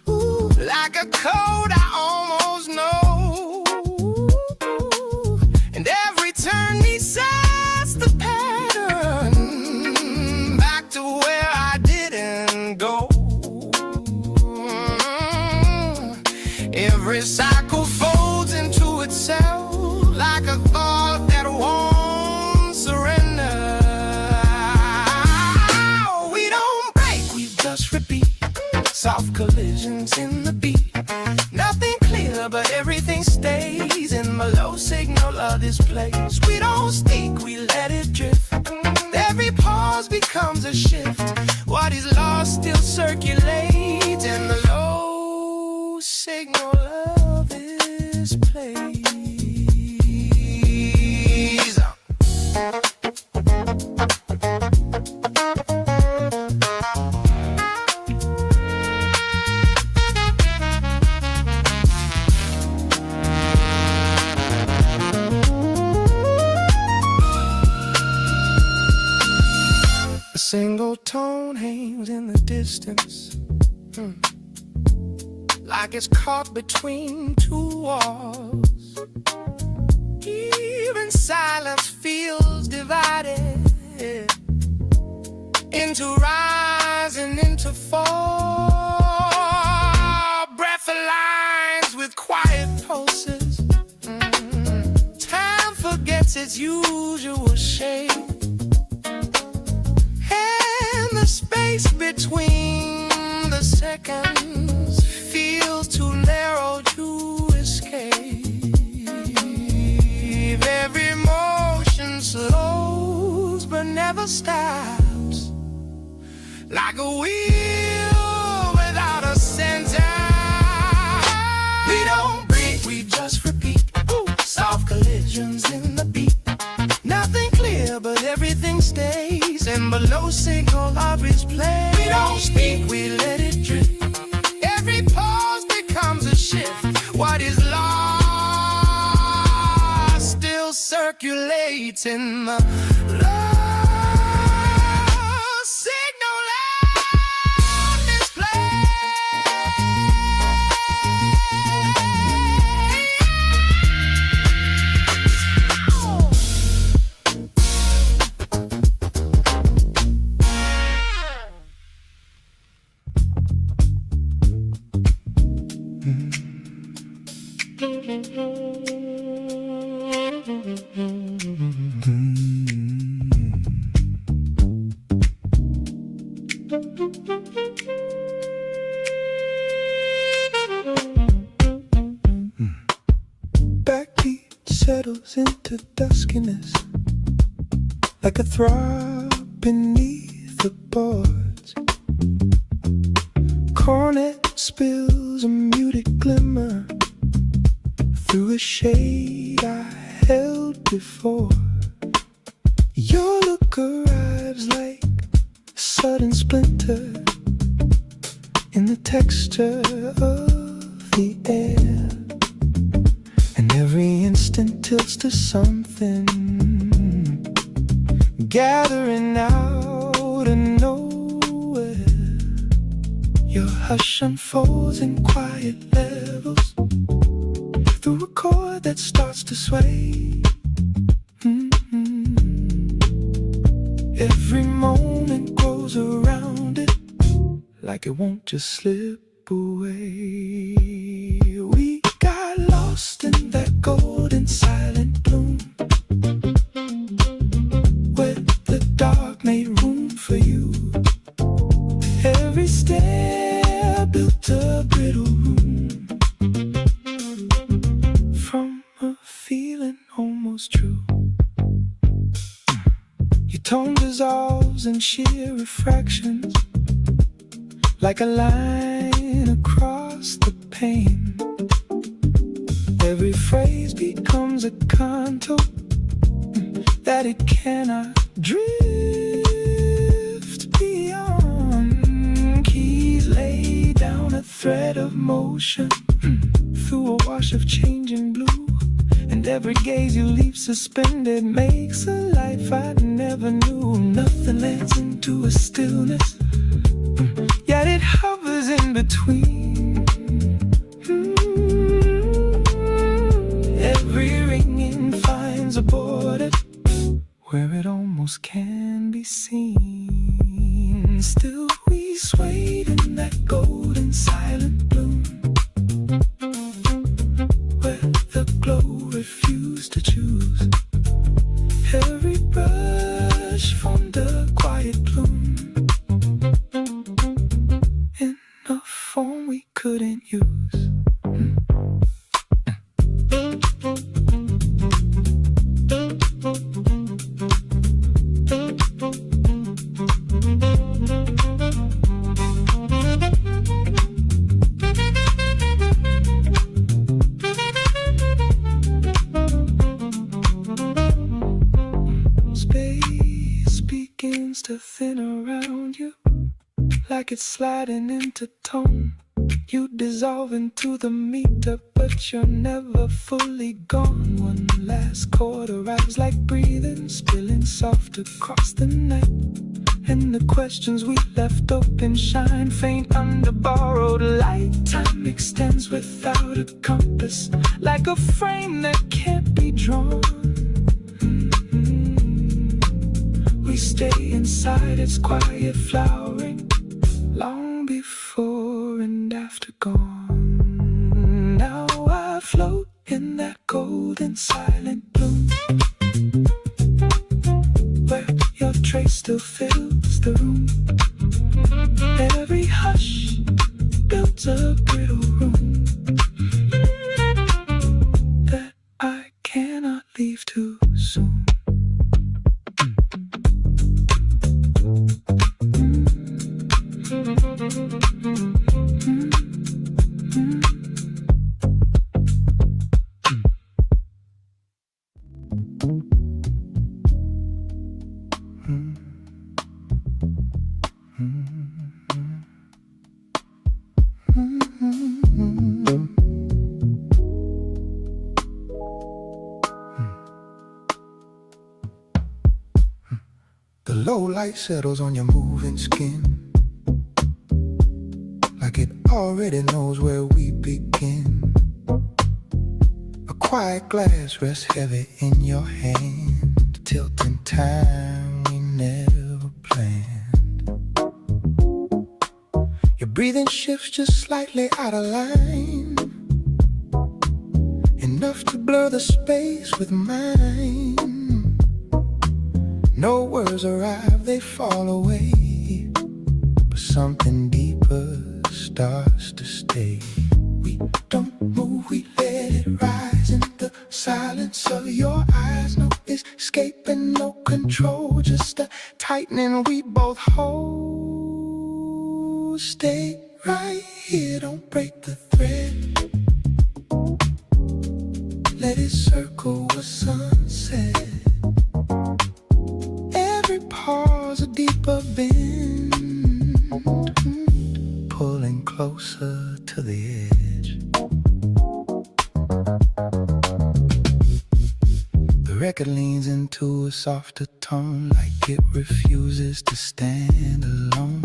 like a code I almost know. And every turn resets the pattern back to where I didn't go. Every cycle folds into itself like a thought that won't surrender. We don't break, we just repeat, soft collisions in the beat. Nothing clear, but everything stays in the low signal of this place. We don't speak, we let it drift. Every pause becomes a shift. What is lost still circulates in the low signal of this place. A single tone hangs in the distance, like it's caught between two walls. Even silence feels divided into rise and into fall. Breath aligns with quiet pulses. Time forgets its usual shape, and the space between the seconds feels too narrow to escape. Every motion slows but never stops, like a wheel without a center. We don't break, we just repeat, soft collisions in the beat. Nothing clear, but everything stays in below signal of its place. We don't speak, we let it drift. Every pause becomes a shift. What is lost still circulates in the low signal of this place. Backbeat settles into duskiness, like a throb beneath the boards. Cornet spills a muted glimmer through a shade I held before. Your look arrives like a sudden splinter in the texture of the air, and every instant tilts to something gathering out of nowhere. Your hush unfolds in quiet levels through a chord board that starts to sway. Every moment grows around it, like it won't just slip away. We got lost in that golden silent bloom, where the dark made room for you. Every stair built a brittle room, from a feeling almost true. Your tone dissolves in sheer refractions, like a line across the pane. Every phrase becomes a contour that it cannot drift beyond. Keys lay down a thread of motion through a wash of changing blue, and every gaze you leave suspended makes a life I never knew. Nothing lands into a stillness, yet it hovers in between. Every ringing finds a border where it almost can be seen. Still we swayed in that golden silent bloom, where the glow refused to choose. Every brush formed a quiet plume in a form we couldn't use. Space begins to thin around you, like it's sliding into tone. You dissolve into the meter, but you're never fully gone. One last chord arrives like breathing, spilling soft across the night. And the questions we left open shine faint under borrowed light. Time extends without a compass, like a frame that can't be drawn. We stay inside its quiet flowering, long before and after gone. Now I float in that golden silent bloom, where your trace still fills the room. Every hush builds a brittle room that I cannot leave too soon. The low light settles on your moving skin, like it already knows where we begin. A quiet glass rests heavy in your hand, tilting time we never planned. Your breathing shifts just slightly out of line, enough to blur the space with mine. No words arrive, they fall away, but something deeper starts to stay. We don't move, we let it rise in the silence of your eyes. No escape and no control, just a tightening we both hold. Stay right here, don't break the thread. Let it circle a sunset. Every pause a deeper bend, pulling closer to the edge. The record leans into a softer tone, like it refuses to stand alone.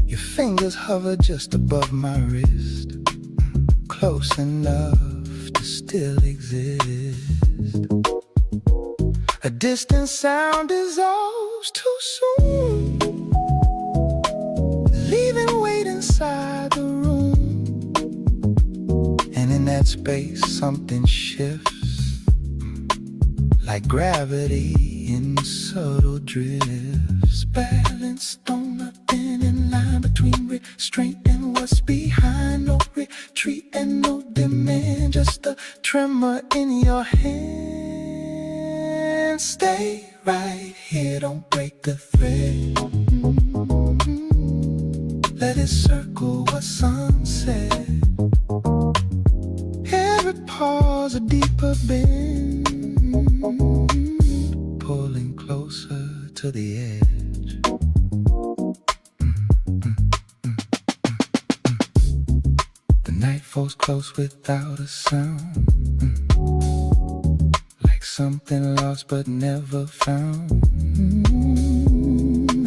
Your fingers hover just above my wrist, close enough to still exist. A distant sound dissolves too soon, leaving weight inside the room. And in that space something shifts, like gravity in subtle drifts, balanced on a thin line between restraint and what's behind. No retreat and no demand, just a tremor in your hand. Stay right here, don't break the thread. Let it circle what sunset. Every pause a deeper bend, pulling closer to the edge. The night falls close without a sound, like something lost but never found.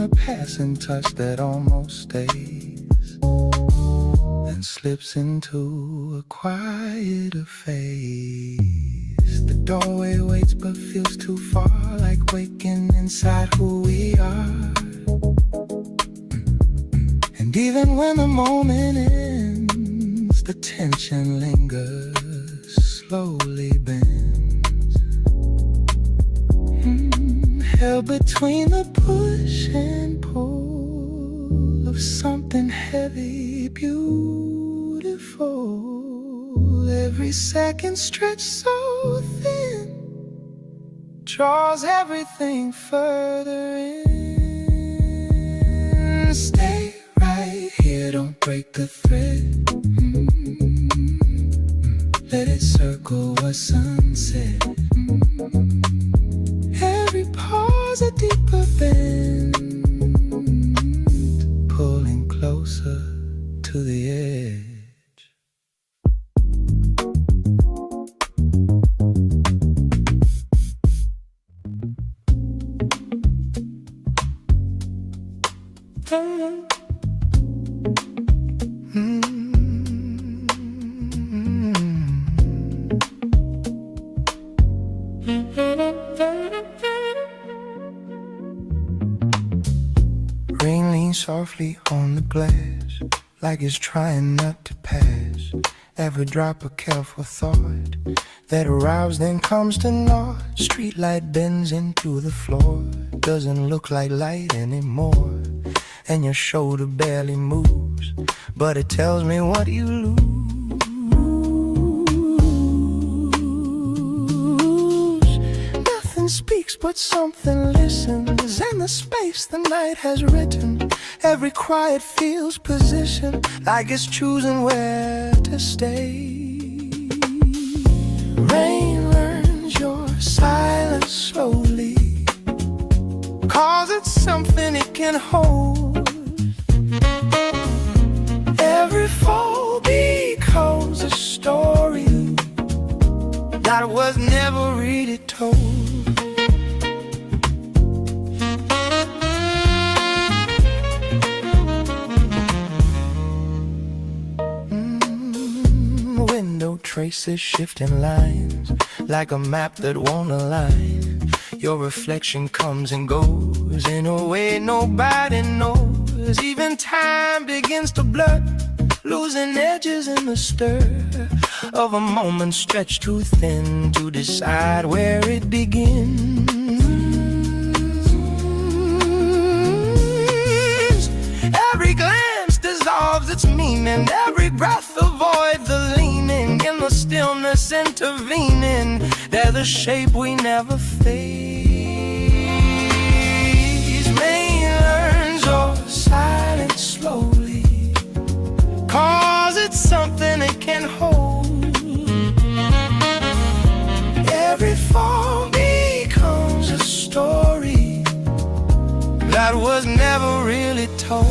A passing touch that almost stays, then slips into a quieter phase. The doorway waits but feels too far, like waking inside who we are. And even when the moment ends, the tension lingers, slowly bends, held between the push and pull of something heavy, beautiful. Every second stretched so thin draws everything further in. Stay right here, don't break the thread. Let it circle what sunset. Every pause a deeper bend, pulling closer to the edge. Rain leans softly on the glass, like it's trying not to pass. Every drop a careful thought that arrives then comes to naught. Streetlight bends into the floor, doesn't look like light anymore, and your shoulder barely moves, but it tells me what you lose. Nothing speaks but something listens, and the space the night has written, every quiet feels position, like it's choosing where to stay. Rain learns your silence slowly, cause it's something it can hold. Every fall becomes a story that was never really told. Window traces shifting lines, like a map that won't align. Your reflection comes and goes in a way nobody knows. Even time begins to blur, losing edges in the stir of a moment stretched too thin to decide where it begins. Every glance dissolves its meaning, every breath avoids the leaning. In the stillness intervening, they're the shape we never face. Rain learns your silence slowly, cause it's something it can hold. Every fall becomes a story that was never really told.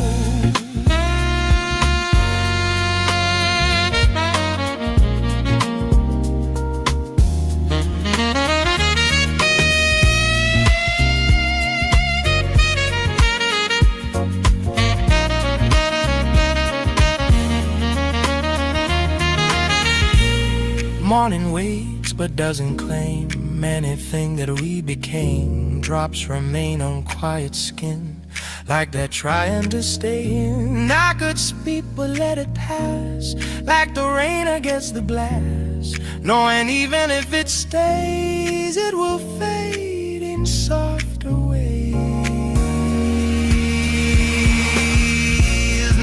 but doesn't claim anything that we became. Drops remain on quiet skin, like they're trying to stay in. I could speak but let it pass, like the rain against the blast, knowing even if it stays, it will fade in softer ways.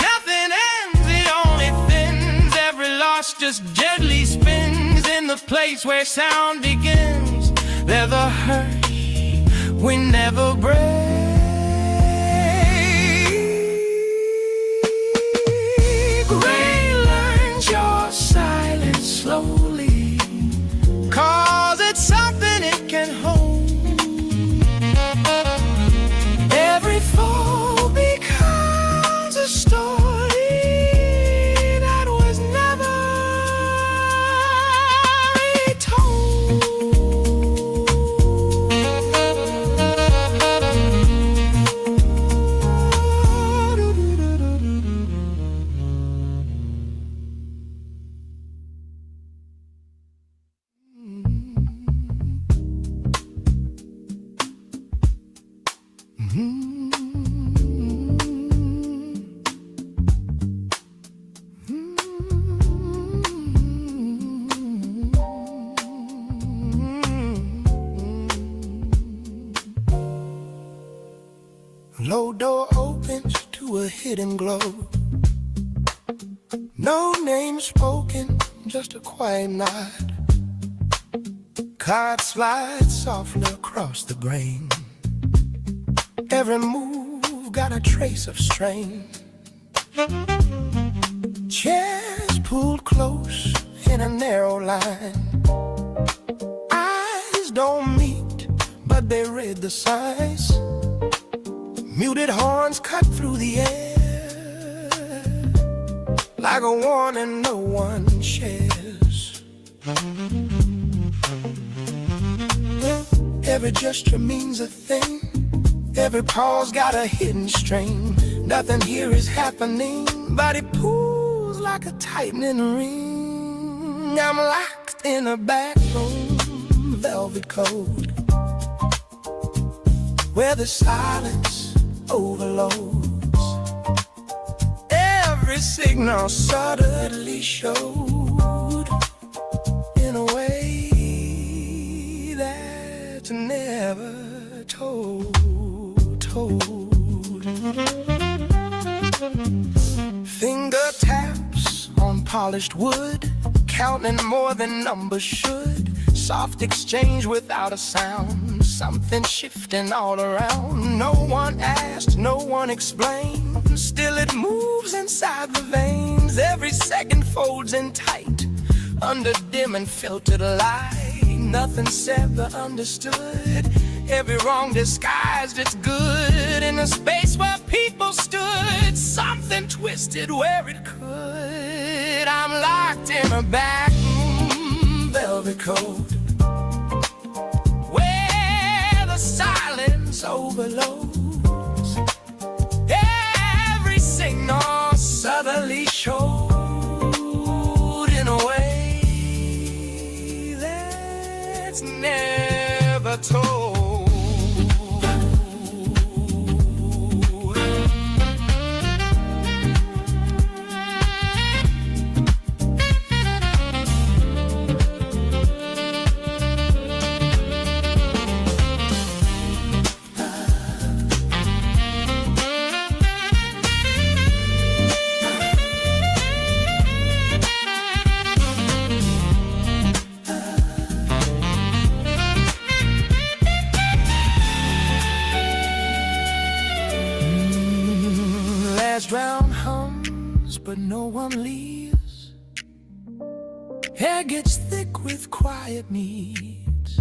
Nothing ends, it only thins. Every loss just gently spins in the place where sound begins. They're the hurt we never break. Relearn your silence slowly, 'cause it's something it can hold. Every fall becomes a story that was never retold. Low door opens to a hidden glow. No name spoken, just a quiet nod. Card slides softly across the grain. Every move got a trace of strain. Chairs pulled close in a narrow line. Eyes don't meet, but they read the signs. Muted horns cut through the air, like a warning no one shares. Every gesture means a thing. Every pause got a hidden string. Nothing here is happening, but it pulls like a tightening ring. I'm locked in a back room, velvet code, where the silence overloads. Every signal subtly showed in a way that's never told. Finger taps on polished wood, counting more than numbers should. Soft exchange without a sound, something shifting all around. No one asked, no one explained, still it moves inside the veins. Every second folds in tight, under dim and filtered light. Nothing said but understood, every wrong disguised its good. In a space where people stood, something twisted where it could. I'm locked in a back room, velvet code, silence overloads. Every signal subtly showed in a way that's never told. Round hums, but no one leaves. Hair gets thick with quiet needs.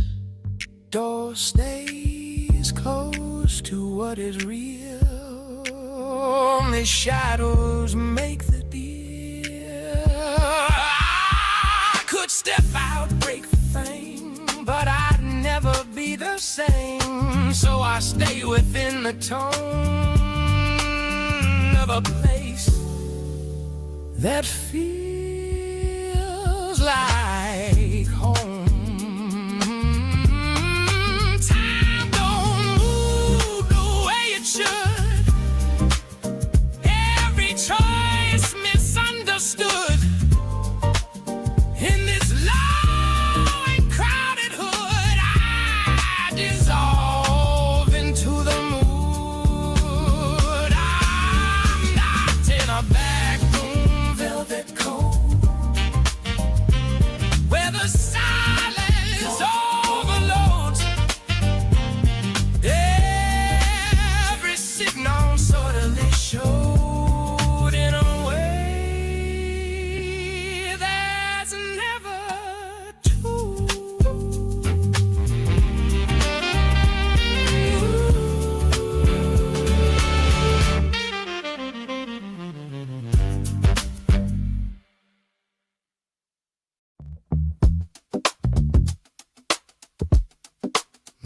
Door stays close to what is real. Only shadows make the deal. I could step out, break the fame, but I'd never be the same. So I stay within the tone of a place that feels like home.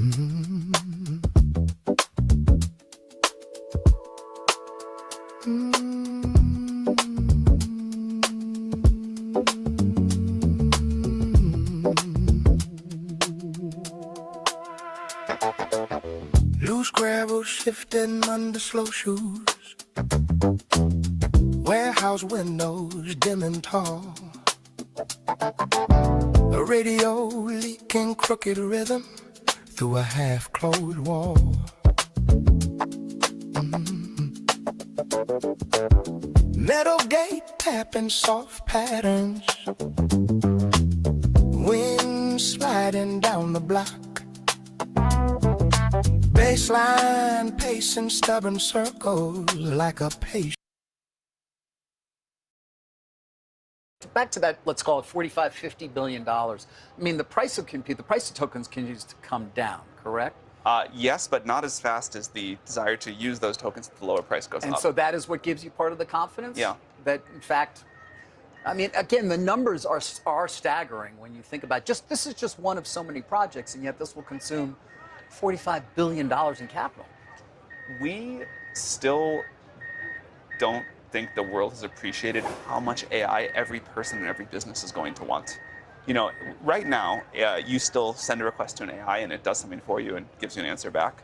Loose gravel shifting under slow shoes. Warehouse windows dim and tall. The radio leaking crooked rhythm through a half-closed wall. Metal gate tapping soft patterns. Wind sliding down the block. Baseline pacing stubborn circles like a patient. Back to that, let's call it $45–50 billion. I mean, the price of compute, the price of tokens continues to come down, correct? Yes, but not as fast as the desire to use those tokens at the lower price goes up. And so that is what gives you part of the confidence? Yeah. That, in fact, I mean, again, the numbers are staggering when you think about this is just one of so many projects, and yet this will consume $45 billion in capital. We still don't think the world has appreciated how much AI every person and every business is going to want. You know, right now, you still send a request to an AI and it does something for you and gives you an answer back.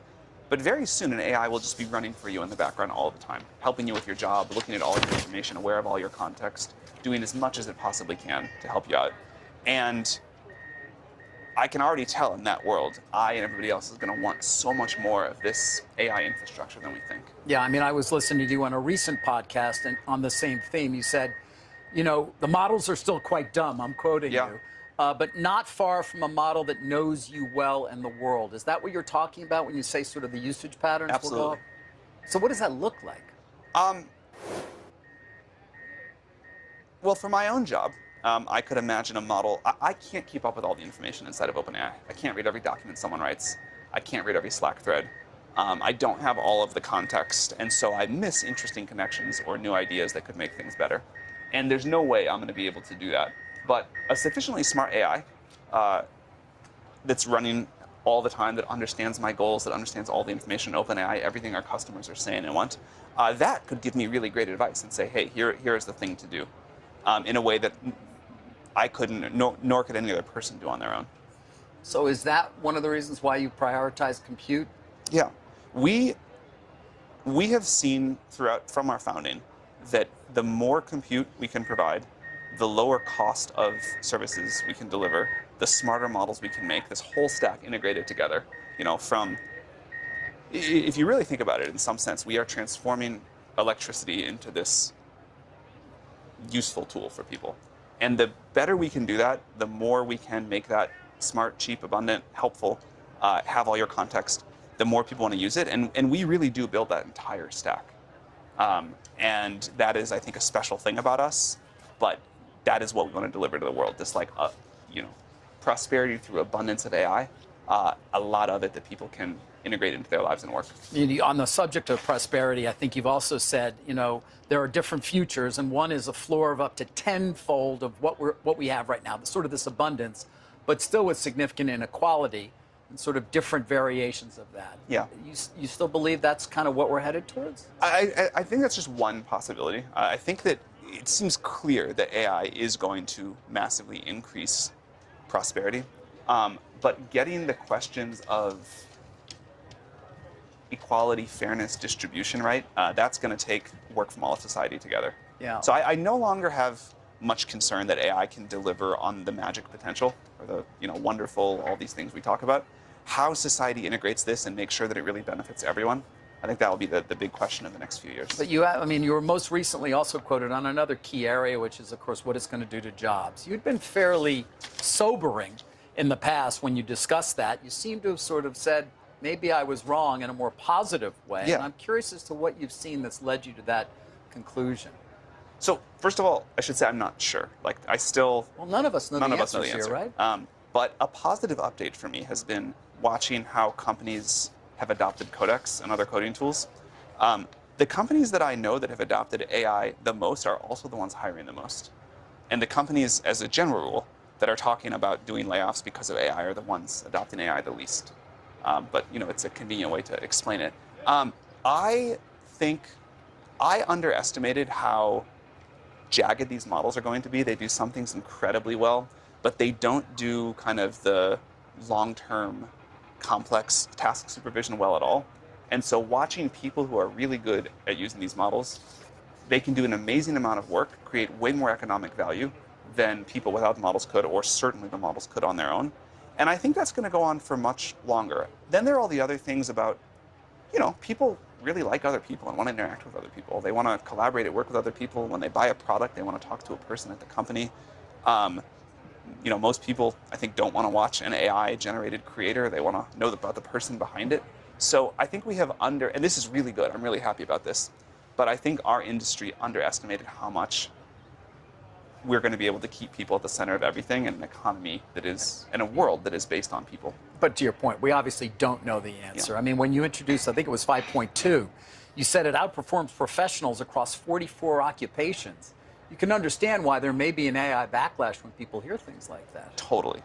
But very soon, an AI will just be running for you in the background all the time, helping you with your job, looking at all your information, aware of all your context, doing as much as it possibly can to help you out. And I can already tell in that world, I and everybody else is going to want so much more of this AI infrastructure than we think. Yeah, I mean, I was listening to you on a recent podcast, and on the same theme, you said, you know, the models are still quite dumb, I'm quoting you, but not far from a model that knows you well and the world. Is that what you're talking about when you say sort of the usage patterns Absolutely. will go up? So what does that look like? Well, for my own job, I could imagine a model. I can't keep up with all the information inside of OpenAI. I can't read every document someone writes. I can't read every Slack thread. I don't have all of the context, and so I miss interesting connections or new ideas that could make things better. And there's no way I'm going to be able to do that. But a sufficiently smart AI that's running all the time, that understands my goals, that understands all the information in OpenAI, everything our customers are saying and want, that could give me really great advice and say, hey, here is the thing to do, in a way that I couldn't, nor could any other person do on their own. So is that one of the reasons why you prioritize compute? Yeah. We have seen throughout, from our founding, that the more compute we can provide, the lower cost of services we can deliver, the smarter models we can make, this whole stack integrated together. You know, if you really think about it, in some sense, we are transforming electricity into this useful tool for people. And the better we can do that, the more we can make that smart, cheap, abundant, helpful, have all your context, the more people want to use it. And we really do build that entire stack. And that is, I think, a special thing about us. But that is what we want to deliver to the world. This, like, you know, prosperity through abundance of AI, a lot of it that people can integrate into their lives and work. On the subject of prosperity, I think you've also said, you know, there are different futures, and one is a floor of up to tenfold of what we have right now, sort of this abundance, but still with significant inequality and sort of different variations of that. Yeah. You still believe that's kind of what we're headed towards? I think that's just one possibility. I think that it seems clear that AI is going to massively increase prosperity, but getting the questions of equality, fairness, distribution right, that's going to take work from all of society together. Yeah. So I no longer have much concern that AI can deliver on the magic potential or the, you know, wonderful, all these things we talk about. How society integrates this and makes sure that it really benefits everyone, I think that will be the big question in the next few years. But you were most recently also quoted on another key area, which is, of course, what it's going to do to jobs. You'd been fairly sobering in the past when you discussed that. You seem to have sort of said, maybe I was wrong in a more positive way. Yeah. And I'm curious as to what you've seen that's led you to that conclusion. So, first of all, I should say I'm not sure. Like, Well, none of us know the answers answer. here, right? But a positive update for me has been watching how companies have adopted Codex and other coding tools. The companies that I know that have adopted AI the most are also the ones hiring the most. And the companies, as a general rule, that are talking about doing layoffs because of AI are the ones adopting AI the least. but it's a convenient way to explain it. I think I underestimated how jagged these models are going to be. They do some things incredibly well, but they don't do kind of the long-term complex task supervision well at all. And so watching people who are really good at using these models, they can do an amazing amount of work, create way more economic value than people without the models could, or certainly the models could on their own. And I think that's going to go on for much longer. Then there are all the other things about, people really like other people and want to interact with other people. They want to collaborate and work with other people. When they buy a product, they want to talk to a person at the company. Most people, I think, don't want to watch an AI-generated creator. They want to know about the person behind it. So I think we have and this is really good. I'm really happy about this. But I think our industry underestimated how much we're going to be able to keep people at the center of everything in an economy that is, in a world that is based on people. But to your point, we obviously don't know the answer. I mean, when you introduced, I think it was 5.2, you said it outperforms professionals across 44 occupations. You can understand why there may be an AI backlash when people hear things like that. Totally.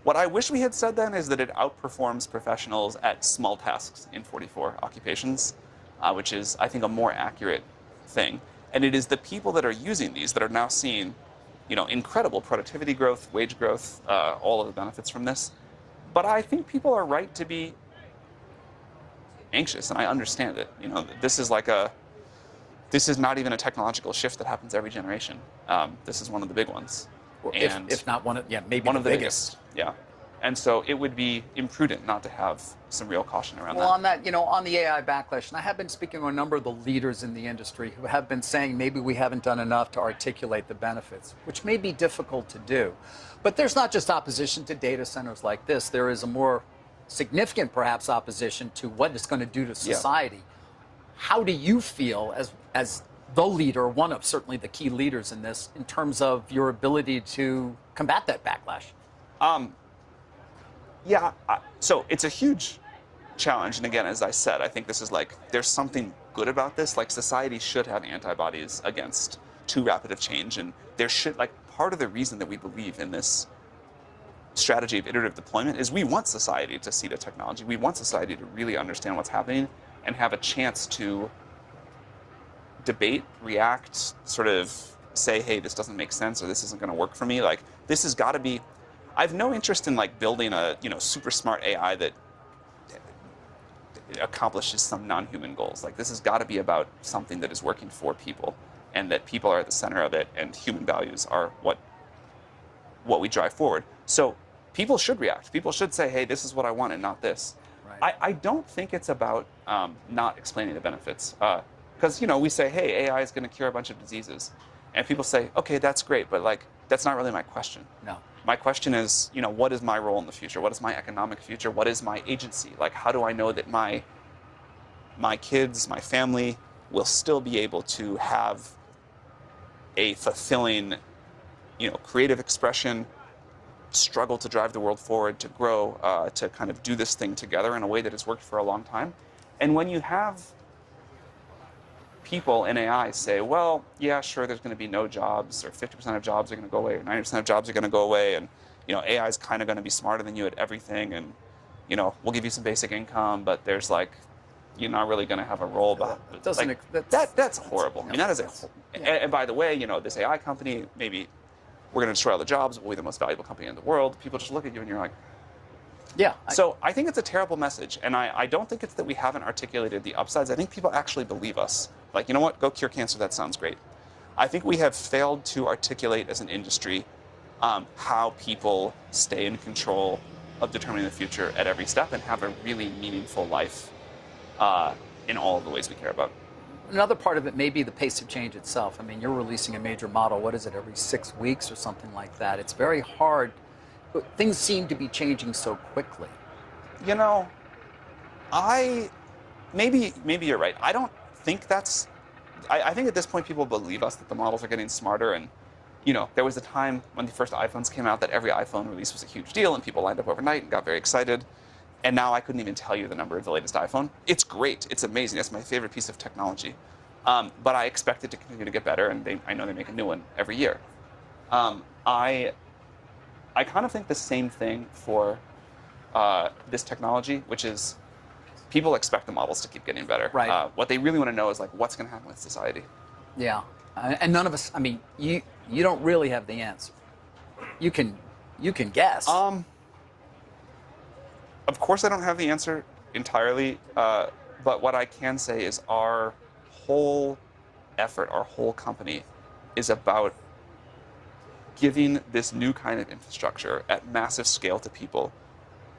What I wish we had said then is that it outperforms professionals at small tasks in 44 occupations, which is, I think, a more accurate thing. And it is the people that are using these that are now seeing, incredible productivity growth, wage growth, all of the benefits from this. But I think people are right to be anxious, and I understand it. This is not even a technological shift that happens every generation. This is one of the big ones. And if not one of, maybe one the of the biggest. Yeah. And so it would be imprudent not to have some real caution around that. Well, on that, on the AI backlash, and I have been speaking to a number of the leaders in the industry who have been saying maybe we haven't done enough to articulate the benefits, which may be difficult to do. But there's not just opposition to data centers like this. There is a more significant, perhaps, opposition to what it's going to do to society. Yeah. How do you feel as the leader, one of certainly the key leaders in this, in terms of your ability to combat that backlash? So it's a huge challenge. And again, as I said, I think this is there's something good about this. Society should have antibodies against too rapid of change. And there should, part of the reason that we believe in this strategy of iterative deployment is we want society to see the technology. We want society to really understand what's happening and have a chance to debate, react, sort of say, hey, this doesn't make sense or this isn't going to work for me. This has got to be, I have no interest in building a super smart AI that accomplishes some non-human goals. This has got to be about something that is working for people and that people are at the center of it and human values are what we drive forward. So people should react. People should say, hey, this is what I want and not this. Right. I don't think it's about not explaining the benefits. Because, we say, hey, AI is going to cure a bunch of diseases. And people say, okay, that's great, but that's not really my question. No. My question is, what is my role in the future? What is my economic future? What is my agency? How do I know that my kids, my family will still be able to have a fulfilling, creative expression, struggle to drive the world forward, to grow, to kind of do this thing together in a way that has worked for a long time. And when you have people in AI say, well, yeah, sure, there's going to be no jobs, or 50% of jobs are going to go away, or 90% of jobs are going to go away, and AI is kind of going to be smarter than you at everything, and we'll give you some basic income, but there's you're not really going to have a role. That's horrible. I mean, that is and by the way, this AI company, maybe we're going to destroy all the jobs, but we're the most valuable company in the world. People just look at you and you're like, yeah. So I think it's a terrible message, and I don't think it's that we haven't articulated the upsides. I think people actually believe us. You know what? Go cure cancer. That sounds great. I think we have failed to articulate as an industry how people stay in control of determining the future at every step and have a really meaningful life in all of the ways we care about. Another part of it may be the pace of change itself. I mean, you're releasing a major model, what is it, every 6 weeks or something like that. It's very hard. Things seem to be changing so quickly. Maybe you're right. I don't think that's, I think at this point people believe us that the models are getting smarter, and there was a time when the first iPhones came out that every iPhone release was a huge deal and people lined up overnight and got very excited. And now I couldn't even tell you the number of the latest iPhone. It's great, it's amazing, that's my favorite piece of technology. But I expect it to continue to get better, and I know they make a new one every year. I kind of think the same thing for this technology, which is people expect the models to keep getting better. Right. What they really want to know is like what's going to happen with society. Yeah, and none of us. I mean, you don't really have the answer. You can guess. Of course, I don't have the answer entirely, but what I can say is our whole effort, our whole company, is about giving this new kind of infrastructure at massive scale to people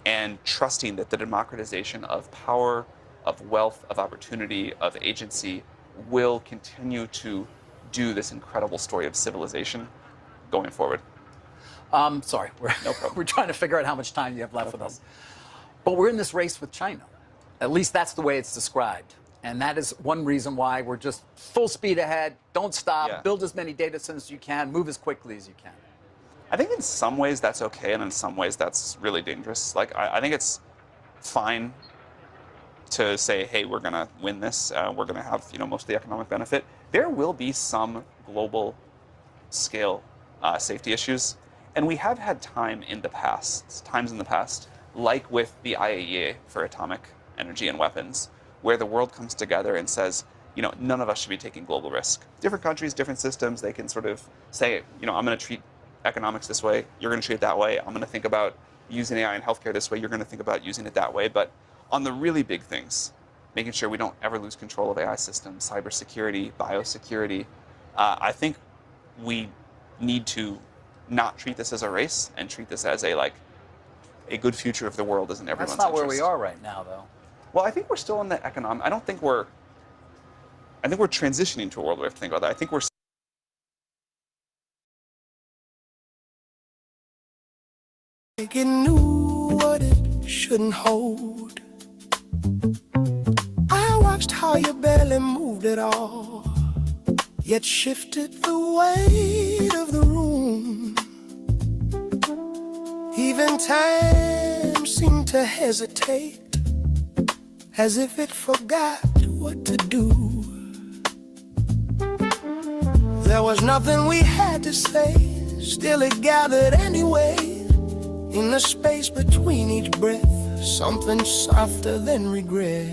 and trusting that the democratization of power, of wealth, of opportunity, of agency will continue to do this incredible story of civilization going forward. Sorry, No problem. we're trying to figure out how much time you have left with us. But we're in this race with China. At least that's the way it's described. And that is one reason why we're just full speed ahead, don't stop, Yeah. build as many data centers as you can, move as quickly as you can. I think in some ways that's okay, and in some ways that's really dangerous. Like, I think it's fine to say, hey, we're going to win this. We're going to have, most of the economic benefit. There will be some global scale safety issues. And we have had times in the past, like with the IAEA for atomic energy and weapons, where the world comes together and says, none of us should be taking global risk. Different countries, different systems, they can sort of say, I'm going to treat economics this way, you're going to treat it that way. I'm going to think about using AI in healthcare this way, you're going to think about using it that way. But on the really big things, making sure we don't ever lose control of AI systems, cybersecurity, biosecurity, I think we need to not treat this as a race and treat this as a good future of the world is in everyone's That's not where interest. we are right now, though. Well, I think we're still in the economic. I think we're transitioning to a world where we have to think about that. I think we're Like it knew what it shouldn't hold. I watched how you barely moved at all, yet shifted the weight of the room. Even time seemed to hesitate, as if it forgot what to do. There was nothing we had to say, still it gathered anyway. In the space between each breath, something softer than regret.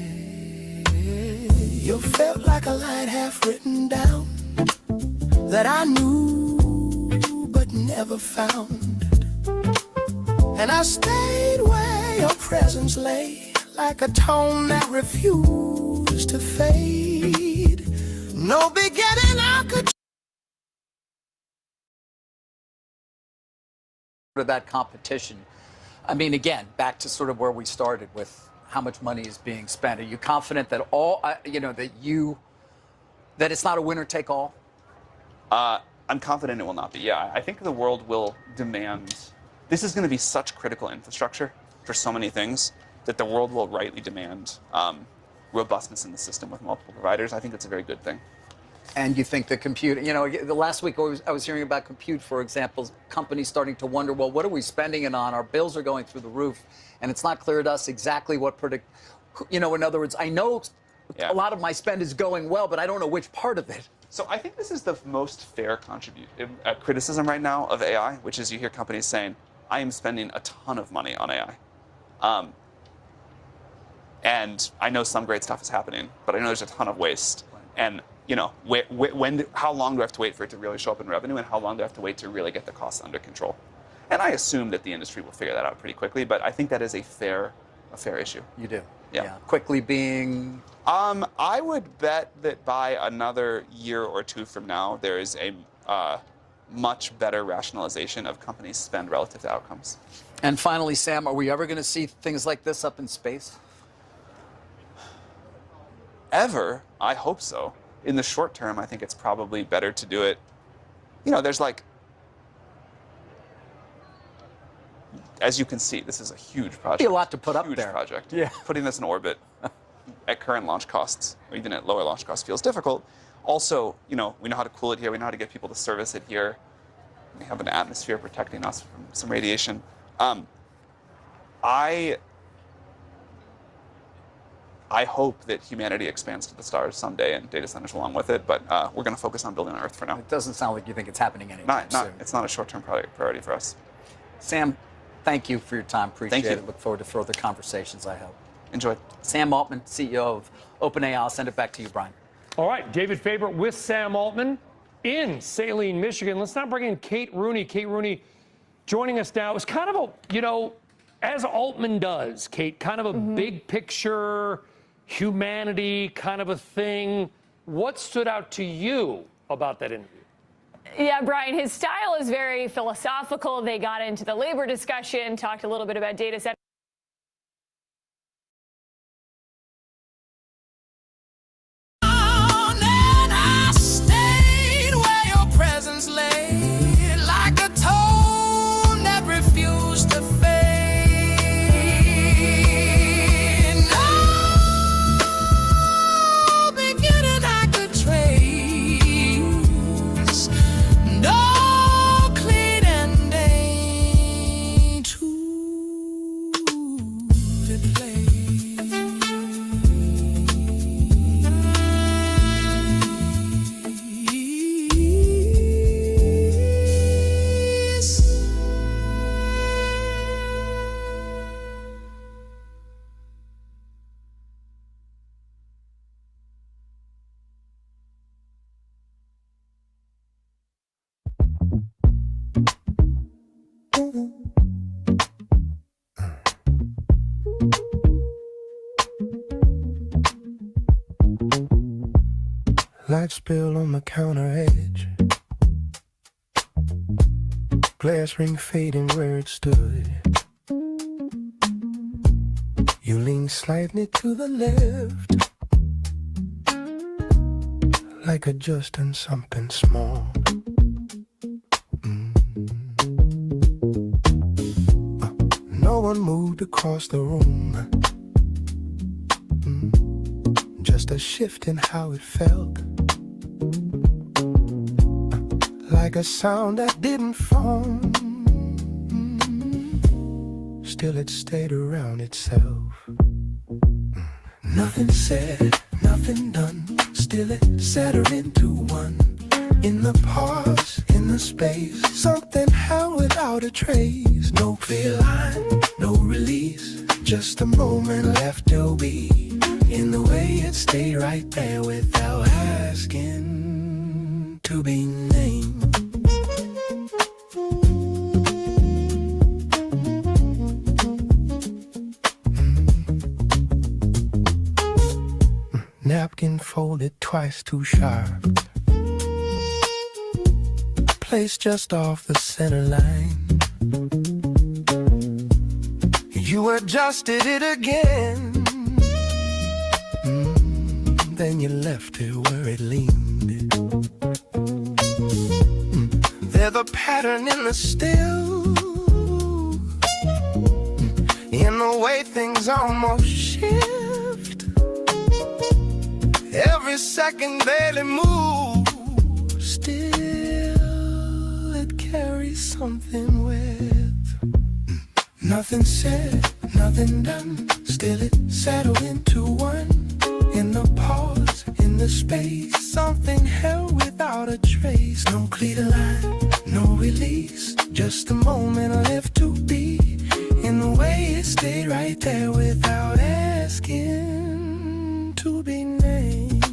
You felt like a line half written down that I knew but never found. And I stayed where your presence lay, like a tone that refused to fade. No beginning I could. Of that competition. I mean, again, back to sort of where we started with how much money is being spent. Are you confident that that it's not a winner take all? I'm confident it will not be. Yeah, I think the world will demand. This is going to be such critical infrastructure for so many things that the world will rightly demand robustness in the system with multiple providers. I think that's a very good thing. And you think the compute, the last week I was hearing about compute, for example, companies starting to wonder, well, what are we spending it on? Our bills are going through the roof, and it's not clear to us exactly what in other words, I know a lot of my spend is going well, but I don't know which part of it. So I think this is the most fair criticism right now of AI, which is you hear companies saying, I am spending a ton of money on AI. And I know some great stuff is happening, but I know there's a ton of waste. And how long do I have to wait for it to really show up in revenue, and how long do I have to wait to really get the costs under control? And I assume that the industry will figure that out pretty quickly, but I think that is a fair issue. You do? Yeah. Quickly being? I would bet that by another year or two from now, there is a much better rationalization of companies' spend relative to outcomes. And finally, Sam, are we ever going to see things like this up in space? Ever? I hope so. In the short term, I think it's probably better to do it. There's as you can see, this is a huge project. Be a lot to put up there. Huge project. Yeah. Putting this in orbit at current launch costs, or even at lower launch costs, feels difficult. Also, we know how to cool it here. We know how to get people to service it here. We have an atmosphere protecting us from some radiation. I hope that humanity expands to the stars someday and data centers along with it, but we're going to focus on building on Earth for now. It doesn't sound like you think it's happening anytime soon. It's not a short-term priority for us. Sam, Thank you for your time. Appreciate Thank you. it. Look forward to further conversations, I hope. Enjoy. Sam Altman, CEO of OpenAI. I'll send it back to you, Brian. All right, David Faber with Sam Altman in Saline, Michigan. Let's now bring in Kate Rooney. Kate Rooney joining us now. It's kind of a, you know, as Altman does, Kate, kind of a big picture, humanity kind of a thing. What stood out to you about that interview? Yeah, Brian, his style is very philosophical. They got into the labor discussion, talked a little bit about data centers. Light spill on the counter edge, glass ring fading where it stood. You lean slightly to the left, like adjusting something small. No one moved across the room, just a shift in how it felt. Like a sound that didn't form, still it stayed around itself. Nothing said, nothing done, still it settled into one. In the pause, in the space, something held without a trace. No clear line, no release, just a moment left to be. In the way it stayed right there without asking to be named. Napkin folded twice too sharp, placed just off the center line. You adjusted it again, then you left it where it leaned. There's a pattern in the still, in the way things almost shift. Every second barely moves, still it carries something with. Nothing said, nothing done, still it settled into one. In the pause, in the space, something held without a trace. No clear line, no release, just a moment left to be. In the way it stayed right there without asking to be named.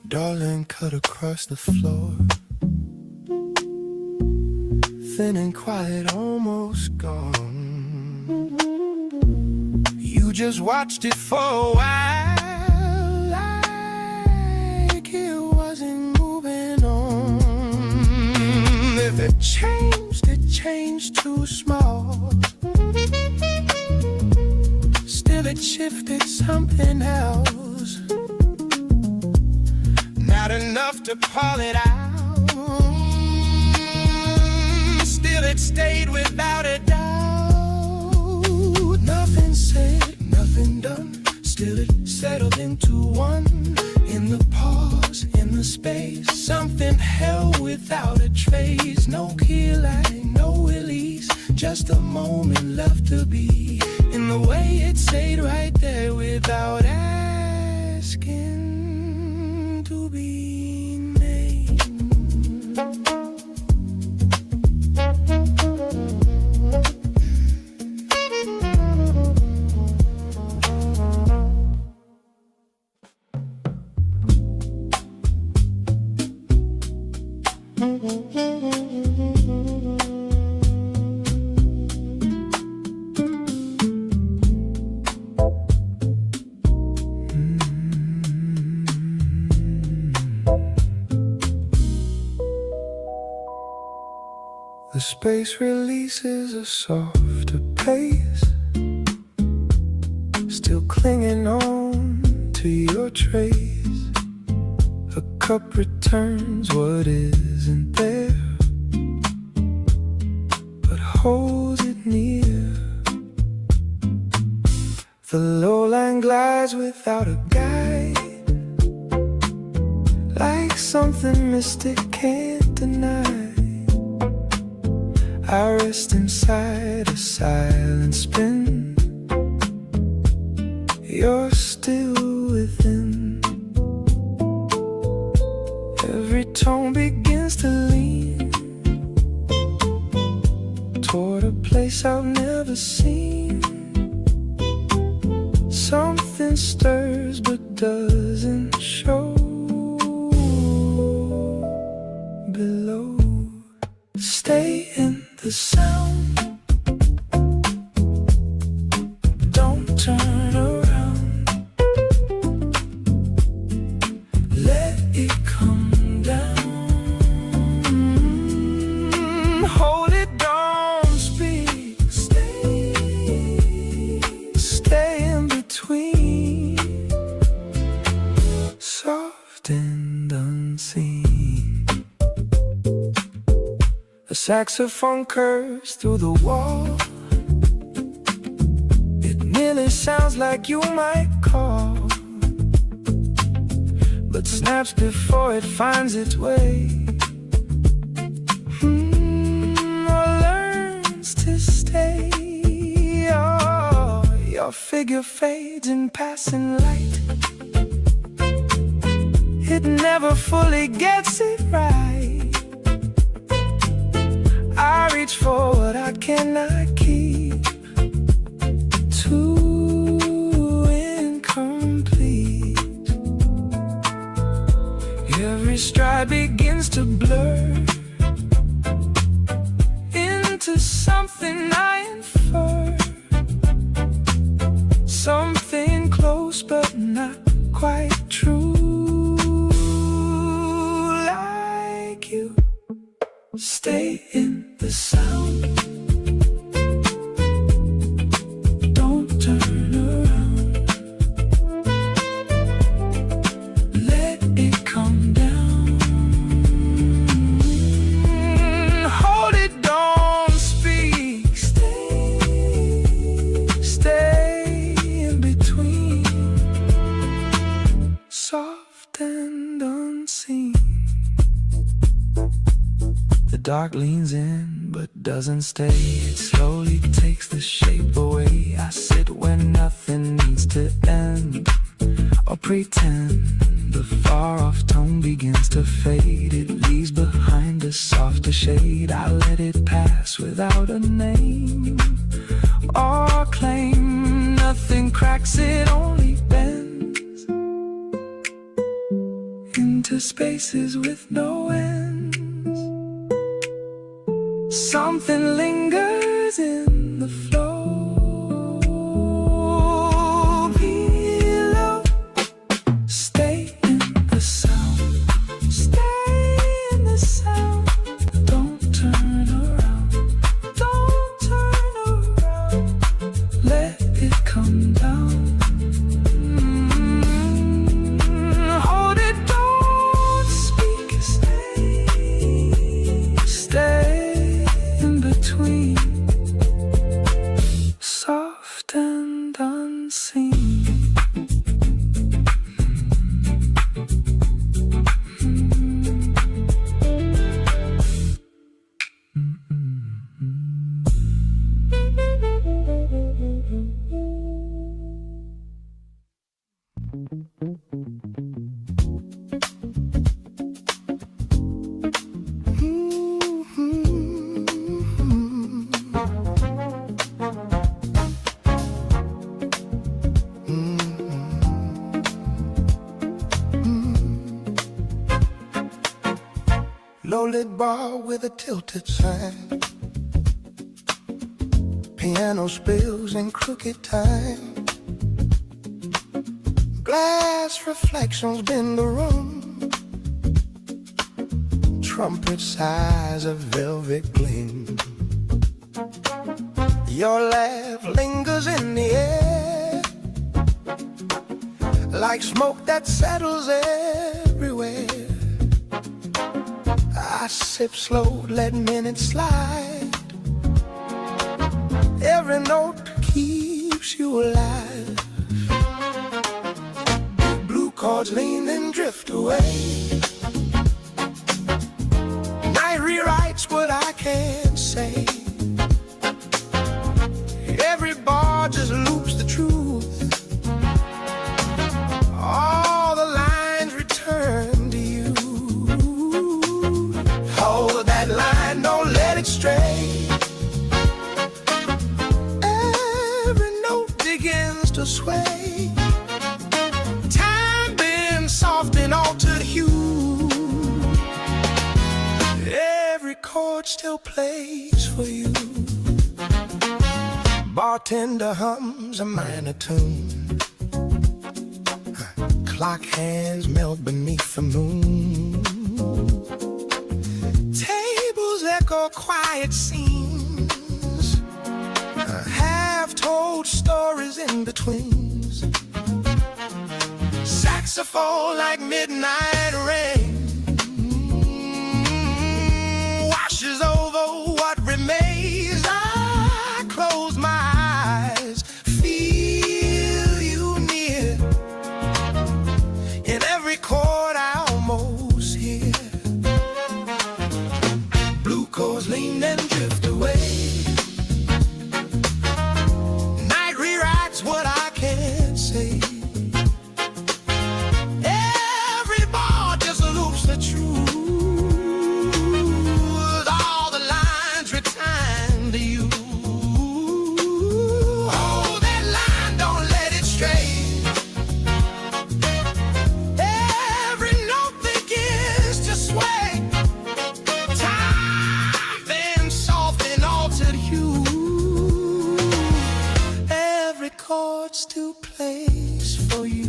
Darling cut across the floor, thin and quiet, almost gone. You just watched it for a while, like it wasn't moving on. If it changed too small, still it shifted something else. Not enough to call it out, still it stayed without a doubt. Nothing said, nothing done, still it settled into one. In the pause, in the space, something held with without a trace. No kill light, no release, just a moment left to be. In the way it stayed right there without asking to be named. The space releases a softer pace, still clinging on to your trace. A cup returns what isn't there, but holds it near. The lowland glides without a guide, like something mystic can't deny. I rest inside a silent spin. You're still within. Every tone begins to lean toward a place I've never seen. Something stirs but doesn't show below. Stay in the sound, don't turn around. Let it come down. Hold it, don't speak. Stay in between, soft and unseen. A saxophone curves through the wall. It nearly sounds like you might call, but snaps before it finds its way. Or learns to stay. Oh, your figure fades in passing light. It never fully gets it right. I reach for what I cannot keep, too incomplete. Every stride begins to blur into something I infer. Something close but not quite true. Like you, stay in the sound, don't turn around. Let it come down. Hold it, don't speak. Stay in between, soft and unseen. The dark leans in but doesn't stay. It slowly takes the shape away. I sit where nothing needs to end or pretend. The far off tone begins to fade. It leaves behind a softer shade. I let it pass without a name or claim. Nothing cracks, it only bends into spaces with no end. Something lingers in the flow below. Stay in the sound, stay in the sound. Don't turn around, don't turn around. Let it come down. Hold it, don't speak. Stay in between, Folded bar with a tilted sign. Piano spills in crooked time. Glass reflections bend the room. Trumpet sighs of velvet gleam. Your laugh lingers in the air, like smoke that settles everywhere. I sip slow, let minutes slide. Every note keeps you alive. Blue chords lean and drift away. Night rewrites what I can't say. Every bar just loops the truth. All the lines return to you. Hold that line, don't let it stray. Every note begins to sway. Time bends soft in altered hue. Every chord still plays for you. Bartender hums a minor tune. Clock hands melt beneath the moon. Tables echo quiet scenes. Half-told stories in betweens. Saxophone like midnight rain. Washes over what remains. I close my eyes, feel you near. In every chord I almost hear. Blue chords lean and drift away. Night rewrites what I can't say. Every bar just loops the truth. All the lines return to you. Hold that line, don't let it stray. Every note begins to sway. Time bends soft in altered hue. Every chord still plays for you.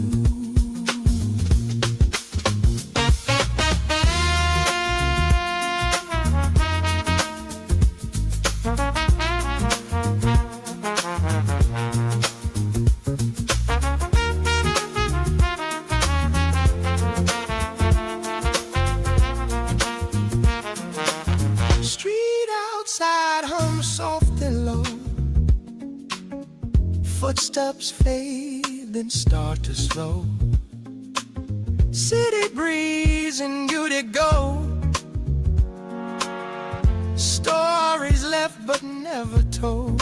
Street outside hums soft and low. Footsteps fade, then start to slow. City breeze and you to go. Stories left but never told.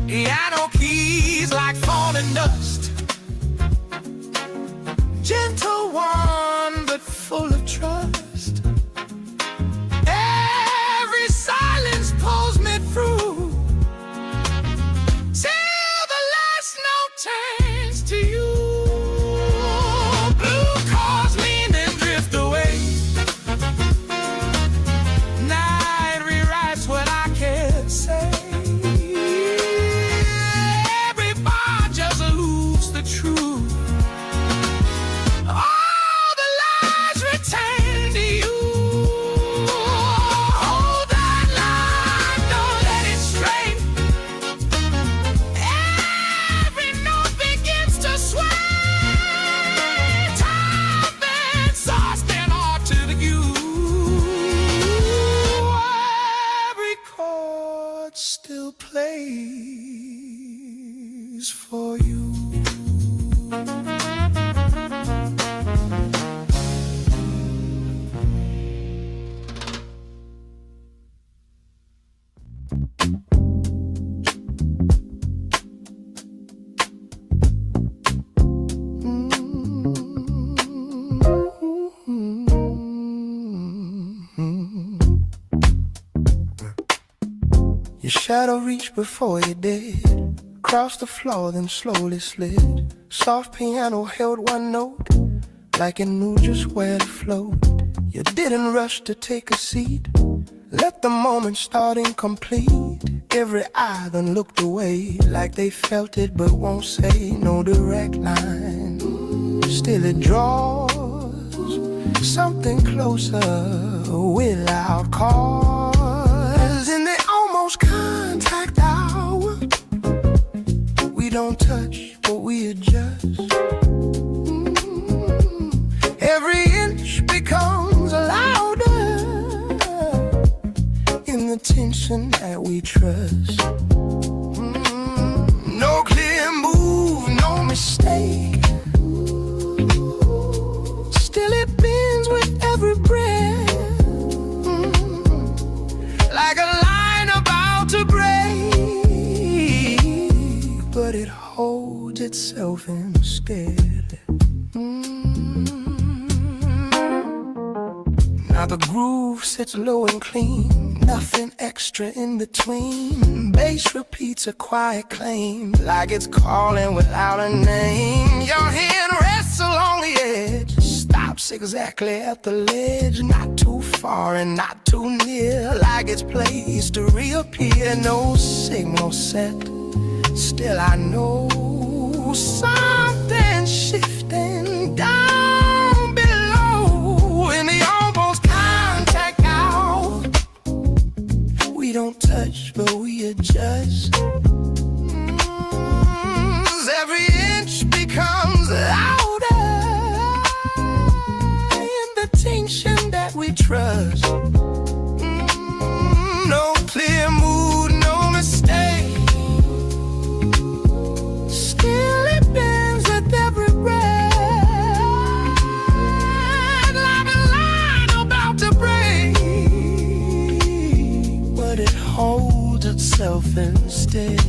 Piano keys like falling dust. Gentle one but full of trust. Every silence pulls me through. Till the last note turns to you. Blue chords lean and drift away. Night rewrites what I can't say. Every bar just loops the truth. All the lies return to you. Hold that line, don't let it stray. Every note begins to sway. Time bends soft and hard to the you. Every chord still plays for you. Your shadow reached before you did. Across the floor, then slowly slid. Soft piano held one note, like it knew just where to float. You didn't rush to take a seat. Let the moment start incomplete. Every eye then looked away, like they felt it but won't say. No direct line, still it draws something closer without cause. In the almost contact hour, we don't touch but we adjust. Every inch becomes louder in the tension that we trust. No clear move, no mistake. Still it bends with every breath, like a line about to break, but it holds itself instead. Now the groove sits low and clean, nothing extra in between. Bass repeats a quiet claim, like it's calling without a name. Your hand rests along the edge, stops exactly at the ledge. Not too far and not too near, like it's placed to reappear. No signal set, still I know something's shifting down below. In the almost contact out, we don't touch but we adjust. Every inch becomes louder in the tension that we trust. No clear mood, no mistake. Still it bends at every breath, like a line about to break, but it holds itself instead.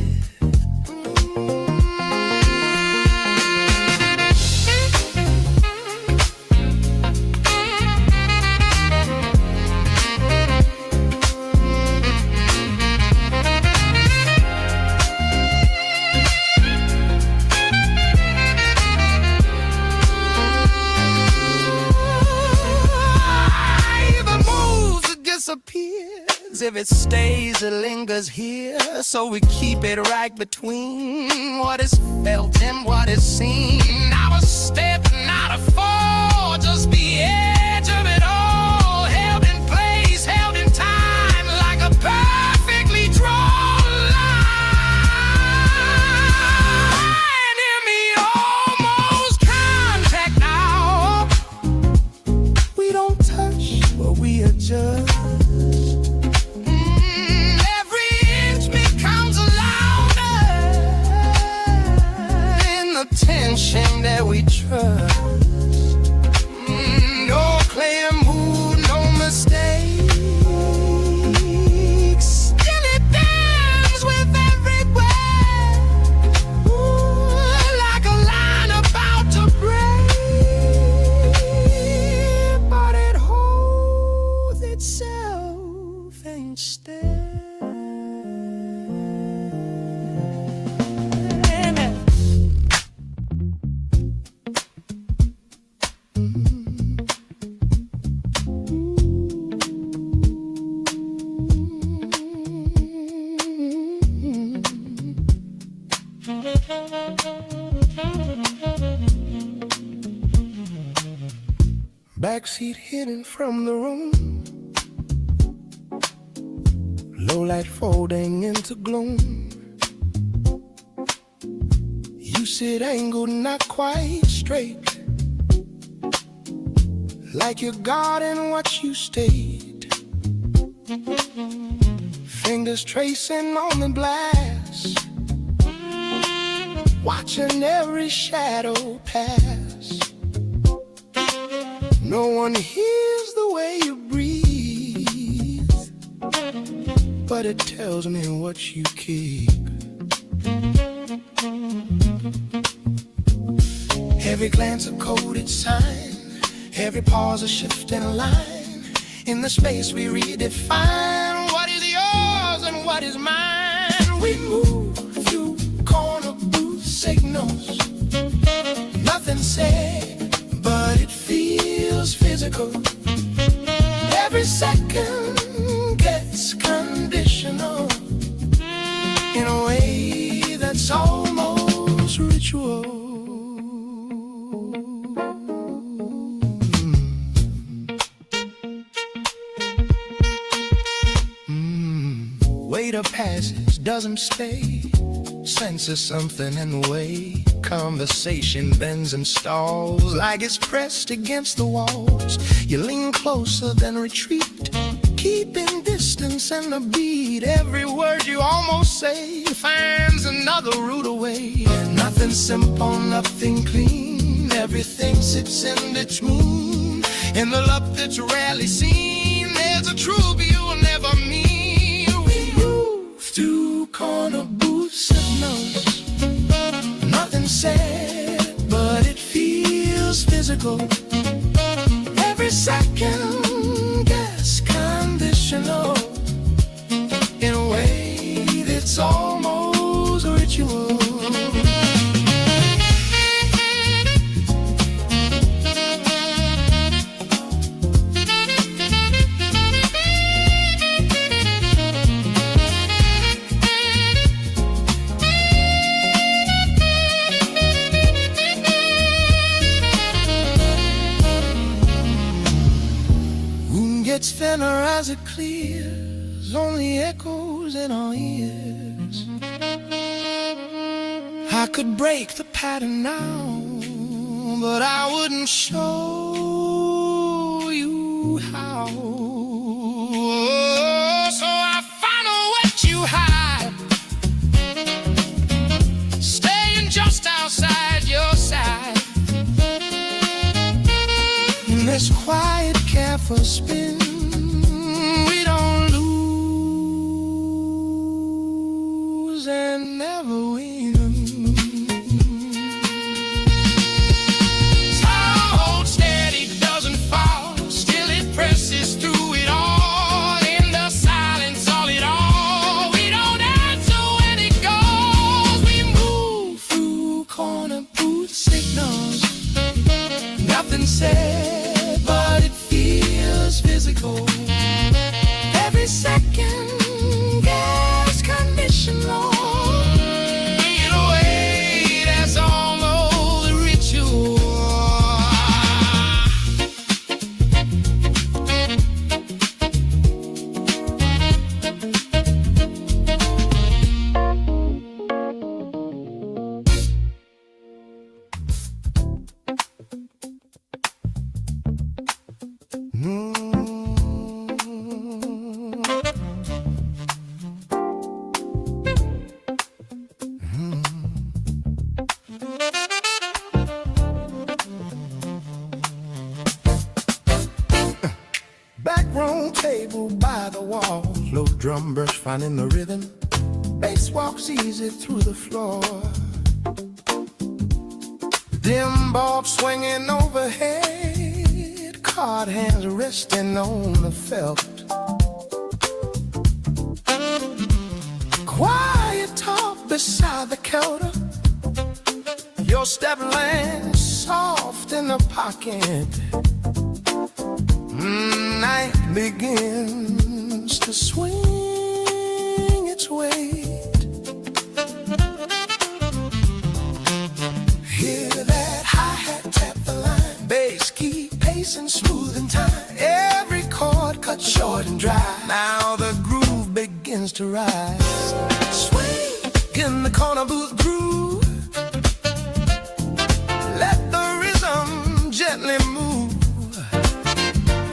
If it stays, it lingers here. So we keep it right between what is felt and what is seen. Not a step, not a fall, just the edge of it all. Held in place, held in time, like a perfectly drawn line. In the almost contact now, we don't touch, but we adjust. Tension that we trust. No clear mood, no mistakes. Still it bends with every breath, like a line about to break, but it holds itself instead. Backseat hidden from the room, low light folding into gloom. You sit angled, not quite straight, like you're guarding what you state. Fingers tracing on the glass, watching every shadow pass. No one hears the way you breathe, but it tells me what you keep. Every glance a coded sign, every pause a shift in line. In the space we redefine what is yours and what is mine. We move through corner booth signals, nothing said, but it feels physical. second gets conditional in a way that's almost ritual. Waiter passes, doesn't stay, senses something in the way. Conversation bends and stalls like it's pressed against the walls. You lean closer then retreat, keeping distance and a beat. Every word you almost say finds another route away. Nothing simple, nothing clean, everything sits in between. In the love that's rarely seen, there's a truth you will never meet. We move through corner booth signals, nothing said, but it feels physical. Every second gets conditional in a way that's almost ritual. Gets thinner as it clears, only echoes in our ears. I could break the pattern now, but I wouldn't show you how. So I follow what you hide, staying just outside your side. In this quiet, careful spin, we don't lose and never win. So hold steady, doesn't fall, still it presses through it all. In the silence, all it all, we don't answer when it goes. We move through corner booth signals, nothing said, but it feels physical. Every second gets conditional in a way that's almost ritual. Back room table by the wall, low drum brush finding the rhythm. Bass walks easy through the floor. Dim bulb swinging overhead, card hands resting on the felt. Quiet talk beside the counter, your step lands soft in the pocket. Night begins to swing its weight. Hear that hi-hat tap the line, bass keep pacing smooth in time. Every chord cut short and dry, now the groove begins to rise. Swing in the corner booth groove, let the rhythm gently move.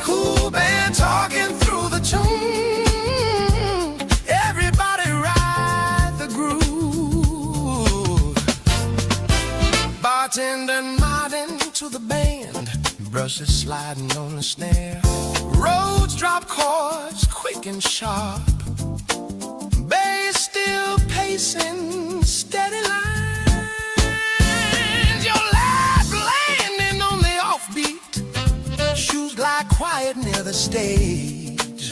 Cool band talking through the tune, everybody ride the groove. Bartender nodding to the band, brushes sliding on the snare. Roads drop chords quick and sharp, bass still pacing steady lines. Your last landing on the offbeat, shoes glide quiet near the stage.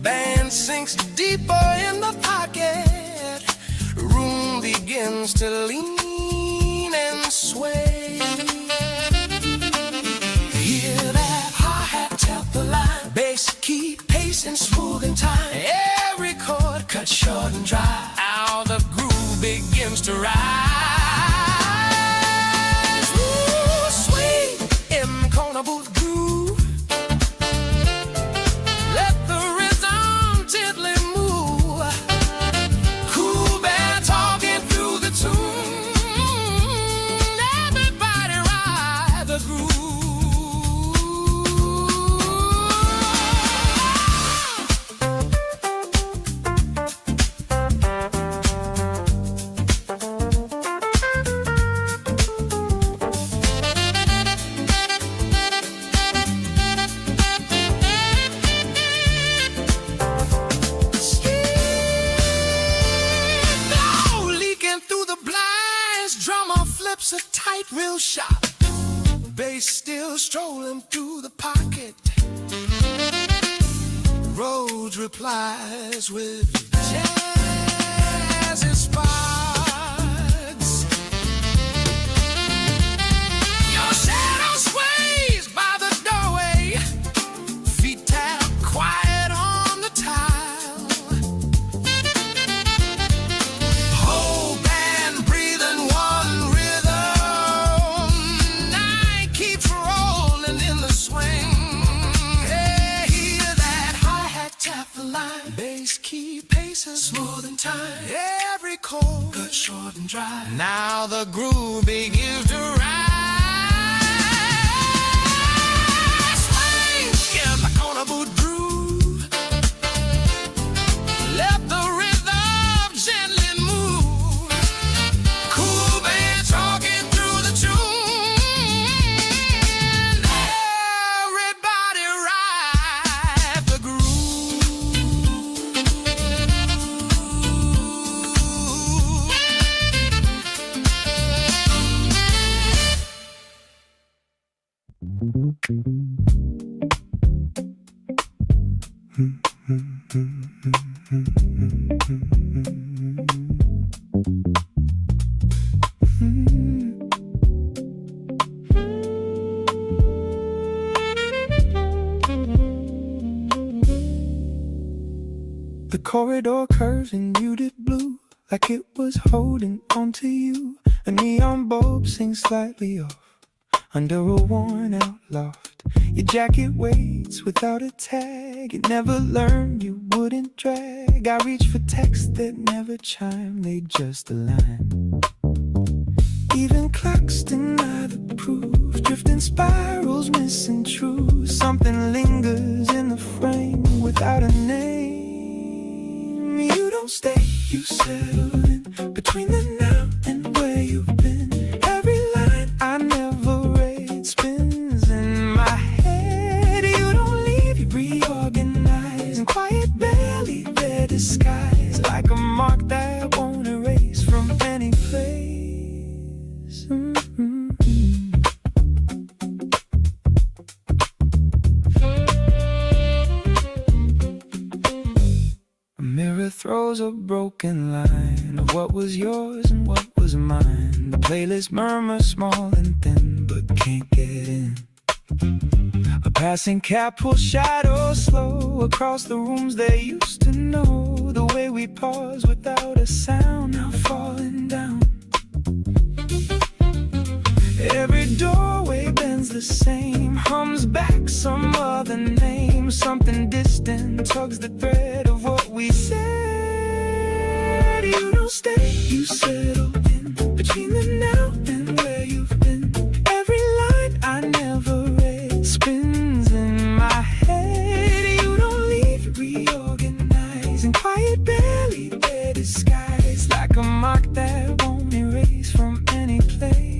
Band sinks deeper in the pocket, room begins to lean and sway. Hear that hi-hat tap the cut short and dry. Now the groove begins to rise. Ooh, sweet incarnable groove. Let the rhythm gently move. Cool band talking through the tune. Everybody ride the groove. A tight, real sharp bass still strolling through the pocket. Rhodes replies with jazzy sparks. Your shadow sways by the doorway. Feet tap quiet on the tile. Whole band breathing one rhythm. Bass key paces smooth in time. Every chord cut short and dry. Now the groove begins to rise. Swing in the corner boot groove. Let the rhythm gently move. Cool band talking through the tune. Everybody ride the groove. The corridor curves in muted blue, like it was holding on to you. A neon bulb sings slightly off under a worn-out loft. Your jacket waits without a tag. You never learned you wouldn't drag. I reach for texts that never chime, they just align. Even clocks deny the proof. Drifting spirals, missing truth. Something lingers in the frame without a name. You don't stay, you settle in between the now and where you've been. Every line I never read spins in my head. You don't leave, you reorganize. And quiet barely their disguise, like a mark that won't erase from any place. A mirror throws a broken line of what was yours and what was mine. The playlist murmurs small and thin, but can't get in. A passing cab pulls shadows slow across the rooms they used to know. The way we pause without a sound, now falling down. Every doorway bends the same, hums back some other name. Something distant tugs the thread of what we said. You don't stay, you settle in between the now and where you've been. Every line I never read spins in my head. You don't leave, you reorganize. And quiet barely their disguise, like a mark that won't erase from any place.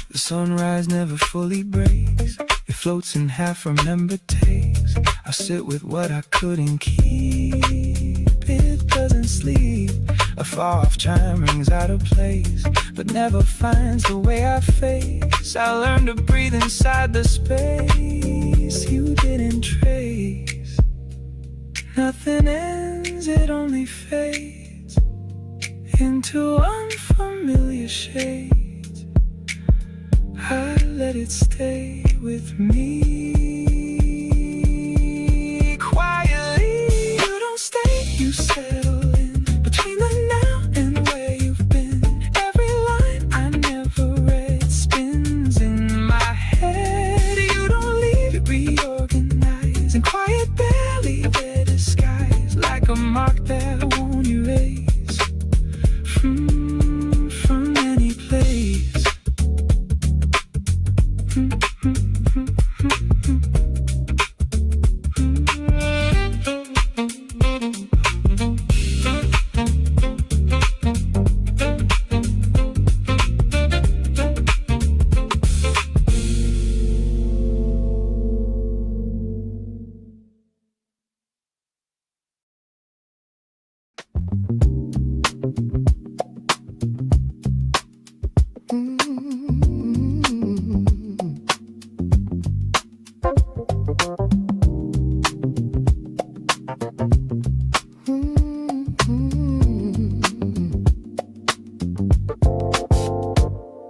The sunrise never fully breaks. It floats in half-remembered takes. I sit with what I couldn't keep. It doesn't sleep. A far-off chime rings out of place, but never finds the way I face. I learned to breathe inside the space you didn't trace. Nothing ends, it only fades. into unfamiliar shades. I let it stay with me. Quietly, you don't stay, you settle in between the now and where you've been. Every line I never read spins in my head. You don't leave, it reorganize in quiet, barely their disguise, like a mark that won't erase from any place.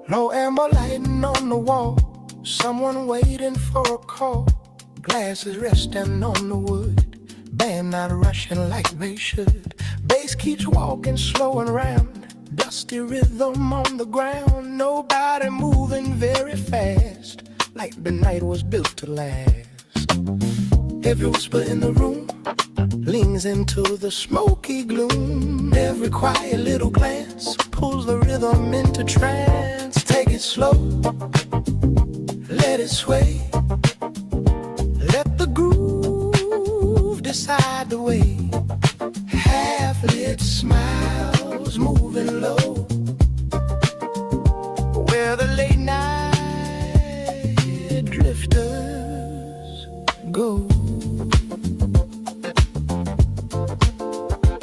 No amber lighting on the wall, someone waiting for a call. Glasses resting on the wood, band not rushing like they should. Bass keeps walking slow and round, dusty rhythm on the ground. Nobody moving very fast, like the night was built to last. Every whisper in the room leans into the smoky gloom. Every quiet little glance pulls the rhythm into trance. Take it slow, let it sway. Let the groove decide the way. Half-lit smiles moving low, where the late night drifters go.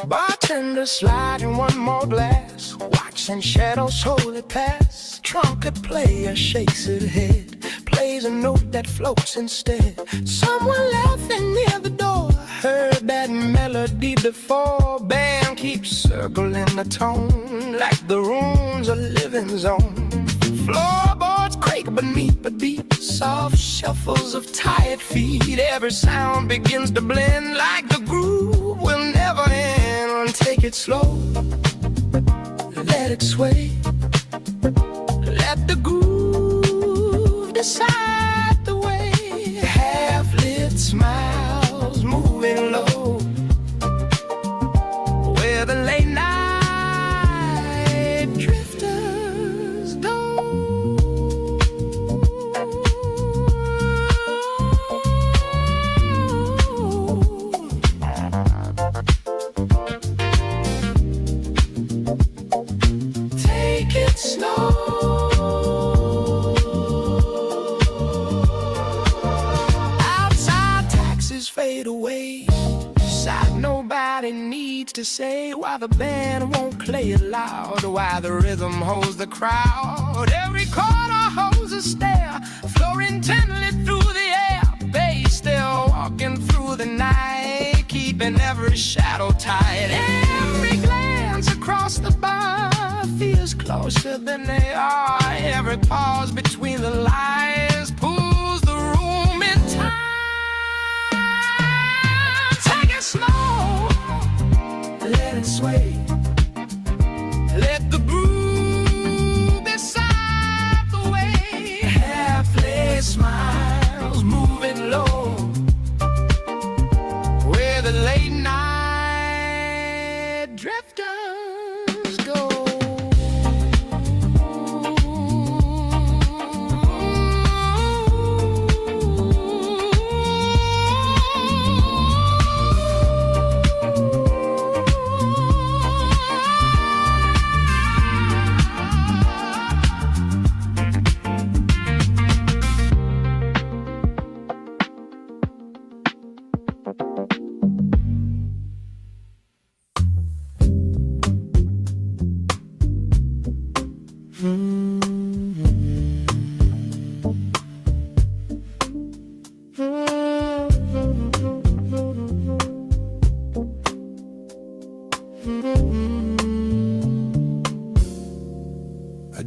Bartender sliding one more glass, watching shadows slowly pass. Trumpet player shakes his head, plays a note that floats instead. Someone laughing near the door, heard that melody before. Band keeps circling the tone, like the room's a living zone. Floorboards quake beneath the beat, soft shuffles of tired feet. Every sound begins to blend, like the groove will never end. Take it slow, let it sway. Let the groove decide the way. Half-lit smiles moving low, where the late night drifters go. Take it slow. Outside taxis fade away. Inside nobody needs to say why the band won't play it loud, why the rhythm holds the crowd. Every corner holds a stare, flowing intently through the air. Bass still walking through the night, keeping every shadow tight. Every glance across the bar feels closer than they are. Every pause between the lines pulls the room in time. Take it slow, let it sway. Let the groove decide the way. Half-lit smiles moving low, where the late night drifters go.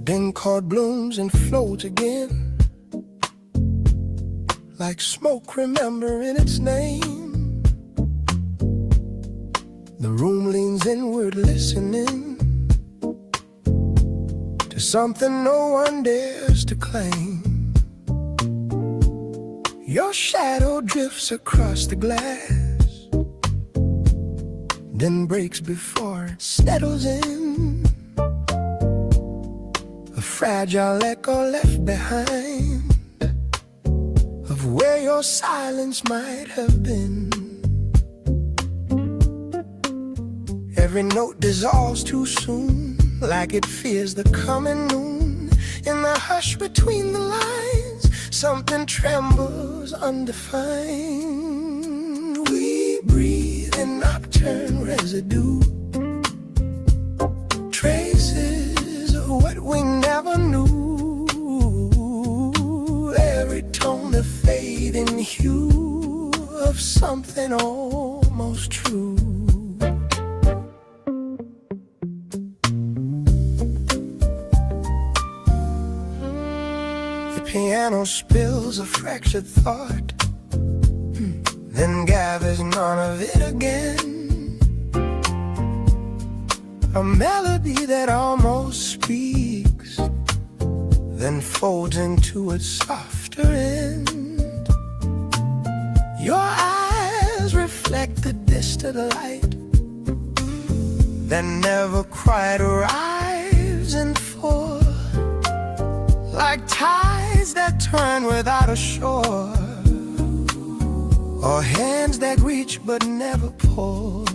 Bencard blooms and floats again, like smoke remembering its name. The room leans inward listening to something no one dares to claim. Your shadow drifts across the glass, then breaks before it settles in. A fragile echo left behind of where your silence might have been. Every note dissolves too soon, like it fears the coming noon. In the hush between the lines, something trembles undefined. We breathe in nocturne residue, traces of what we never knew. Every tone a fading hue of something almost true. Piano spills a fractured thought, then gathers none of it again. A melody that almost speaks, then folds into its softer end. Your eyes reflect the distant light that never quite arrives in full, like tides that turn without a shore, or hands that reach but never pull.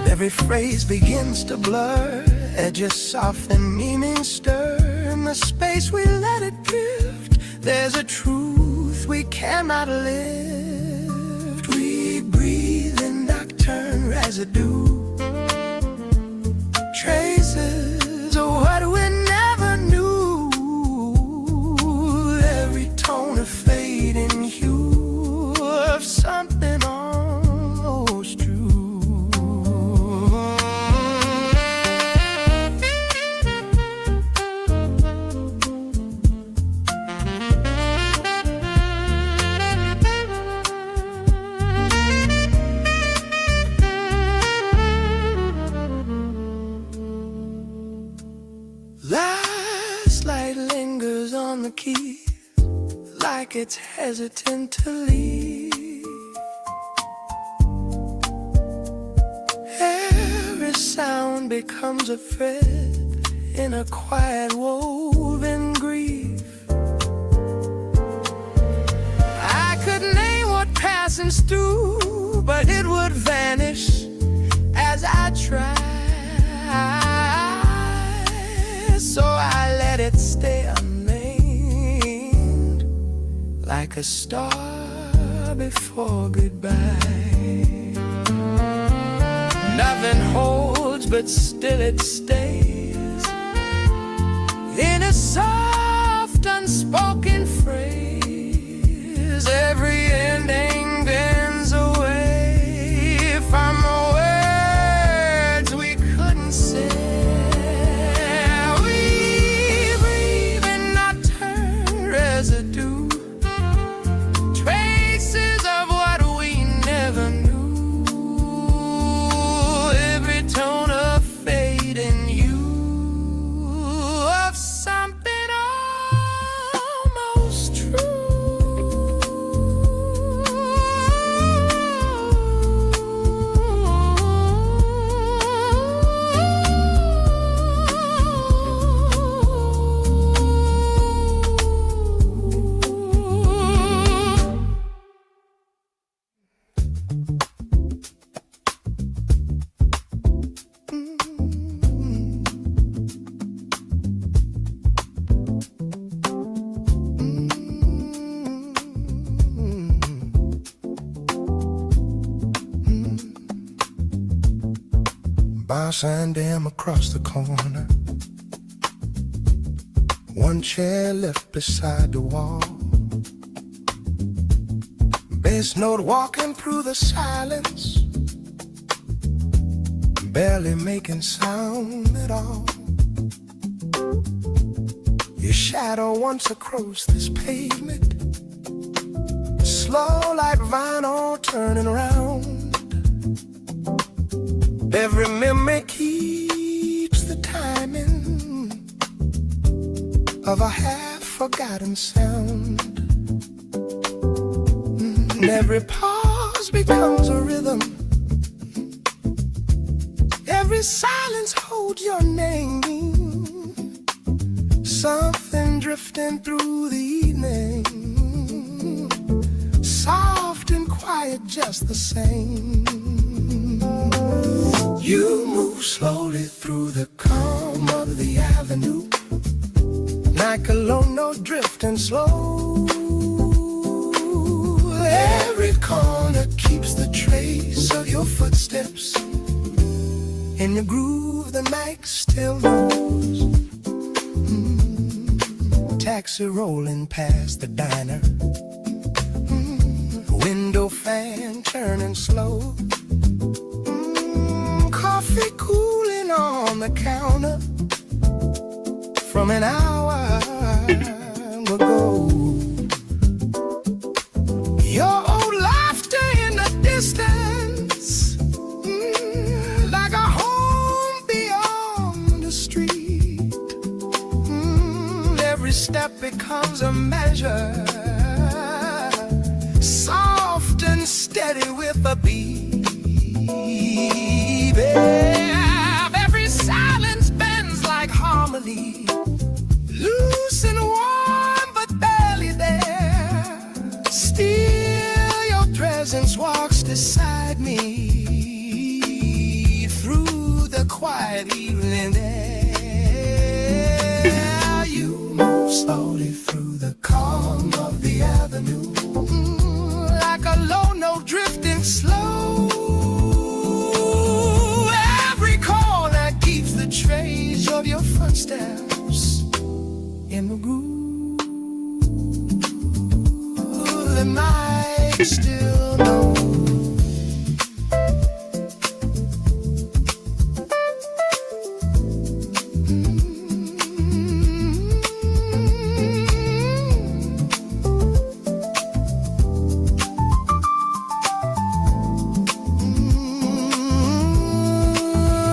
Every phrase begins to blur, edges soften, meaning stir. In the space we let it drift, there's a truth we cannot lift. We breathe in nocturne residue, traces of what we never knew. Every tone a fading hue of something almost true. Last light lingers on the keys, like it's hesitant to leave. Every sound becomes a thread in a quiet woven grief. I could name what passings through, but it would vanish as I try. So I let it stay unnamed, like a star before goodbye. Nothing holds, but still it stays in a soft, unspoken phrase. Every ending bends away from the words we couldn't say. Residue, traces of what we never knew. Every tone of fading hue of something almost Boss and Dam across the corner, one chair left beside the wall. Bass note walking through the silence, barely making sound at all. Your shadow once across this pavement, slow like vinyl turning around. Every memory keeps the timing of a half-forgotten sound. And every pause becomes a rhythm. Every silence holds your name. Something drifting through the evening, soft and quiet just the same. You move slowly through the calm of the avenue, like a lone note drifting slow. Every corner keeps the trace of your footsteps. In your groove the night still knows. Taxi rolling past the diner, window fan turning slow, coffee cooling on the counter from an hour ago. Your old laughter in the distance, like a home beyond the street. Every step becomes a measure, soft and steady with a beat. Every silence bends like harmony, loose and warm but barely there. Still your presence walks beside me through the quiet evening air. You move slowly through the calm of the avenue, like a low note drifting slow. Every corner keeps the trace of your footsteps in the groove. The night still knows.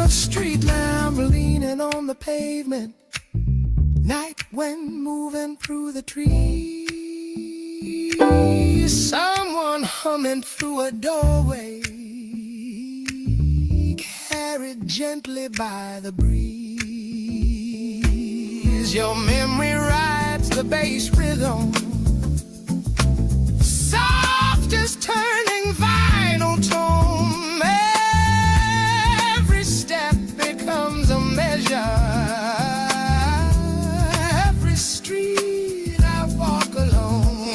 Street lamp leaning on the pavement, night wind moving through the trees. Someone humming through a doorway, carried gently by the breeze. Your memory rides the bass rhythm, soft as turning vinyl tone. Every step becomes a measure. Every street I walk alone,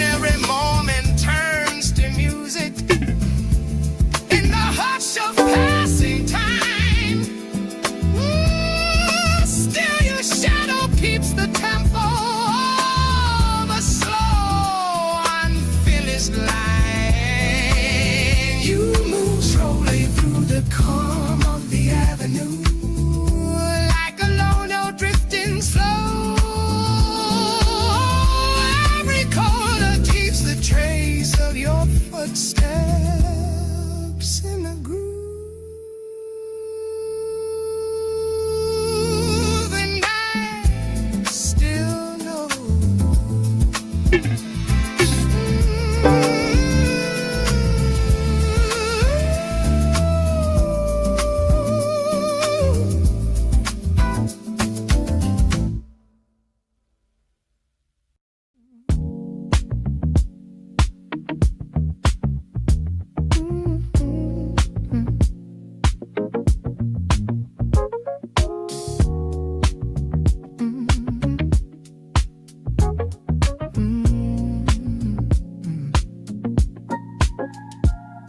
every moment turns to music in the hush of passing time. Still your shadow keeps the tempo of a slow, unfinished line. You move slowly through the calm of the avenue, like a low note drifting slow. Every corner keeps the trace of your footsteps in the groove. The night still knows.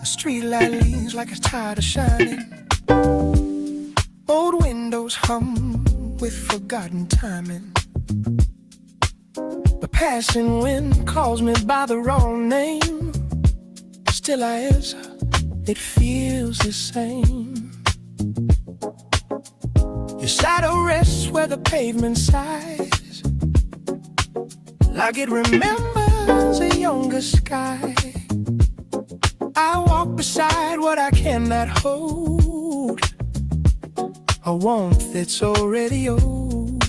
The street light leans like it's tired of shining. Old windows hum with forgotten timing. The passing wind calls me by the wrong name. Still I answer it feels the same. Your shadow rests where the pavement sighs, like it remembers a younger sky. I walk beside what I cannot hold, a warmth that's already old.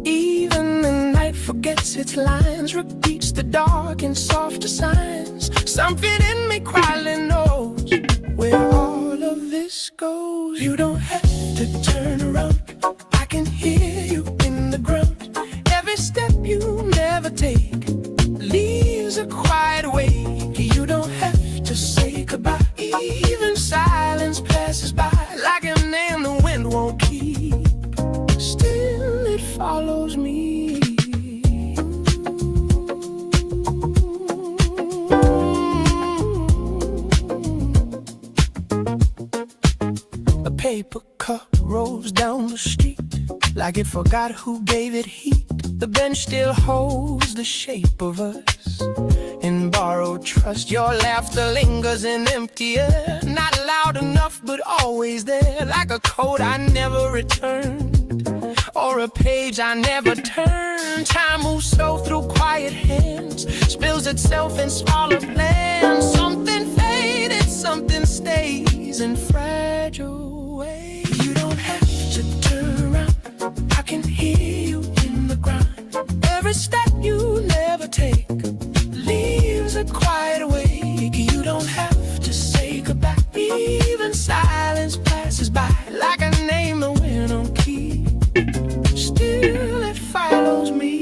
Even the night forgets its lines, repeats the dark and softer signs. Something in me quietly knows where all of this goes. You don't have to turn around, I can hear you in the ground. Every step you never take leaves a quiet wake. You don't have to say goodbye, even silence passes by like a name the wind won't keep. Still it follows me. A paper cup rolls down the street like it forgot who gave it heat. The bench still holds the shape of us in borrowed trust. Your laughter lingers in empty air, not loud enough but always there, like a coat I never returned or a page I never turned. Time moves slow through quiet hands, spills itself in smaller plans. Something faded, something stays in fragile ways. You don't have to turn around, I can hear you in the ground. Every step you never take leaves a quiet wake. You don't have to say goodbye, even silence passes by like a name the wind don't keep. Still it follows me.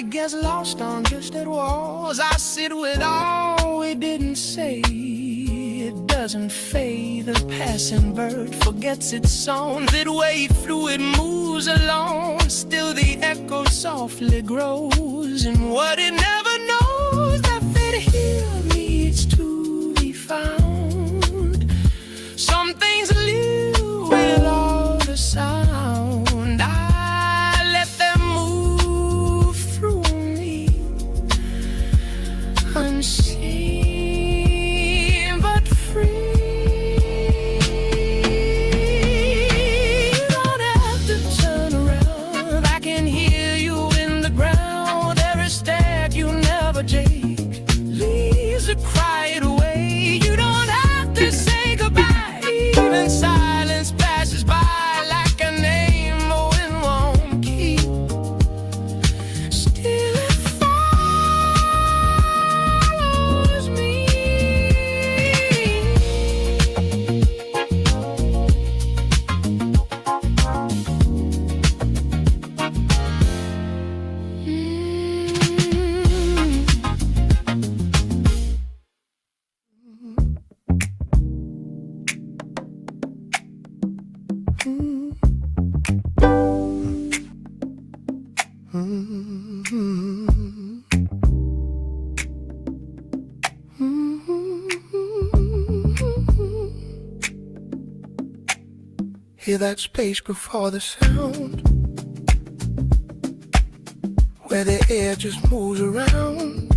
Gets lost on distant walls. I sit with all we didn't say. It doesn't fade. The passing bird forgets its song. That wave through it moves along. Still the echo softly grows. And what it never knows, that fit here needs to be found. Some things live with all the sound. Unseen but free. You don't have to turn around, I can hear you in the ground. Every step you never take leaves a quiet away. You don't have to say goodbye, even silence passes by like a name the wind won't keep. Still it follows me. Hear that space before the sound, where the air just moves around.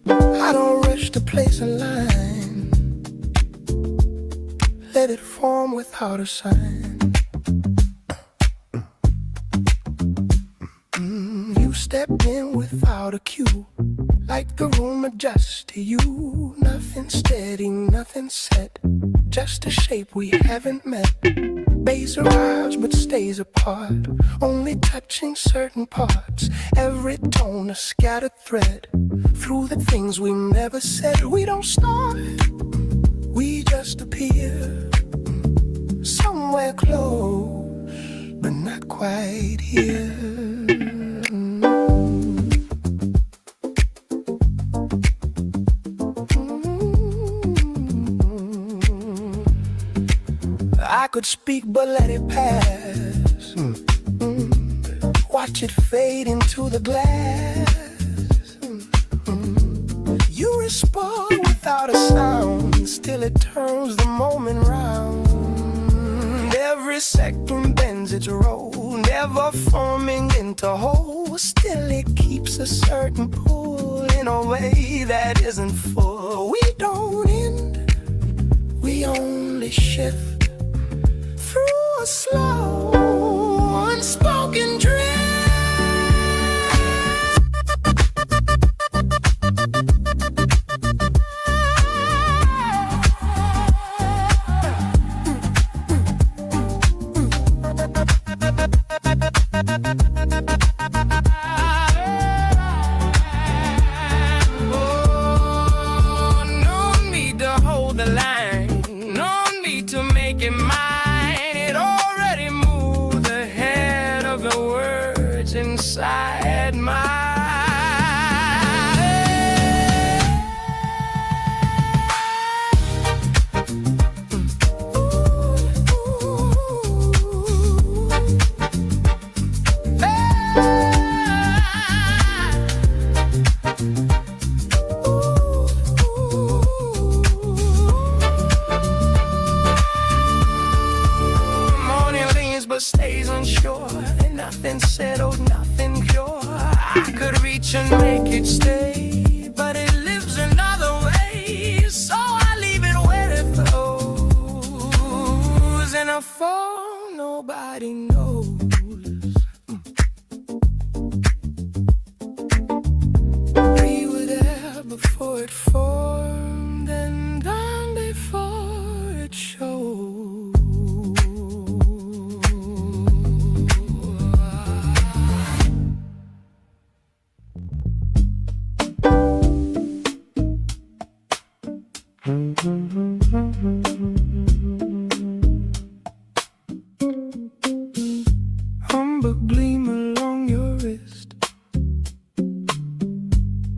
I don't rush to place a line, let it form without a sign. You stepped in without a cue, like the room adjusts to you. Nothing steady, nothing set, just a shape we haven't met. Base arrives but stays apart, only touching certain parts. Every tone a scattered thread, through the things we never said. We don't start, we just appear, somewhere close, but not quite here. I could speak, but let it pass. Watch it fade into the glass. You respond without a sound, still it turns the moment round. Every second bends its role, never forming into whole. Still it keeps a certain pull in a way that isn't full. We don't end, we only shift through a slow, unspoken drift. Inside my morning leans but stays unsure. Nothing settled, nothing pure. I could reach and make it stay, but it lives another way. So I leave it where it flows. And I fall, nobody knows. We were there before it formed, and gone before it showed. Umber gleam along your wrist.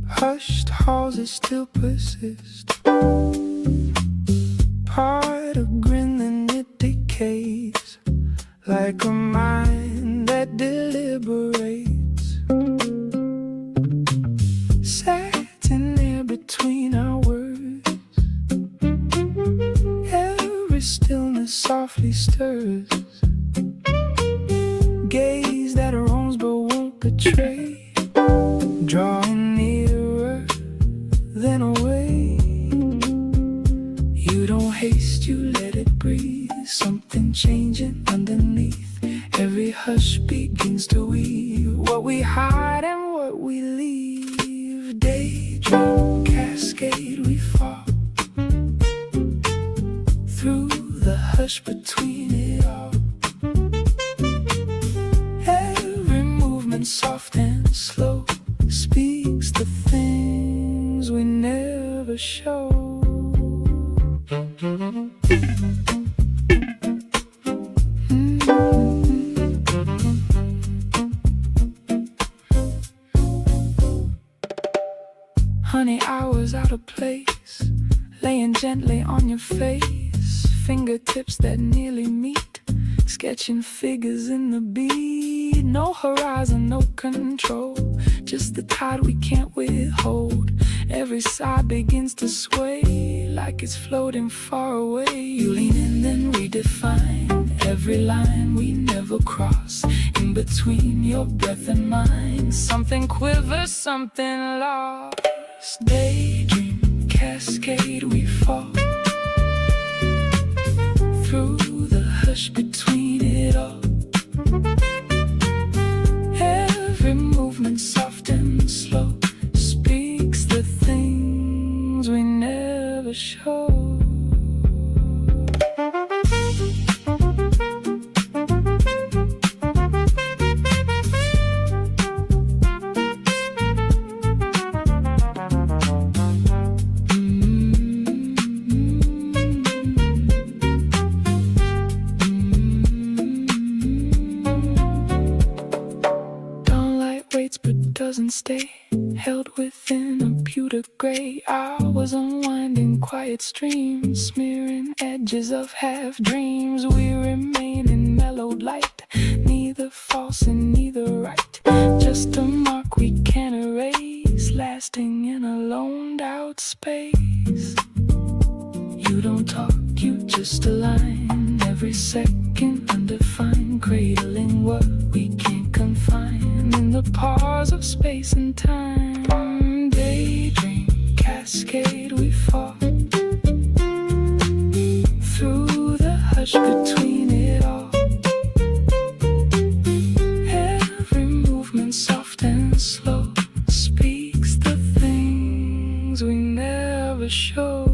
Hushed houses still persist. Part of grin then it decays, like a mind that deliberates. Sat in there between our words. Every stillness softly stirs. Gaze that roams but won't betray. Drawing nearer, then away. You don't haste, you let it breathe. Something changing underneath. Every hush begins to weave what we hide and what we leave. Daydream cascade, we fall through the hush between it all. Every movement soft and slow speaks the things we never show. Honey, I was out of place, laying gently on your face. Fingertips that nearly meet, sketching figures in the beat. No horizon, no control, just the tide we can't withhold. Every sigh begins to sway, like it's floating far away. You lean in, then redefine every line we never cross. In between your breath and mine, something quivers, something lost. Daydream cascade, we fall through the hush between it all. Every movement soft and slow speaks the things we never show. doesn't stay held within a pewter gray. Hours unwinding quiet streams, smearing edges of half dreams. We remain in mellowed light, neither false and neither right. Just a mark we can't erase, lasting in a loned out space. You don't talk, you just align. Every second undefined, cradling what we can't confine. In the pause of space and time, daydream, cascade we fall through the hush between it all. Every movement soft and slow speaks the things we never show.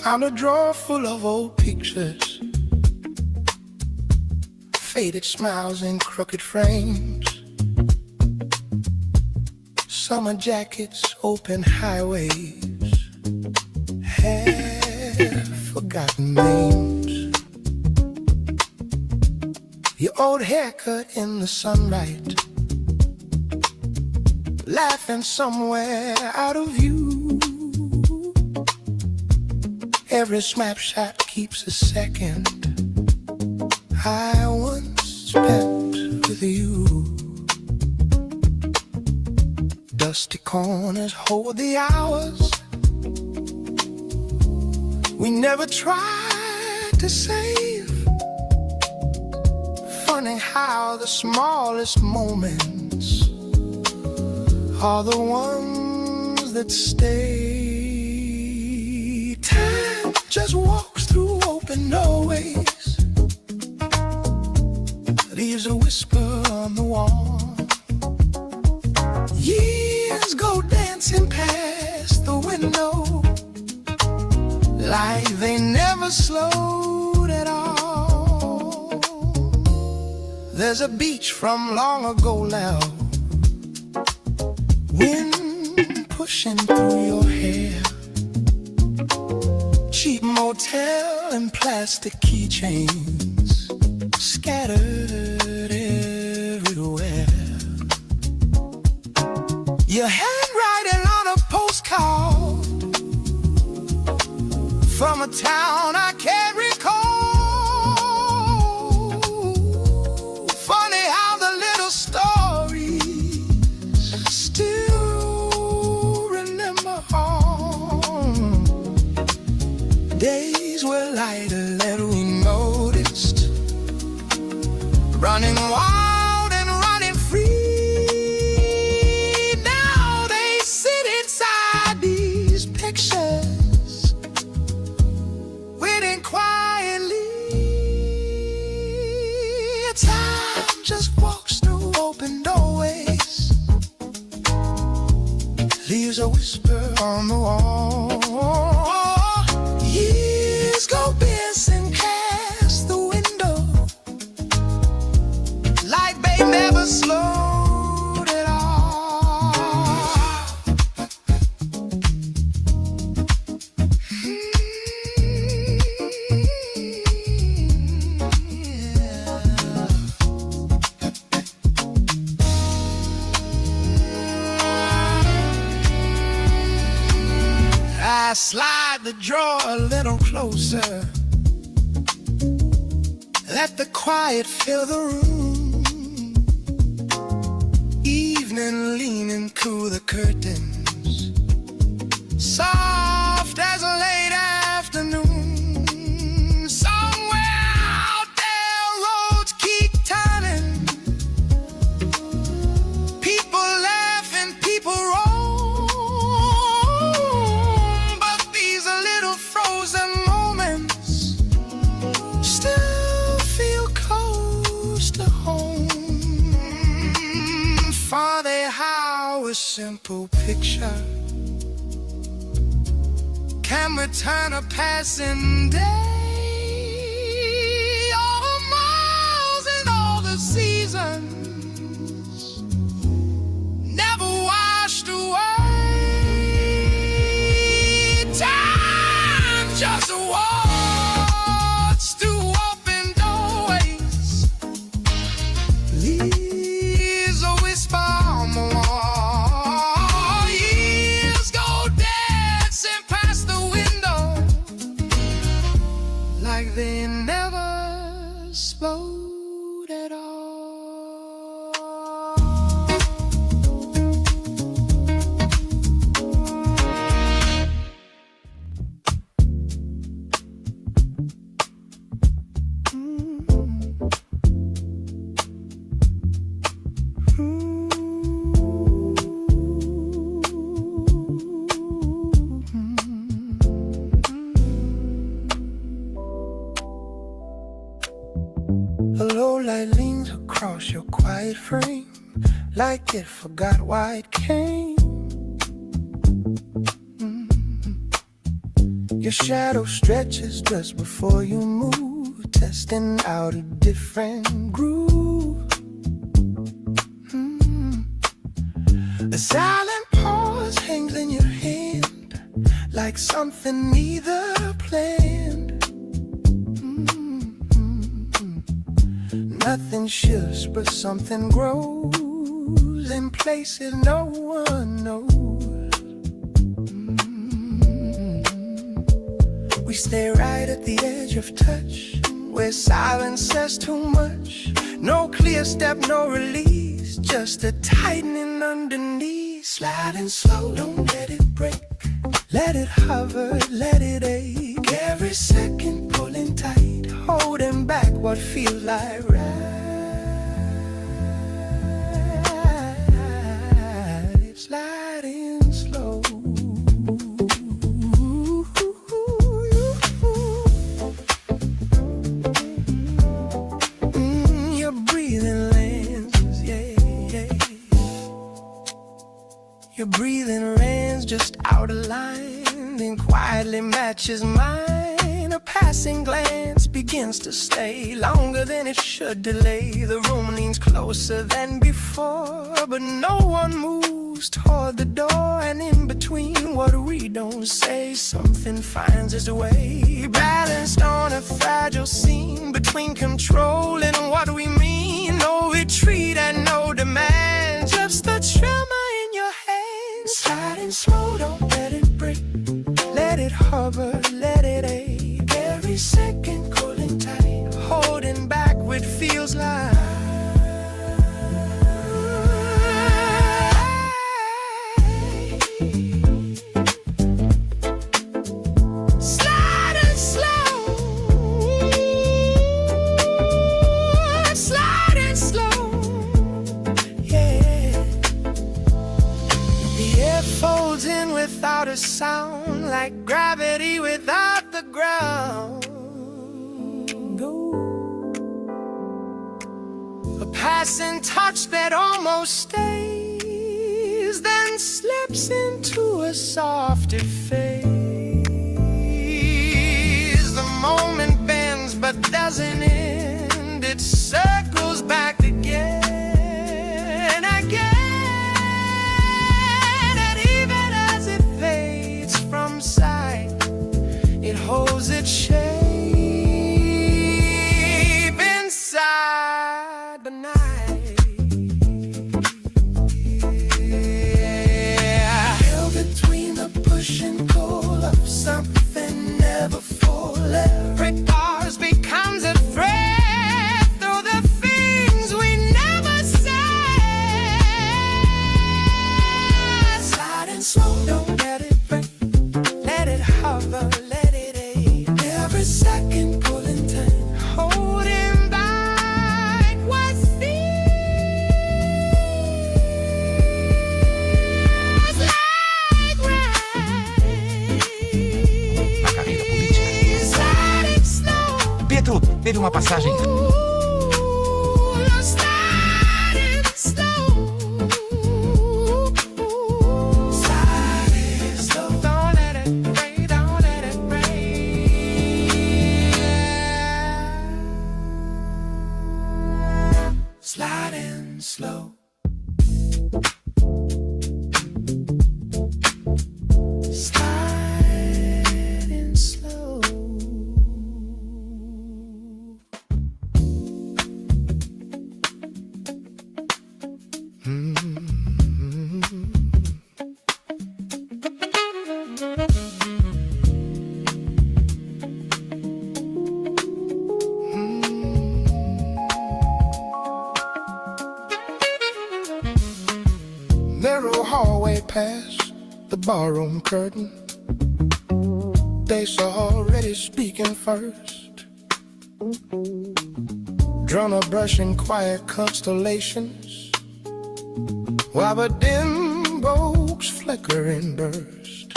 Found a drawer full of old pictures, faded smiles in crooked frames, summer jackets, open highways, half-forgotten names. Your old haircut in the sunlight, laughing somewhere out of view. Every snapshot keeps a second I once spent with you. Dusty corners hold the hours we never tried to save. Funny how the smallest moments are the ones that stay. Time just walks through open doorways, leaves a whisper on the wall. Years go dancing past the window like they never slowed at all. There's a beach from long ago now, wind pushing through your hair, cheap motel and plastic keychains scattered everywhere. Your handwriting on a postcard from a town I can't recall. Funny how the little stories still remember home. Days were lighter than we noticed, running wild and running free. Now they sit inside these pictures, waiting quietly. Time just walks through open doorways, leaves a whisper on the wall. Years go piercing past the window like they never slowed at all. I slide the drawer a little closer, let the quiet fill the room. Evening leaning through the curtains, soft as a late afternoon. Somewhere out there roads keep turning, people laughing, people roam. But these are little frozen moments simple picture can return a passing day. All the miles and all the seasons never washed away. Time just walks through open doorways, leaves a whisper on the wall. Years go dancing past the window like they never spoke at all. A low light leans across your quiet frame, like it forgot why it came. Your shadow stretches just before you move, testing out a different groove. A silent pause hangs in your hand, like something neither planned. Nothing shifts, but something grows in places no one knows. We stay right at the edge of touch, where silence says too much. No clear step, no release, just a tightening underneath. Sliding slow, don't let it break. Let it hover, let it ache. Every second pulling tight, holding back what feels like right. It's sliding slow. Your breathing lands, yeah. Your breathing lands just out of line, then quietly matches mine. A passing glance begins to stay longer than it should delay. The room leans closer than before, but no one moves toward the door. And in between what we don't say, something finds its way, balanced on a fragile scene between control and what we mean. No retreat and no demand, just the tremor in your hand. Sliding slow, don't let it break. Let it hover, let it ache. Every second cooling tight, holding back what feels like. Sliding slow, sliding slow, yeah. The air folds in without a sound, like gravity without the ground. A passing touch that almost stays, then slips into a softer phase. The moment bends but doesn't end, it circles back again. And even as it fades from sight, it holds its shape inside the night. Yeah. Held between the push and pull of something never full. Every pause becomes a thread through the things we never said. Sliding slow, don't let it break. Let it hover, let it ache. Every second pulling tight, holding back what feels like rain. Sliding slow. Pietro, bevi uma passagem. Sliding slow. barroom curtain. They's already speaking first. Drummer brushing quiet constellations, while the dim bulbs flicker and burst.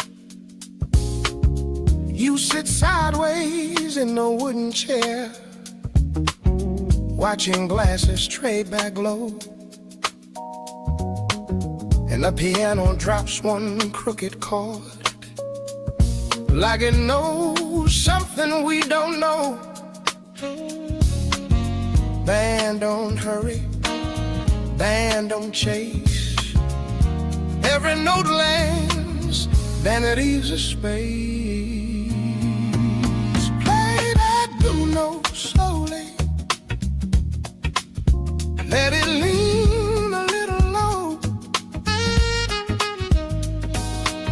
You sit sideways in the wooden chair, watching glasses tray back low, and the piano drops one crooked chord, like it knows something we don't know. Band don't hurry, band don't chase. Every note lands, then it leaves a space. Play that blue note slowly, let it lean a little low.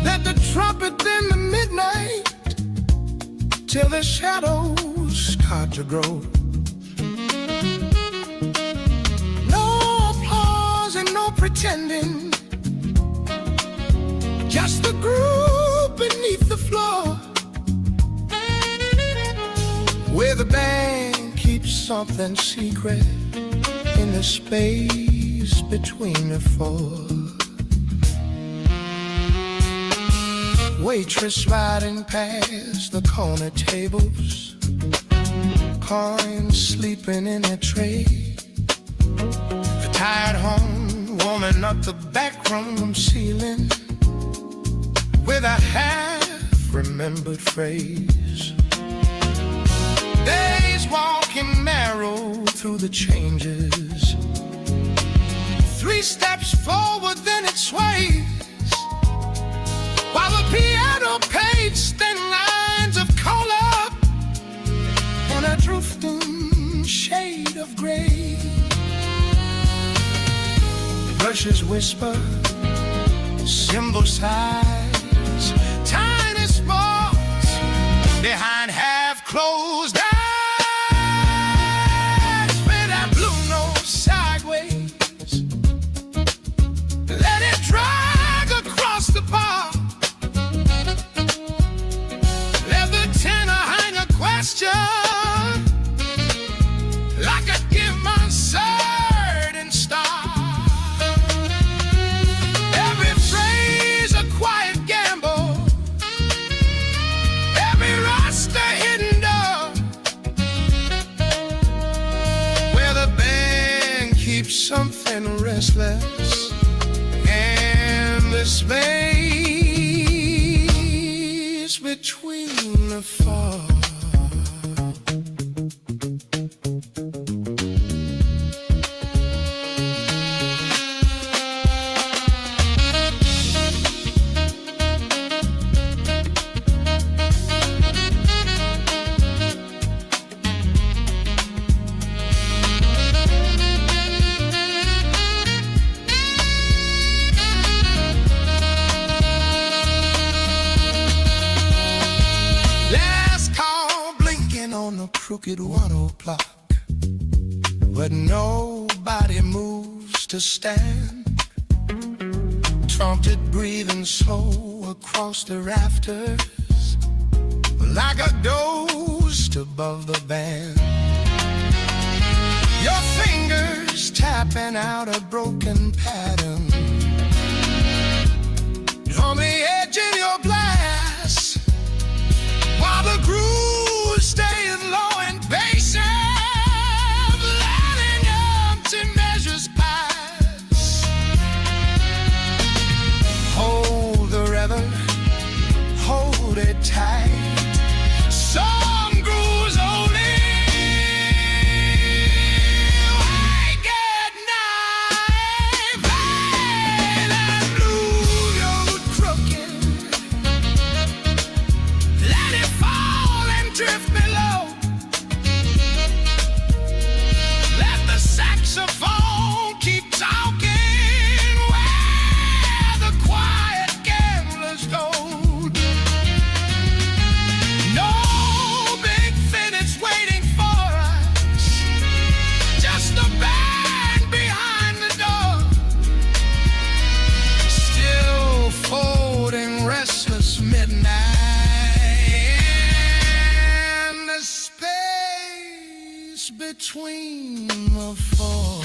Let the trumpet in the midnight, till the shadows start to grow. Pretending, just the groove beneath the floor, where the band keeps something secret in the space between the four. Waitress riding past the corner tables, coins sleeping in a tray. The tired home warming up the back room ceiling with a half-remembered phrase. Days walking narrow through the changes, 3 steps forward then it sways, while the piano paints thin lines of color on a drifting shade of gray. Brushes whisper, cymbal sighs, tiny sparks behind half-closed eyes. Play that blue note sideways, let it drag across the bar. Let the tenor hang a question, like a dim uncertain star. Something restless, and the space between the fall. Crooked 1 o'clock, but nobody moves to stand. Trumpet breathing slow across the rafters, like a ghost above the band. Your fingers tapping out a broken pattern on the edge of your glass, while the groove's staying low and patient, letting empty measures pass. Hold the rhythm, hold it tight. Some grooves only wake at night. Play that blue note crooked, between the four.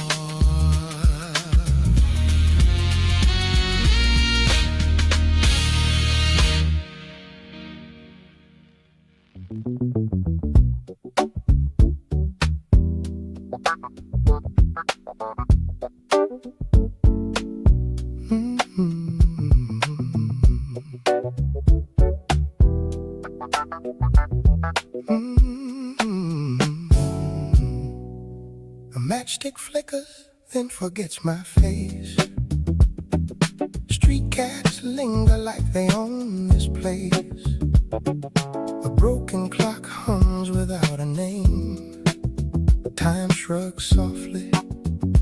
A matchstick flickers, then forgets my face. Street cats linger like they own this place. A broken clock hums without a name. Time shrugs softly,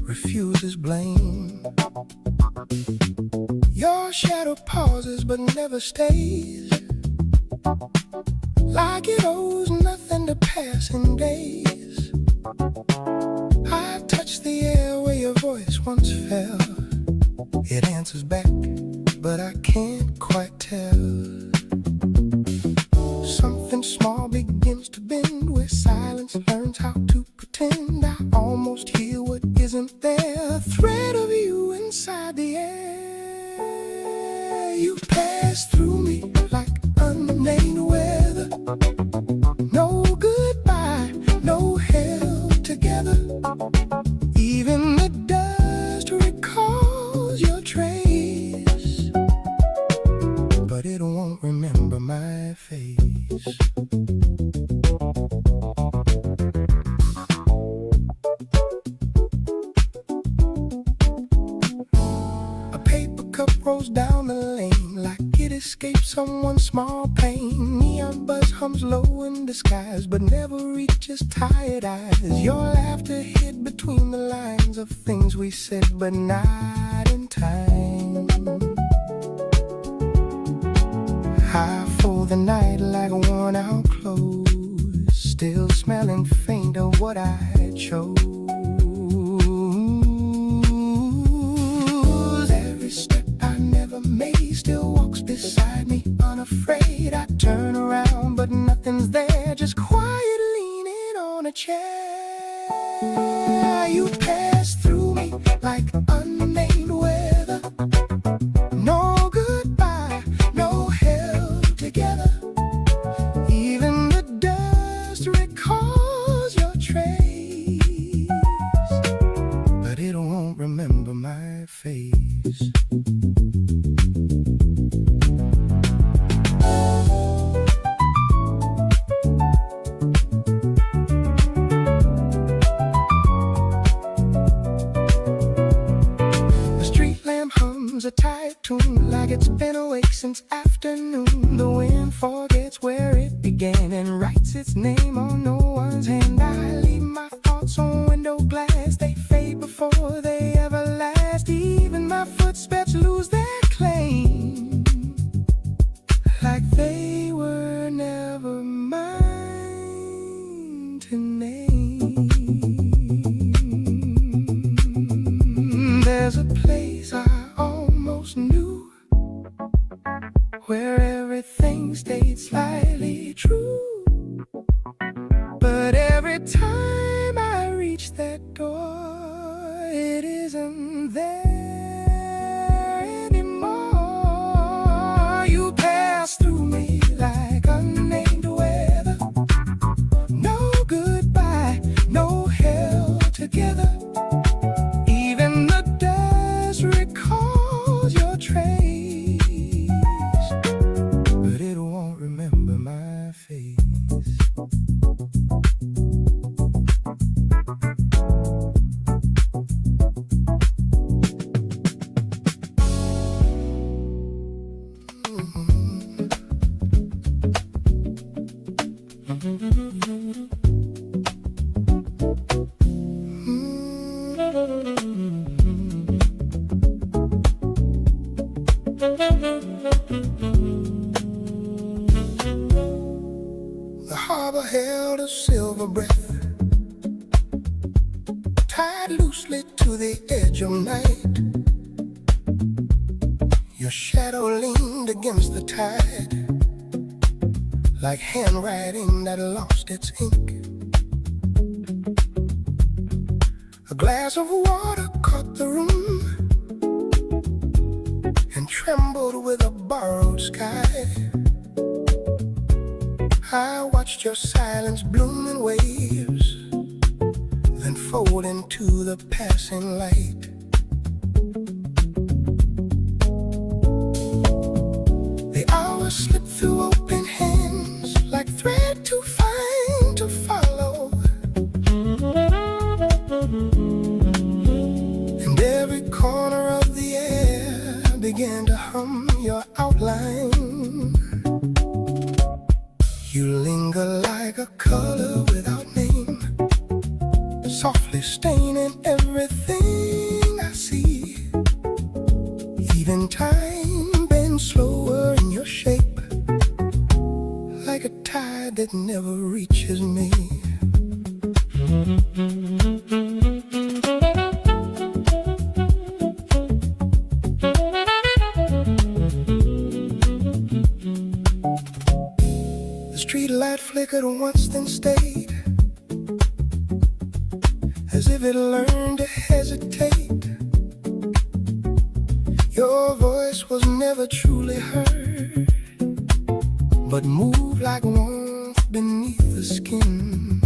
refuses blame. Your shadow pauses but never stays, like it owes nothing to passing days. I touch the air where your voice once fell. It answers back, but I can't quite tell. Something small begins to bend, where silence learns how to pretend. I almost hear what isn't there, a thread of you inside the air. You pass through me like unnamed weather. No goodbye, no held together. Even the dust recalls your trace, but it won't remember my face. A paper cup rolls down the lane like it escaped someone's small pain. Neon buzz hums low in the skies, but never reaches tired eyes. Your laughter hid between the lines of things we said, but not in time. I fold the night like worn out clothes, still smelling faint of what I chose. Every step I never made still walks beside me, unafraid. I turn around, but nothing's there, just quiet leaning on a chair. You pass through me like unnamed weather. No goodbye, no held together. Even the dust recalls your trace, but it won't remember my face. A tight tune, like it's been awake since afternoon. The wind forgets where it began and writes its name on no one's hand. I leave my thoughts on window glass, they fade before they ever last. Even my footsteps lose their claim, like they were never mine to name. There's a place I almost knew, where everything stayed slightly true. But every time I reach that door, it isn't there anymore. You pass through me like unnamed weather. No goodbye, no held together. Even the dust recalls your trace, but it won't remember my face. The harbor held a silver breath, tied loosely to the edge of night. Your shadow leaned against the tide, like handwriting that lost its ink. glass of water caught the room and trembled with a borrowed sky. I watched your silence bloom in waves, then fold into the passing light. The hours slip through open hands like thread too fine to follow, and every corner of the air began to hum your outline. You linger like a color without name, softly staining everything I see. Even time bends slower in your shape, like a tide that never reaches me. The street light flickered once, then stayed, as if it learned to hesitate. Your voice was never truly heard, but moved like warmth beneath the skin.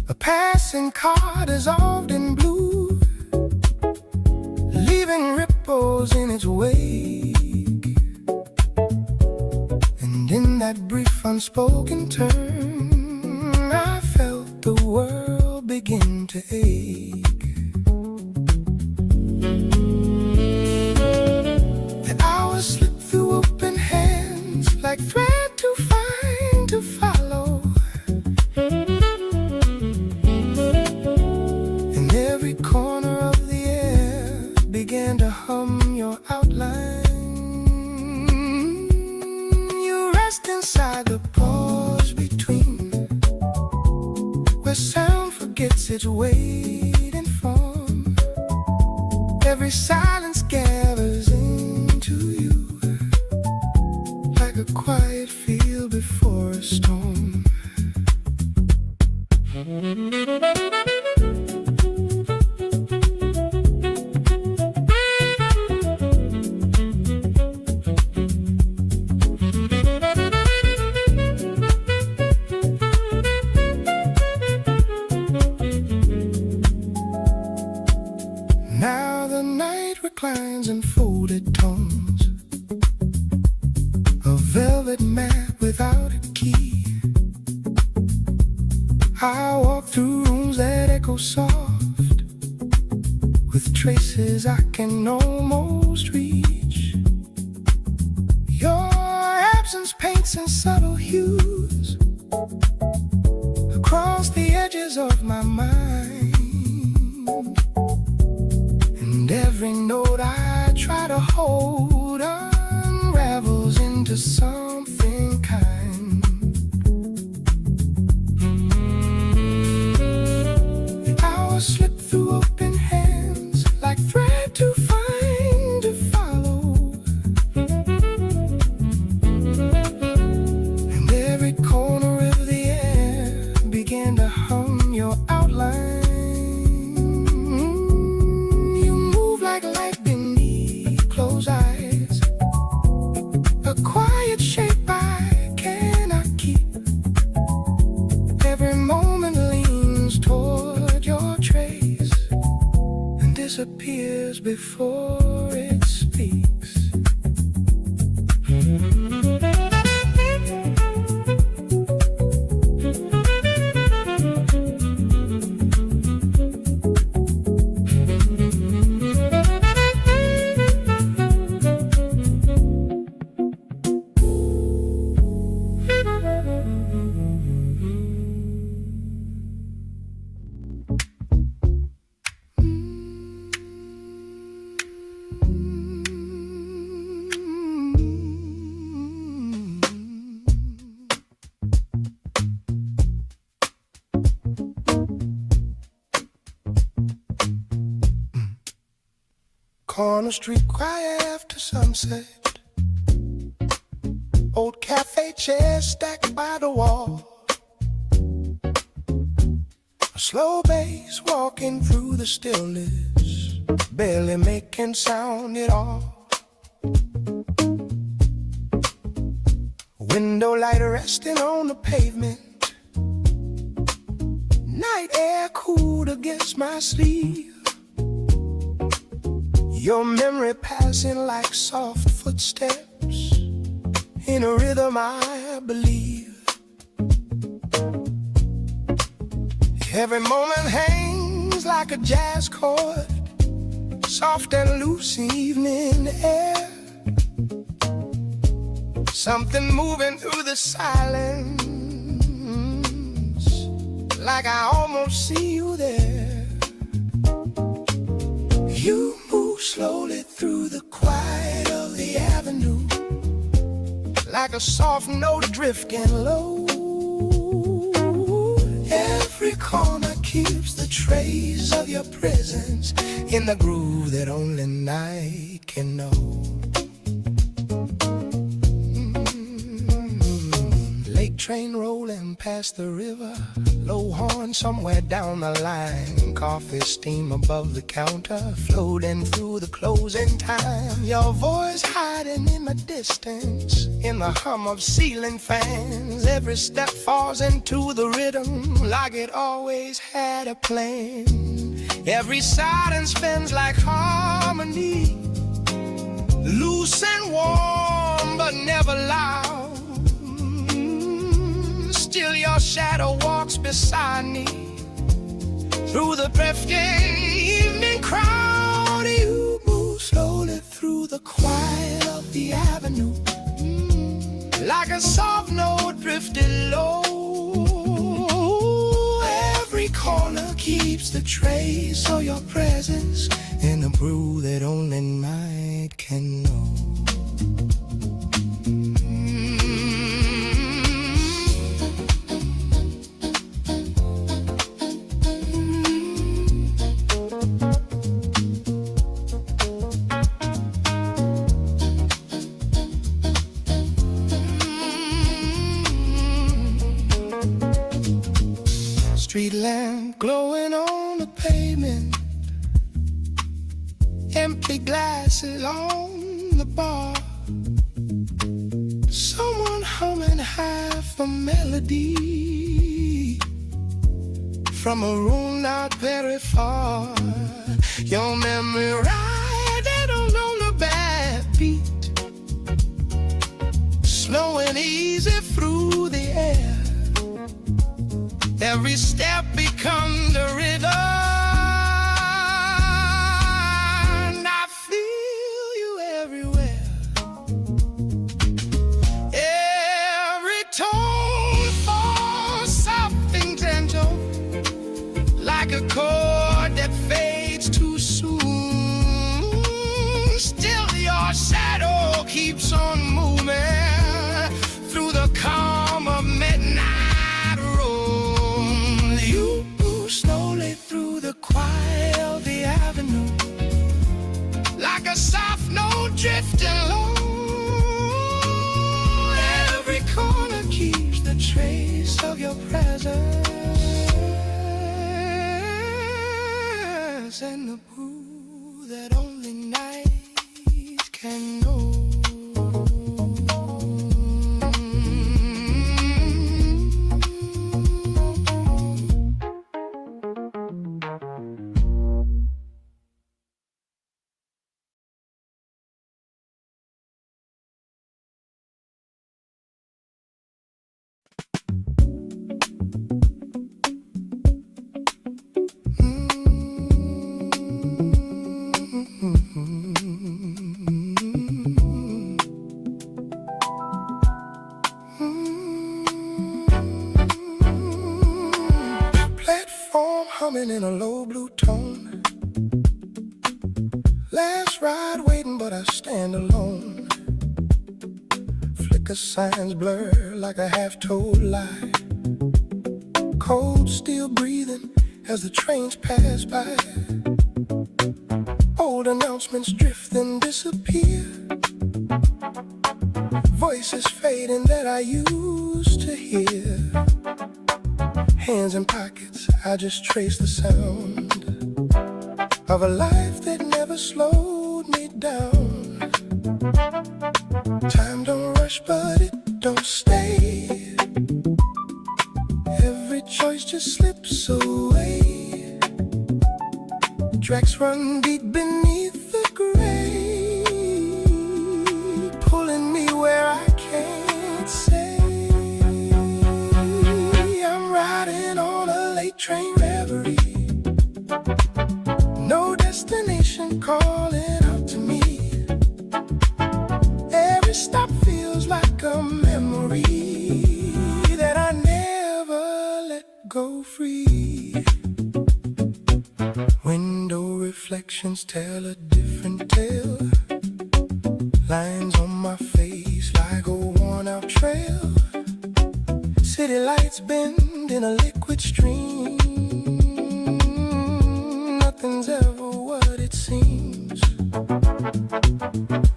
A passing car dissolved in blue, leaving ripples in its wake. And in that brief unspoken turn, I felt the world begin to ache. The hours slipped through open hands like thread too fine to follow, and every corner of the air began to hum your outline. You rest inside the pause between, where sound forgets its weight and form. Every silence gathers into you, like a quiet field before a storm. Now the night reclines in folded tones, a velvet mat without a key. I walk through rooms that echo soft, with traces I can almost reach. Your absence paints in subtle hues across the edges of my mind. And every note I try to hold unravels into something kind. The hours slip through open hands like thread too fine to follow, and every corner of the air began to hum your outline. Eyes, a quiet shape I cannot keep. Every moment leans toward your trace and disappears before it speaks. Corner street quiet after sunset, old cafe chairs stacked by the wall. A Slow bass walking through the stillness, barely making sound at all. Window light resting on the pavement, night air cooled against my sleeve. Your memory passing like soft footsteps in a rhythm I believe. Every moment hangs like a jazz chord, soft and loose evening air. Something moving through the silence, like I almost see you there. You move slowly through the quiet of the avenue, like a soft note drifting low. Every corner keeps the trace of your presence in the groove that only night can know. Lake train rolling past the river, low horn somewhere down the line. Coffee steam above the counter, floating through the closing time. Your voice hiding in the distance, in the hum of ceiling fans. Every step falls into the rhythm, like it always had a plan. Every silence spins like harmony, loose and warm but never loud. Still your shadow walks beside me through the drifting evening crowd. You move slowly through the quiet of the avenue, like a soft note drifted low. Every corner keeps the trace of your presence in a brew that only night can know. Street lamp glowing on the pavement, empty glasses on the bar. Someone humming half a melody from a room not very far. Your memory riding on the backbeat, slow and easy through the air. Every step becomes a rhythm, and I feel you everywhere. Every tone falls soft and gentle, like a chord that fades too soon. Still your shadow keeps on moving through the calm of midnight. Slowly through the quiet of the avenue, like a soft note drifting low. Every corner keeps the trace of your presence and the brew that only night can know. Platform humming in a low blue tone. Last ride waiting, but I stand alone. Flicker signs blur like a half-told lie. Cold still breathing as the trains pass by. Old announcements drift and disappear. Voices fading that I used to hear. Hands in pockets, I just trace the sound of a life that never slowed me down. Time don't rush, but it don't stay. Every choice just slips away. Tracks run deep beneath the gray, pulling me where I can't say. I'm riding on a late train reverie, no destination calling out to me. Every stop feels like a memory that I never let go free. Window reflections tell a different tale. Lines on my face like a worn out trail. City lights bend in a liquid stream. Nothing's ever what it seems.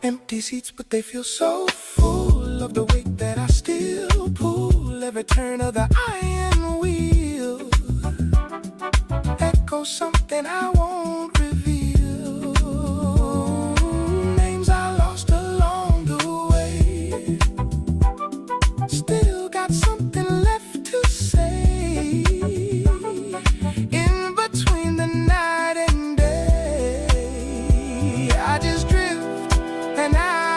Empty seats, but they feel so full of the weight that I still pull. Every turn of the iron wheel echoes something I won't reveal. Names I lost along the way, still got something left to say. In between the night and day, I just drift and I